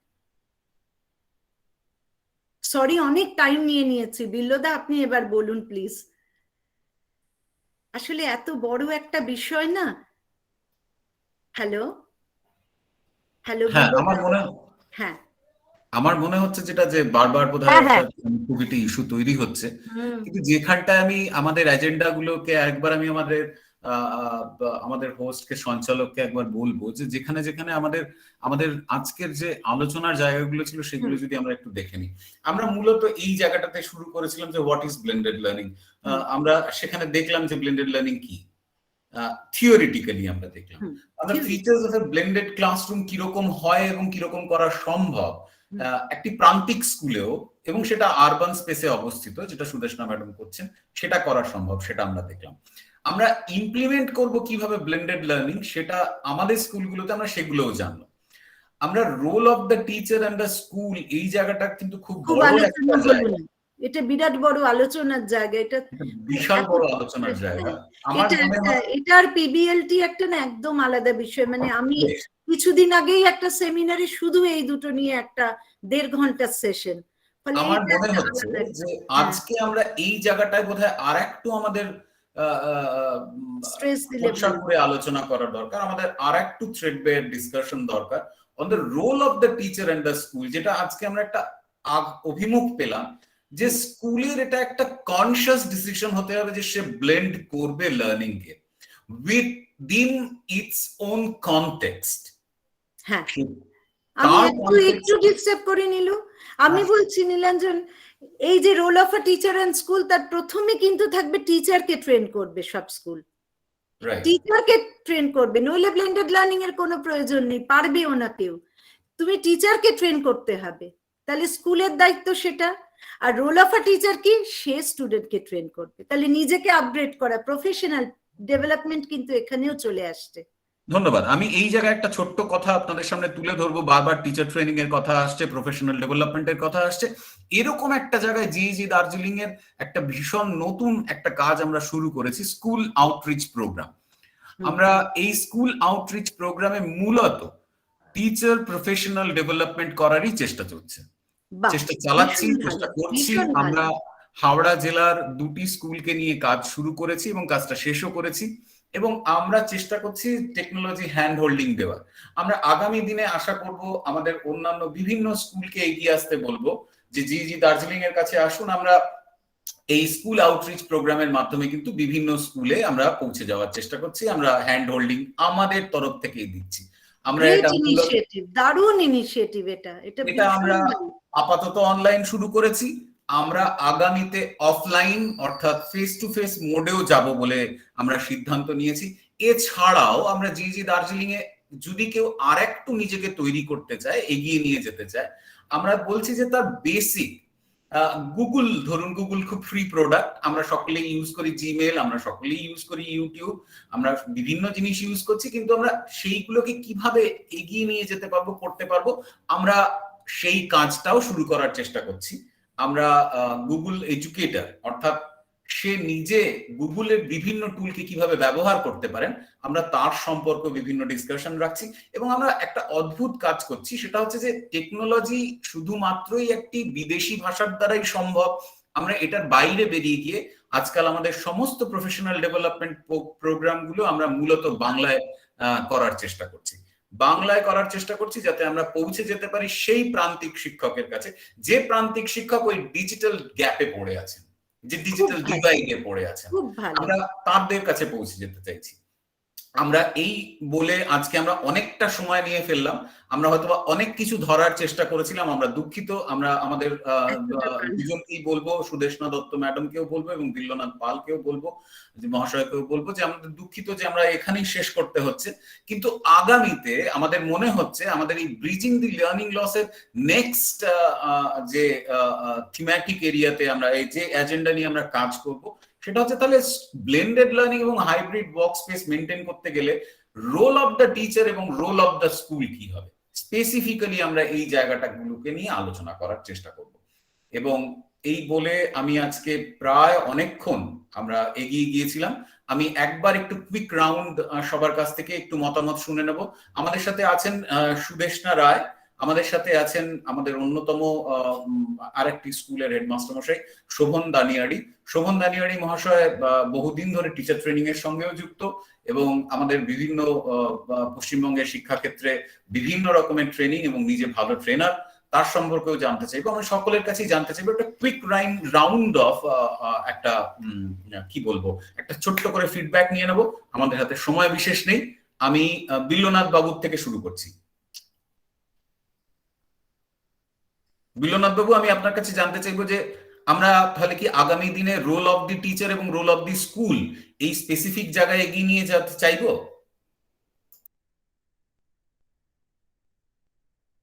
[SPEAKER 5] সরি, অনেক টাইম নিয়ে নিয়েছি। বিল্লদা, আপনি এবার বলুন প্লিজ। আসলে এত বড় একটা বিষয় না। হ্যালো হ্যালো হ্যাঁ,
[SPEAKER 1] আমার মনে হচ্ছে যেটা যে বারবার বোধহয় কনেক্টিভিটি ইস্যু তৈরি হচ্ছে, কিন্তু যেখানটায় আমি আমাদের এজেন্ডা গুলোকে একবার আমি আমাদের হোস্টকে, সঞ্চালককে একবার বলবো যে যেখানে যেখানে আমাদের আজকের যে আলোচনার জায়গাগুলো ছিল সেগুলো যদি আমরা একটু দেখে নিই। আমরা মূলত এই জায়গাটাতে শুরু করেছিলাম যে হোয়াট ইজ ব্লেন্ডেড লার্নিং। আমরা সেখানে দেখলাম যে ব্লেন্ডেড লার্নিং কি, থিওরিটিক্যালি আমরা দেখলাম। আমরা features of A blended classroom কিরকম হয় এবং কিরকম করা সম্ভব একটি প্রান্তিক স্কুলেও, এবং সেটা আরবান স্পেসে অবস্থিত, যেটা সুদেশনা ম্যাডাম করছেন, সেটা করা সম্ভব, সেটা আমরা দেখলাম। আমরা ইমপ্লিমেন্ট করব কিভাবে ব্লেন্ডেড লার্নিং, সেটা আমাদের স্কুলগুলোতে আমরা সেগুলোও জানলাম। আমরা role of the teacher and the school, এই জায়গাটা কিন্তু খুব বড় একটা জায়গা।
[SPEAKER 5] এটা বিরাট বড় আলোচনার জায়গা, এটা
[SPEAKER 1] বিশাল বড় আলোচনার জায়গা।
[SPEAKER 5] এটার পিবিএলটি একটা না একদম আলাদা বিষয়। মানে আমি কিছুদিন আগেই একটা সেমিনারে শুধু এই দুটো নিয়ে একটা 1.5 ঘন্টার সেশন।
[SPEAKER 1] আমার মনে হচ্ছে যে আজকে আমরা এই জায়গাটায় বোধহয় আর একটু আমাদের
[SPEAKER 5] স্ট্রেস দিলে
[SPEAKER 1] খোলসা করে আলোচনা করার দরকার। আমাদের আর একটু থ্রেডবেয়ার ডিসকাশন দরকার on the role of the teacher and the school, যেটা আজকে আমরা একটা অভিমুখ পেলাম যে স্কুলের এটা একটা কনসিয়াস ডিসিশন হতে হবে যে সে ব্লেন্ড করবে লার্নিং কে উইদিন ইটস ওন কনটেক্সট।
[SPEAKER 5] হ্যাঁ, আমি একটু ডিস্টার্ব করে নিল। আমি বলছি নীলাঞ্জন, এই যে role of a teacher and school, তার প্রথমে কিন্তু থাকবে টিচারকে ট্রেন করবে সব স্কুল, টিচারকে ট্রেন করবে, নইলে ব্লেন্ডেড লার্নিং এর কোনো প্রয়োজন নেই, পারবেও না কেউ। তুমি টিচারকে ট্রেন করতে হবে, তাহলে স্কুলের দায়িত্ব সেটা। আর রোল অফ আ টিচার কি, সে স্টুডেন্টকে ট্রেন করবে, তাহলে নিজেকে আপগ্রেড করা, প্রফেশনাল ডেভেলপমেন্ট কিন্তু এখানেও চলে আসছে।
[SPEAKER 1] ধন্যবাদ। আমি এই জায়গায় একটা ছোট্ট কথা আপনাদের সামনে তুলে ধরবো। বারবার টিচার ট্রেনিং এর কথা আসছে, প্রফেশনাল ডেভেলপমেন্টের কথা আসছে। এরকম একটা জায়গায় জিইজি দার্জিলিং এর একটা ভীষণ নতুন একটা কাজ আমরা শুরু করেছি, স্কুল আউটরিচ প্রোগ্রাম। আমরা এই স্কুল আউটরিচ প্রোগ্রামে মূলত টিচার প্রফেশনাল ডেভেলপমেন্ট করারই চেষ্টা চলছে, চেষ্টা চালাচ্ছি, চেষ্টা করছি। আমরা হাওড়া জেলার 2টি স্কুলকে নিয়ে কাজ শুরু করেছি এবং কাজটা শেষও করেছি, এবং আমরা চেষ্টা করছি টেকনোলজি হ্যান্ড হোল্ডিং দেওয়ার। আমরা আগামী দিনে আশা করব আমাদের অন্যান্য বিভিন্ন স্কুলকে এগিয়ে আসতে বলবো যে জিইজি দার্জিলিং এর কাছে আসুন। আমরা এই স্কুল আউটরিচ প্রোগ্রামের মাধ্যমে কিন্তু বিভিন্ন স্কুলে আমরা পৌঁছে যাওয়ার চেষ্টা করছি। আমরা হ্যান্ড হোল্ডিং আমাদের তরফ থেকেই দিচ্ছি। আমরা
[SPEAKER 5] দারুণ ইনিশিয়েটিভ এটা
[SPEAKER 1] আমরা আপাতত অনলাইন শুরু করেছি। আমরা আগামীতে অফলাইন অর্থাৎ ফেস টু ফেস মোডেও যাব বলে আমরা সিদ্ধান্ত নিয়েছি। এছাড়াও আমরা জিইজি দার্জিলিং এ যদি কেউ আর একটু নিজেকে তৈরি করতে চায়, এগিয়ে নিয়ে যেতে চায়, আমরা বলছি যে তার বেসিক গুগল, ধরুন গুগল খুব ফ্রি প্রোডাক্ট, আমরা সকলেই ইউজ করি, জিমেল আমরা সকলেই ইউজ করি, ইউটিউব আমরা বিভিন্ন জিনিস ইউজ করছি, কিন্তু আমরা সেইগুলোকে কিভাবে এগিয়ে নিয়ে যেতে পারবো, করতে পারবো, আমরা সেই কাজটাও শুরু করার চেষ্টা করছি। আমরা গুগল এডুকেটর, অর্থাৎ সে নিজে গুগলের বিভিন্ন টুলকে কিভাবে ব্যবহার করতে পারেন, আমরা তার সম্পর্কে বিভিন্ন ডিসকাশন রাখছি। এবং আমরা একটা অদ্ভুত কাজ করছি, সেটা হচ্ছে যে টেকনোলজি শুধুমাত্রই একটি বিদেশি ভাষার দ্বারাই সম্ভব। আমরা এটার বাইরে বেরিয়ে গিয়ে আজকাল আমাদের সমস্ত প্রফেশনাল ডেভেলপমেন্ট প্রোগ্রামগুলো আমরা মূলত বাংলায় করার চেষ্টা করছি। বাংলায় করার চেষ্টা করছি যাতে আমরা পৌঁছে যেতে পারি সেই প্রান্তিক শিক্ষকের কাছে, যে প্রান্তিক শিক্ষক ওই ডিজিটাল গ্যাপে পড়ে আছেন, যে ডিজিটাল ডিভাইডে পড়ে আছেন, আমরা তাদের কাছে পৌঁছে যেতে চাইছি। আমরা এই বলে আজকে আমরা অনেকটা সময় নিয়ে ফেললাম। আমরা হয়তো অনেক কিছু ধরার চেষ্টা করেছিলাম, আমরা দুঃখিত। আমরা আমাদের দুজনকেই বলবো, সুদেষ্ণা দত্ত ম্যাডামকেও বলবো এবং বিল্লনাথ পালকেও বলবো, যে মহাশয়কেও বলবো যে আমাদের দুঃখিত যে আমরা এখানেই শেষ করতে হচ্ছে। কিন্তু আগামীতে আমাদের মনে হচ্ছে আমাদের এই ব্রিজিং দি লার্নিং লসের নেক্সট যে থিম্যাটিক এরিয়াতে আমরা এই যে এজেন্ডা নিয়ে আমরা কাজ করব, সেটা হচ্ছে তাহলে ব্লেন্ডেড লার্নিং এবং হাইব্রিড ওয়ার্ক স্পেস মেনটেন করতে গেলে রোল অফ দ্য টিচার এবং রোল অফ দ্য স্কুল কি হবে, স্পেসিফিক্যালি আমরা এই জায়গাটাগুলোকে নিয়ে আলোচনা করার চেষ্টা করব। এবং এই বলে আমি আজকে প্রায় অনেকক্ষণ আমরা এগিয়ে গিয়েছিলাম। আমি একবার একটু কুইক রাউন্ড সবার কাছ থেকে একটু মতামত শুনে নেব। আমাদের সাথে আছেন সুদেষ্ণা রায়, আমাদের সাথে আছেন আমাদের অন্যতম আরেকটি স্কুলের হেডমাস্টার মশাই শোভন দানিয়াড়ি। শোভন দানিয়াড়ি মহাশয় বহুদিন ধরে টিচার ট্রেনিং এর সঙ্গেও যুক্ত এবং আমাদের বিভিন্ন পশ্চিমবঙ্গের শিক্ষাক্ষেত্রে বিভিন্ন রকমের ট্রেনিং এবং নিজে ভালো ট্রেনার, তার সম্পর্কেও জানতে চাইবো। আমরা সকলের কাছেই জানতে চাইবো একটা কুইক রাউন্ড অফ একটা কি বলবো, একটা ছোট্ট করে ফিডব্যাক নিয়ে নেবো। আমাদের হাতে সময় বিশেষ নেই। আমি বিল্লনাথ বাবুর থেকে শুরু করছি। বিল্লনাথ বাবু, আমি আপনার কাছে জানতে চাইবো যে আমরা তাহলে কি আগামী দিনে রোল অফ দি টিচার এবং রোল অফ দি স্কুল এই স্পেসিফিক জায়গায় এগিয়ে নিয়ে যেতে চাইবো?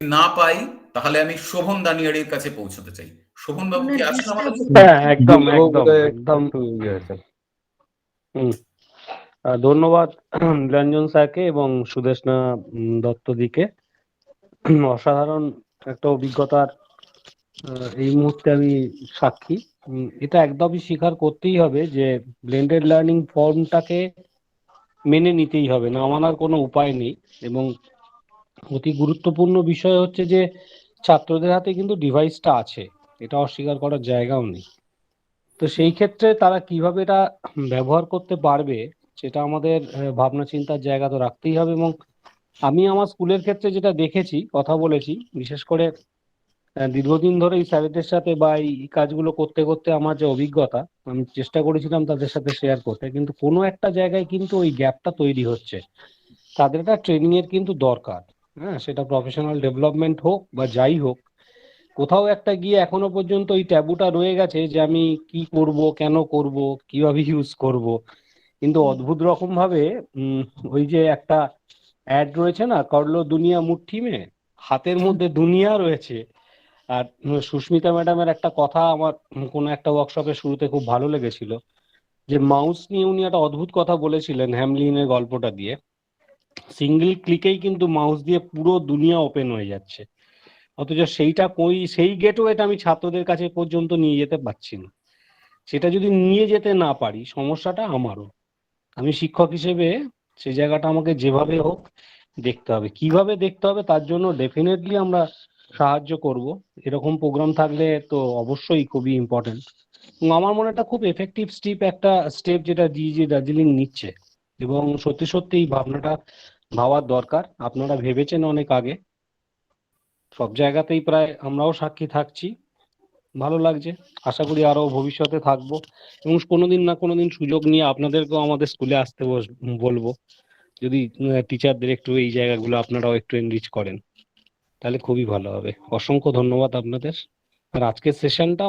[SPEAKER 1] না পাই তাহলে আমি শোভন দানিয়াড়ির কাছে পৌঁছতে চাই। শোভন বাবু কি আছেন আমাদের?
[SPEAKER 7] হ্যাঁ, একদম একদম। ধন্যবাদ নীলাঞ্জন স্যারকে এবং সুদেষ্ণা দত্তদিকে। অসাধারণ একটা অভিজ্ঞতার এই মুহূর্তে আমি সাক্ষী। এটা একদমই স্বীকার করতেই হবে যে ব্লেন্ডেড লার্নিং ফর্মটাকে মেনে নিতেই হবে, না মানার কোনো উপায় নেই। এবং অতি গুরুত্বপূর্ণ বিষয় হচ্ছে যে ছাত্রদের হাতে কিন্তু ডিভাইসটা আছে, এটা অস্বীকার করার জায়গাও নেই। তো সেই ক্ষেত্রে তারা কিভাবে এটা ব্যবহার করতে পারবে সেটা আমাদের ভাবনা চিন্তার জায়গা তো রাখতেই হবে। এবং আমি আমার স্কুলের ক্ষেত্রে যেটা দেখেছি, কথা বলেছি, বিশেষ করে দীর্ঘদিন ধরে এই স্যারেদের সাথে বা এই কাজগুলো করতে করতে আমার যে অভিজ্ঞতা, আমি চেষ্টা করেছিলাম তাদের সাথে শেয়ার করতে, কিন্তু কোনো একটা জায়গায় কিন্তু ওই গ্যাপটা তৈরি হচ্ছে। তাদের একটা ট্রেনিং এর কিন্তু দরকার। হ্যাঁ, সেটা প্রফেশনাল ডেভেলপমেন্ট হোক বা যাই হোক, কোথাও একটা গিয়ে এখনো পর্যন্ত ওই ট্যাবুটা রয়ে গেছে যে আমি কি করব, কেন করব, কিভাবে ইউজ করব। কিন্তু অদ্ভুত রকম ভাবে ওই যে একটা অ্যাড রয়েছে না, করলো দুনিয়া মুঠি মে, হাতের মধ্যে দুনিয়া রয়েছে। আর সুস্মিতা ম্যাডামের একটা কথা আমার কোনো একটা ওয়ার্কশপের শুরুতে খুব ভালো লেগেছিল, যে মাউস নিয়ে উনি একটা অদ্ভুত কথা বলেছিলেন হ্যামলিনের গল্পটা দিয়ে। সিঙ্গেল ক্লিকেই কিন্তু মাউস দিয়ে পুরো দুনিয়া ওপেন হয়ে যাচ্ছে, অথচ সেইটা সেই গেটওয়েটা আমি ছাত্রদের কাছে পর্যন্ত নিয়ে যেতে পারছি না। সেটা যদি নিয়ে যেতে না পারি, সমস্যাটা আমারও। আমি শিক্ষক হিসেবে সেই জায়গাটা আমাকে যেভাবে হোক দেখতে হবে। কিভাবে দেখতে হবে তার জন্য ডেফিনেটলি আমরা সাহায্য করব। এরকম প্রোগ্রাম থাকলে তো অবশ্যই খুবই ইম্পর্টেন্ট। এবং আমার মনে একটা খুব এফেক্টিভ স্টেপ যেটা জিজি দার্জিলিং নিচ্ছে, এবং সত্যি সত্যি এই ভাবনাটা ভাবার দরকার। আপনারা ভেবেছেন অনেক আগে, সব জায়গাতেই প্রায় আমরাও সাক্ষী থাকছি, ভালো লাগছে। আশা করি আরো ভবিষ্যতে থাকবো, এবং কোনোদিন না কোনোদিন সুযোগ নিয়ে আপনাদেরকেও আমাদের স্কুলে আসতে বলবো, যদি টিচারদের একটু এই জায়গাগুলো আপনারাও একটু এনরিচ করেন, তাহলে খুবই ভালো হবে। অসংখ্য ধন্যবাদ আপনাদের। আর আজকের সেশনটা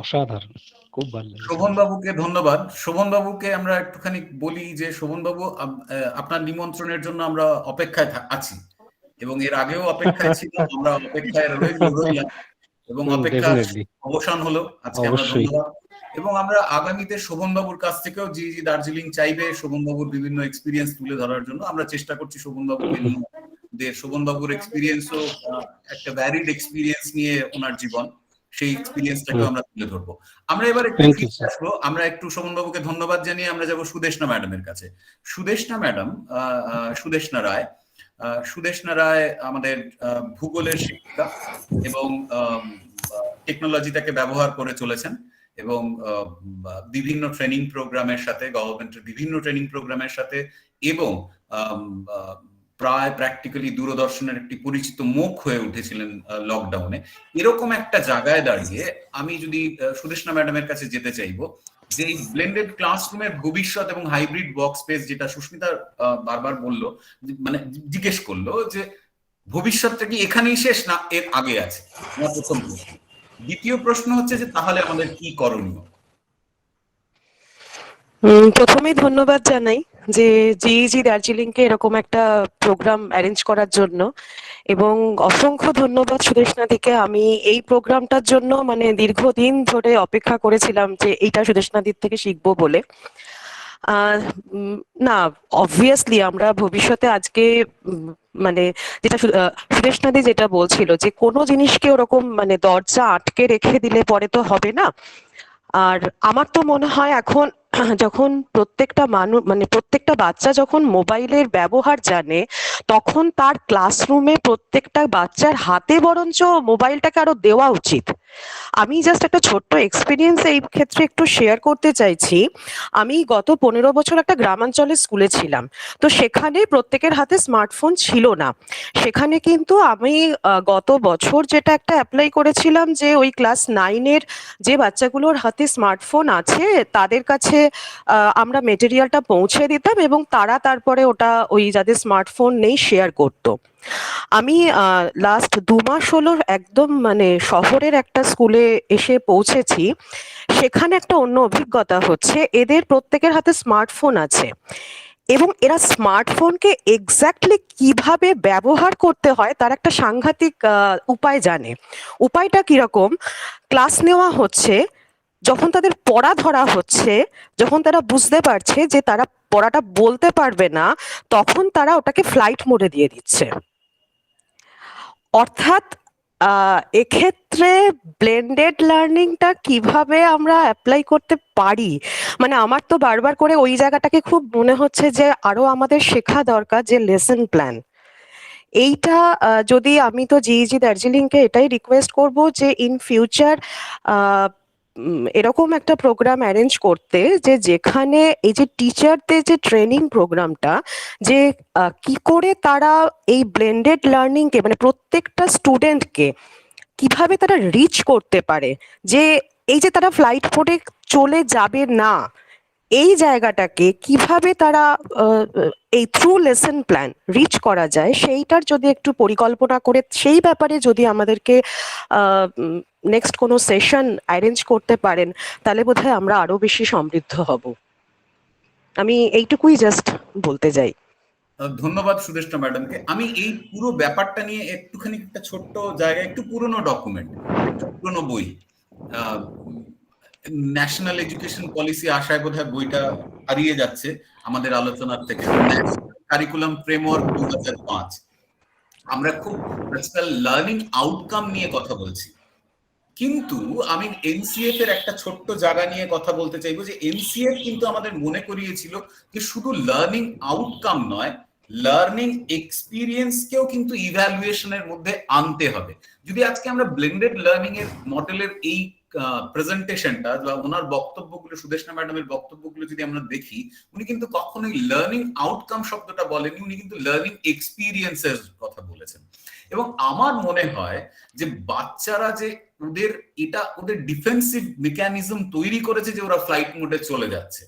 [SPEAKER 7] অসাধারণ, খুব ভালো লেগেছে।
[SPEAKER 1] শোভন বাবুকে ধন্যবাদ। শোভন বাবুকে আমরা একটুখানি বলি যে শোভন বাবু, আপনার নিমন্ত্রণের জন্য আমরা অপেক্ষায় আছি, এবং এর আগেও অপেক্ষায় ছিলাম, আমরা অপেক্ষায় রইলাম, এবং অপেক্ষার
[SPEAKER 7] ডেফিনেটলি,
[SPEAKER 1] অবসান হলো আজকে। আমরা
[SPEAKER 7] অবশ্যই।
[SPEAKER 1] ধন্যবাদ। এবং আমরা আগামীতে শোভন বাবুর কাছ থেকেও জি দার্জিলিং চাইবে শোভন বাবুর বিভিন্ন এক্সপিরিয়েন্স তুলে ধরার জন্য। আমরা চেষ্টা করছি শোভন বাবুকে নিয়ে, শোভন বাবুর এক্সপিরিয়েন্সও একটা ভ্যারিড এক্সপিরিয়েন্স নিয়ে ওনার জীবন, সেই এক্সপিরিয়েন্সটাকেও আমরা তুলে ধরবো। আমরা এবার একটু
[SPEAKER 7] থ্যাংক ইউ
[SPEAKER 1] ফিরে
[SPEAKER 7] স্যার।
[SPEAKER 1] আসবো। আমরা একটু শোভন বাবুকে ধন্যবাদ জানিয়ে আমরা যাবো সুদেষ্ণা ম্যাডামের কাছে। সুদেষ্ণা ম্যাডাম, সুদেষ্ণা রায় আমাদের ভূগোলের শিক্ষিকা, এবং টেকনোলজিটাকে ব্যবহার করে চলেছেন, এবং বিভিন্ন ট্রেনিং প্রোগ্রামের সাথে, গভর্নমেন্টের বিভিন্ন ট্রেনিং প্রোগ্রামের সাথে, এবং প্রায় প্র্যাকটিক্যালি দূরদর্শনের একটি পরিচিত মুখ হয়ে উঠেছিলেন লকডাউনে। এরকম একটা জায়গায় দাঁড়িয়ে আমি যদি সুদেষ্ণা ম্যাডামের কাছে যেতে চাইবো, যে এই ব্লেন্ডেড ক্লাসরুমের ভবিষ্যৎ এবং হাইব্রিড ওয়ার্ক স্পেস, যেটা সুস্মিতা বারবার বললো, মানে জিজ্ঞেস করলো যে ভবিষ্যৎটা কি এখানেই শেষ না এর আগে আছে, আমার প্রথম প্রশ্ন। দ্বিতীয় প্রশ্ন হচ্ছে যে তাহলে আমাদের কি করণীয়?
[SPEAKER 8] প্রথমেই ধন্যবাদ জানাই যে জিইজি দার্জিলিংকে এরকম একটা প্রোগ্রাম অ্যারেঞ্জ করার জন্য, এবং অসংখ্য ধন্যবাদ সুদেষ্ণাদিকে। আমি এই প্রোগ্রামটার জন্য মানে দীর্ঘদিন ধরে অপেক্ষা করেছিলাম যে এইটা সুদেষ্ণাদির থেকে শিখবো বলে। না, অবভিয়াসলি আমরা ভবিষ্যতে আজকে মানে যেটা সুদেষ্ণাদি যেটা বলছিল যে কোনো জিনিসকে ওরকম মানে দরজা আটকে রেখে দিলে পরে তো হবে না। আর আমার তো মনে হয় এখন যখন প্রত্যেকটা মানুষ মানে প্রত্যেকটা বাচ্চা যখন মোবাইলের ব্যবহার জানে, তখন তার ক্লাসরুমে প্রত্যেকটা বাচ্চার হাতে বরঞ্চ মোবাইলটাকে আরো দেওয়া উচিত। আমি জাস্ট একটা ছোট্ট এক্সপিরিয়েন্স এই ক্ষেত্রে একটু শেয়ার করতে চাইছি। আমি গত 15 বছর একটা গ্রামাঞ্চলের স্কুলে ছিলাম, তো সেখানে প্রত্যেকের হাতে স্মার্টফোন ছিল না। সেখানে কিন্তু আমি গত বছর যেটা একটা অ্যাপ্লাই করেছিলাম, যে ওই ক্লাস 9-এর যে বাচ্চাগুলোর হাতে স্মার্টফোন আছে তাদের কাছে আমরা মেটেরিয়ালটা পৌঁছে দিতাম, এবং তারা তারপরে ওটা ওই যাদের স্মার্টফোন নেই শেয়ার করতো। আমি লাস্ট 2 মাস হলো একদম মানে শহরের একটা স্কুলে এসে পৌঁছেছি। সেখানে একটা অন্য অভিজ্ঞতা হচ্ছে, এদের প্রত্যেকের হাতে স্মার্টফোন আছে, এবং এরা স্মার্টফোনকে এক্স্যাক্টলি কিভাবে ব্যবহার করতে হয় তার একটা সাংঘাতিক উপায় জানে। উপায়টা কিরকম? ক্লাস নেওয়া হচ্ছে, যখন তাদের পড়া ধরা হচ্ছে, যখন তারা বুঝতে পারছে যে তারা পড়াটা বলতে পারবে না, তখন তারা ওটাকে ফ্লাইট মোডে দিয়ে দিচ্ছে। অর্থাৎ এক্ষেত্রে ব্লেন্ডেড লার্নিংটা কিভাবে আমরা অ্যাপ্লাই করতে পারি, মানে আমার তো বারবার করে ওই জায়গাটাকে খুব মনে হচ্ছে যে আরো আমাদের শেখা দরকার যে লেসন প্ল্যান। এইটা যদি আমি তো জিইজি দার্জিলিংকে এটাই রিকোয়েস্ট করব যে ইন ফিউচার এরকম একটা প্রোগ্রাম অ্যারেঞ্জ করতে যে যেখানে এই যে টিচারদের যে ট্রেনিং প্রোগ্রামটা, যে কি করে তারা এই ব্লেন্ডেড লার্নিংকে মানে প্রত্যেকটা স্টুডেন্টকে কিভাবে তারা রিচ করতে পারে, যে এই যে তারা ফ্লাইট মোডে চলে যাবে না, এই জায়গাটাকে কিভাবে তারা এই থ্রু লেসন প্ল্যান রিচ করা যায়, সেইটার যদি একটু পরিকল্পনা করে সেই ব্যাপারে যদি আমাদেরকে নেক্সট কোনো সেশন অ্যারেঞ্জ করতে পারেন, তাহলে বোধহয় আমরা আরো বেশি সমৃদ্ধ হব। আমি এইটুকুই জাস্ট বলতে চাই।
[SPEAKER 1] ধন্যবাদ সুদেষ্টা ম্যাডামকে। আমি এই পুরো ব্যাপারটা নিয়ে একটুখানি একটা ছোট্ট জায়গায়, একটু পুরনো ডকুমেন্ট, একটু পুরনো বই, ন্যাশনাল এডুকেশন পলিসি আশায় বোধহয় বইটা হারিয়ে যাচ্ছে আমাদের আলোচনার থেকে, কারিকুলাম ফ্রেমওয়ার্ক 2005। আমরা খুব প্র্যাকটিক্যাল লার্নিং আউটকাম নিয়ে কথা বলছি, কিন্তু আমি এনসিএফ এর একটা ছোট্ট জায়গা নিয়ে কথা বলতে চাইবো যে এনসিএফ কিন্তু আমাদের মনে করিয়েছিল যে শুধু লার্নিং আউটকাম নয়, লার্নিং এক্সপিরিয়েন্সকেও কিন্তু ইভ্যালুয়েশনের মধ্যে আনতে হবে। যদি আজকে আমরা ব্লেন্ডেড লার্নিং এর মডেলের এই প্রেজেন্টেশনটা বা ওনার বক্তব্যগুলো, সুদেষ্ণা ম্যাডামের বক্তব্যগুলো যদি আমরা দেখি, উনি কিন্তু কখনোই লার্নিং আউটকাম শব্দটা বলেননি, উনি কিন্তু লার্নিং এক্সপিরিয়েন্সের কথা বলেছেন। এবং আমার মনে হয় যে বাচ্চারা যে ওদের ডিফেন্সিভ মেকানিজম তৈরি করেছে যে ওরা ফ্লাইট মোডে চলে যাচ্ছে,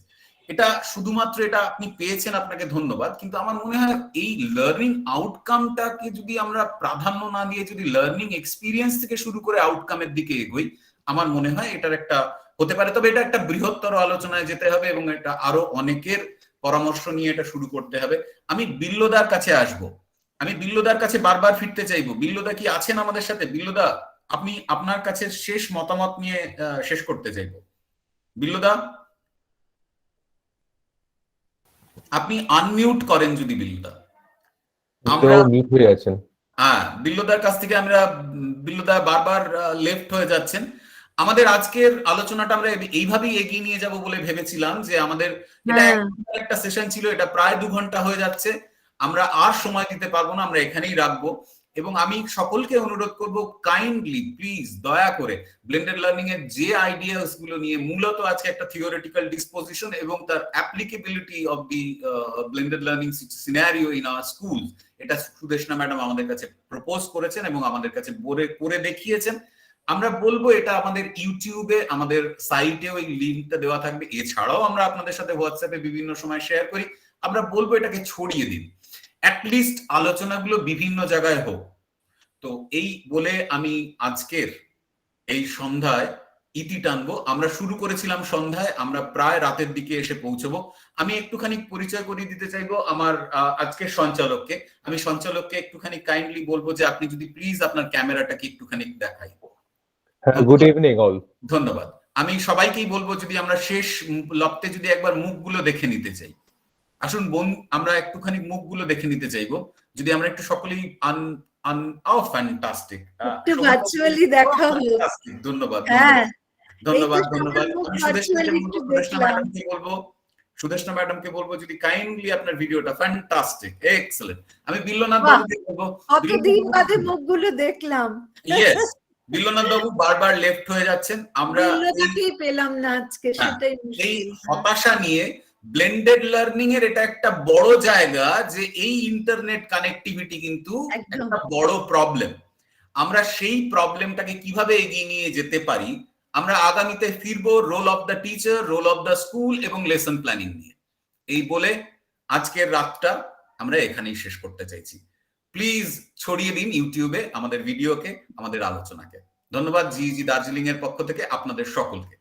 [SPEAKER 1] এটা শুধুমাত্র এটা আপনি পেয়েছেন, আপনাকে ধন্যবাদ। কিন্তু আমার মনে হয় এই লার্নিং আউটকামটাকে যদি আমরা প্রাধান্য না দিয়ে যদি লার্নিং এক্সপিরিয়েন্স থেকে শুরু করে আউটকামের দিকে এগোই, আমার মনে হয় এটার একটা হতে পারে। তবে এটা একটা বৃহত্তর আলোচনায় যেতে হবে এবং এটা আরো অনেকের পরামর্শ নিয়ে এটা শুরু করতে হবে। আমি বিল্লদার কাছে আসবো, আমি বিল্লদার কাছে বারবার ফিরতে চাইবো। বিল্লদা কি আছেন আমাদের সাথে? বিল্লদা, আপনি আপনার কাছে শেষ মতামত নিয়ে শেষ করতে চাইবো। বিল্লদা, আপনি আনমিউট করেন যদি বিল্লদা। আমরা
[SPEAKER 4] মিউট হয়ে আছেন।
[SPEAKER 1] হ্যাঁ, বিল্লদার কাছ থেকে আমরা, বিল্লদা বারবার লেফট হয়ে যাচ্ছেন। আমাদের আজকের আলোচনাটা আমরা এইভাবেই এগিয়ে নিয়ে যাব বলে ভেবেছিলাম যে আমাদের এটা একটা সেশন ছিল, এটা প্রায় 2 ঘন্টা হয়ে যাচ্ছে, আমরা আর সময় দিতে পারবো না, আমরা এখানেই রাখবো। এবং আমি সকলকে অনুরোধ করব, কাইন্ডলি প্লিজ দয়া করে ব্লেন্ডেড লার্নিং এর যে আইডিয়াস গুলো নিয়ে মূলত আজকে একটা থিওরিটিক্যাল ডিসপোজিশন এবং তার applicability of the blended learning scenario in our school, এটা সুদেষ্ণা ম্যাডাম আমাদের কাছে প্রপোজ করেছেন এবং আমাদের কাছে করে দেখিয়েছেন। আমরা বলবো এটা আমাদের ইউটিউবে, আমাদের সাইটেও এই লিঙ্কটা দেওয়া থাকবে। এছাড়াও আমরা আপনাদের সাথে হোয়াটসঅ্যাপে বিভিন্ন সময় শেয়ার করি। আমরা বলবো এটাকে ছড়িয়ে দিন, অ্যাটলিস্ট আলোচনাগুলো বিভিন্ন জায়গায় হোক। তো এই বলে আমি আজকের এই সন্ধ্যায় ইতি টানবো। আমরা শুরু করেছিলাম সন্ধ্যায়, আমরা প্রায় রাতের দিকে এসে পৌঁছবো। আমি একটুখানি পরিচয় করিয়ে দিতে চাইবো আমার আজকের সঞ্চালককে। আমি সঞ্চালককে একটুখানি কাইন্ডলি বলবো যে আপনি যদি প্লিজ আপনার ক্যামেরাটাকে একটুখানি দেখাই।
[SPEAKER 4] Good evening all.
[SPEAKER 1] ধন্যবাদ। আমি সবাইকেই বলবো যদি আমরা শেষ লপ্তে যদি একবার মুখগুলো দেখে নিতে চাই, আসুন বোন, আমরা একটুখানি মুখগুলো দেখে নিতে চাইবো। যদি আমরা একটু সকলেই ফ্যান্টাস্টিক,
[SPEAKER 5] একটু ভার্চুয়ালি দেখা হলো।
[SPEAKER 1] ধন্যবাদ,
[SPEAKER 5] হ্যাঁ,
[SPEAKER 1] ধন্যবাদ, ধন্যবাদ। আমি সুদেষ্ণা ম্যাডামকে বলবো যদি কাইন্ডলি আপনার ভিডিওটা ফ্যান্টাস্টিক, এক্সেলেন্ট। আমি বিল্লনাথ বাবুকে বলবো,
[SPEAKER 5] কতদিন বাদে মুখগুলো দেখলাম।
[SPEAKER 1] ইয়েস, বিল্লনাথ বাবু বারবার লেফট হয়ে যাচ্ছেন। আমরা
[SPEAKER 5] বিল্লনাথকেই পেলাম না আজকে, সেটাই
[SPEAKER 1] এই হতাশা নিয়ে ব্লেন্ডেড লার্নিং এর এটা একটা বড় জায়গা যে এই ইন্টারনেট কানেক্টিভিটি কিন্তু একটা বড় প্রবলেম। আমরা সেই প্রবলেমটাকে কিভাবে এগিয়ে নিয়ে যেতে পারি, আমরা আগামীতে ফিরবো role of the teacher, role of the school এবং লেসন প্ল্যানিং নিয়ে। এই বলে আজকের রাতটা আমরা এখানেই শেষ করতে চাইছি। প্লিজ ছড়িয়ে দিন ইউটিউবে আমাদের ভিডিওকে, আমাদের আলোচনাকে। ধন্যবাদ জি দার্জিলিং এর পক্ষ থেকে আপনাদের সকলকে।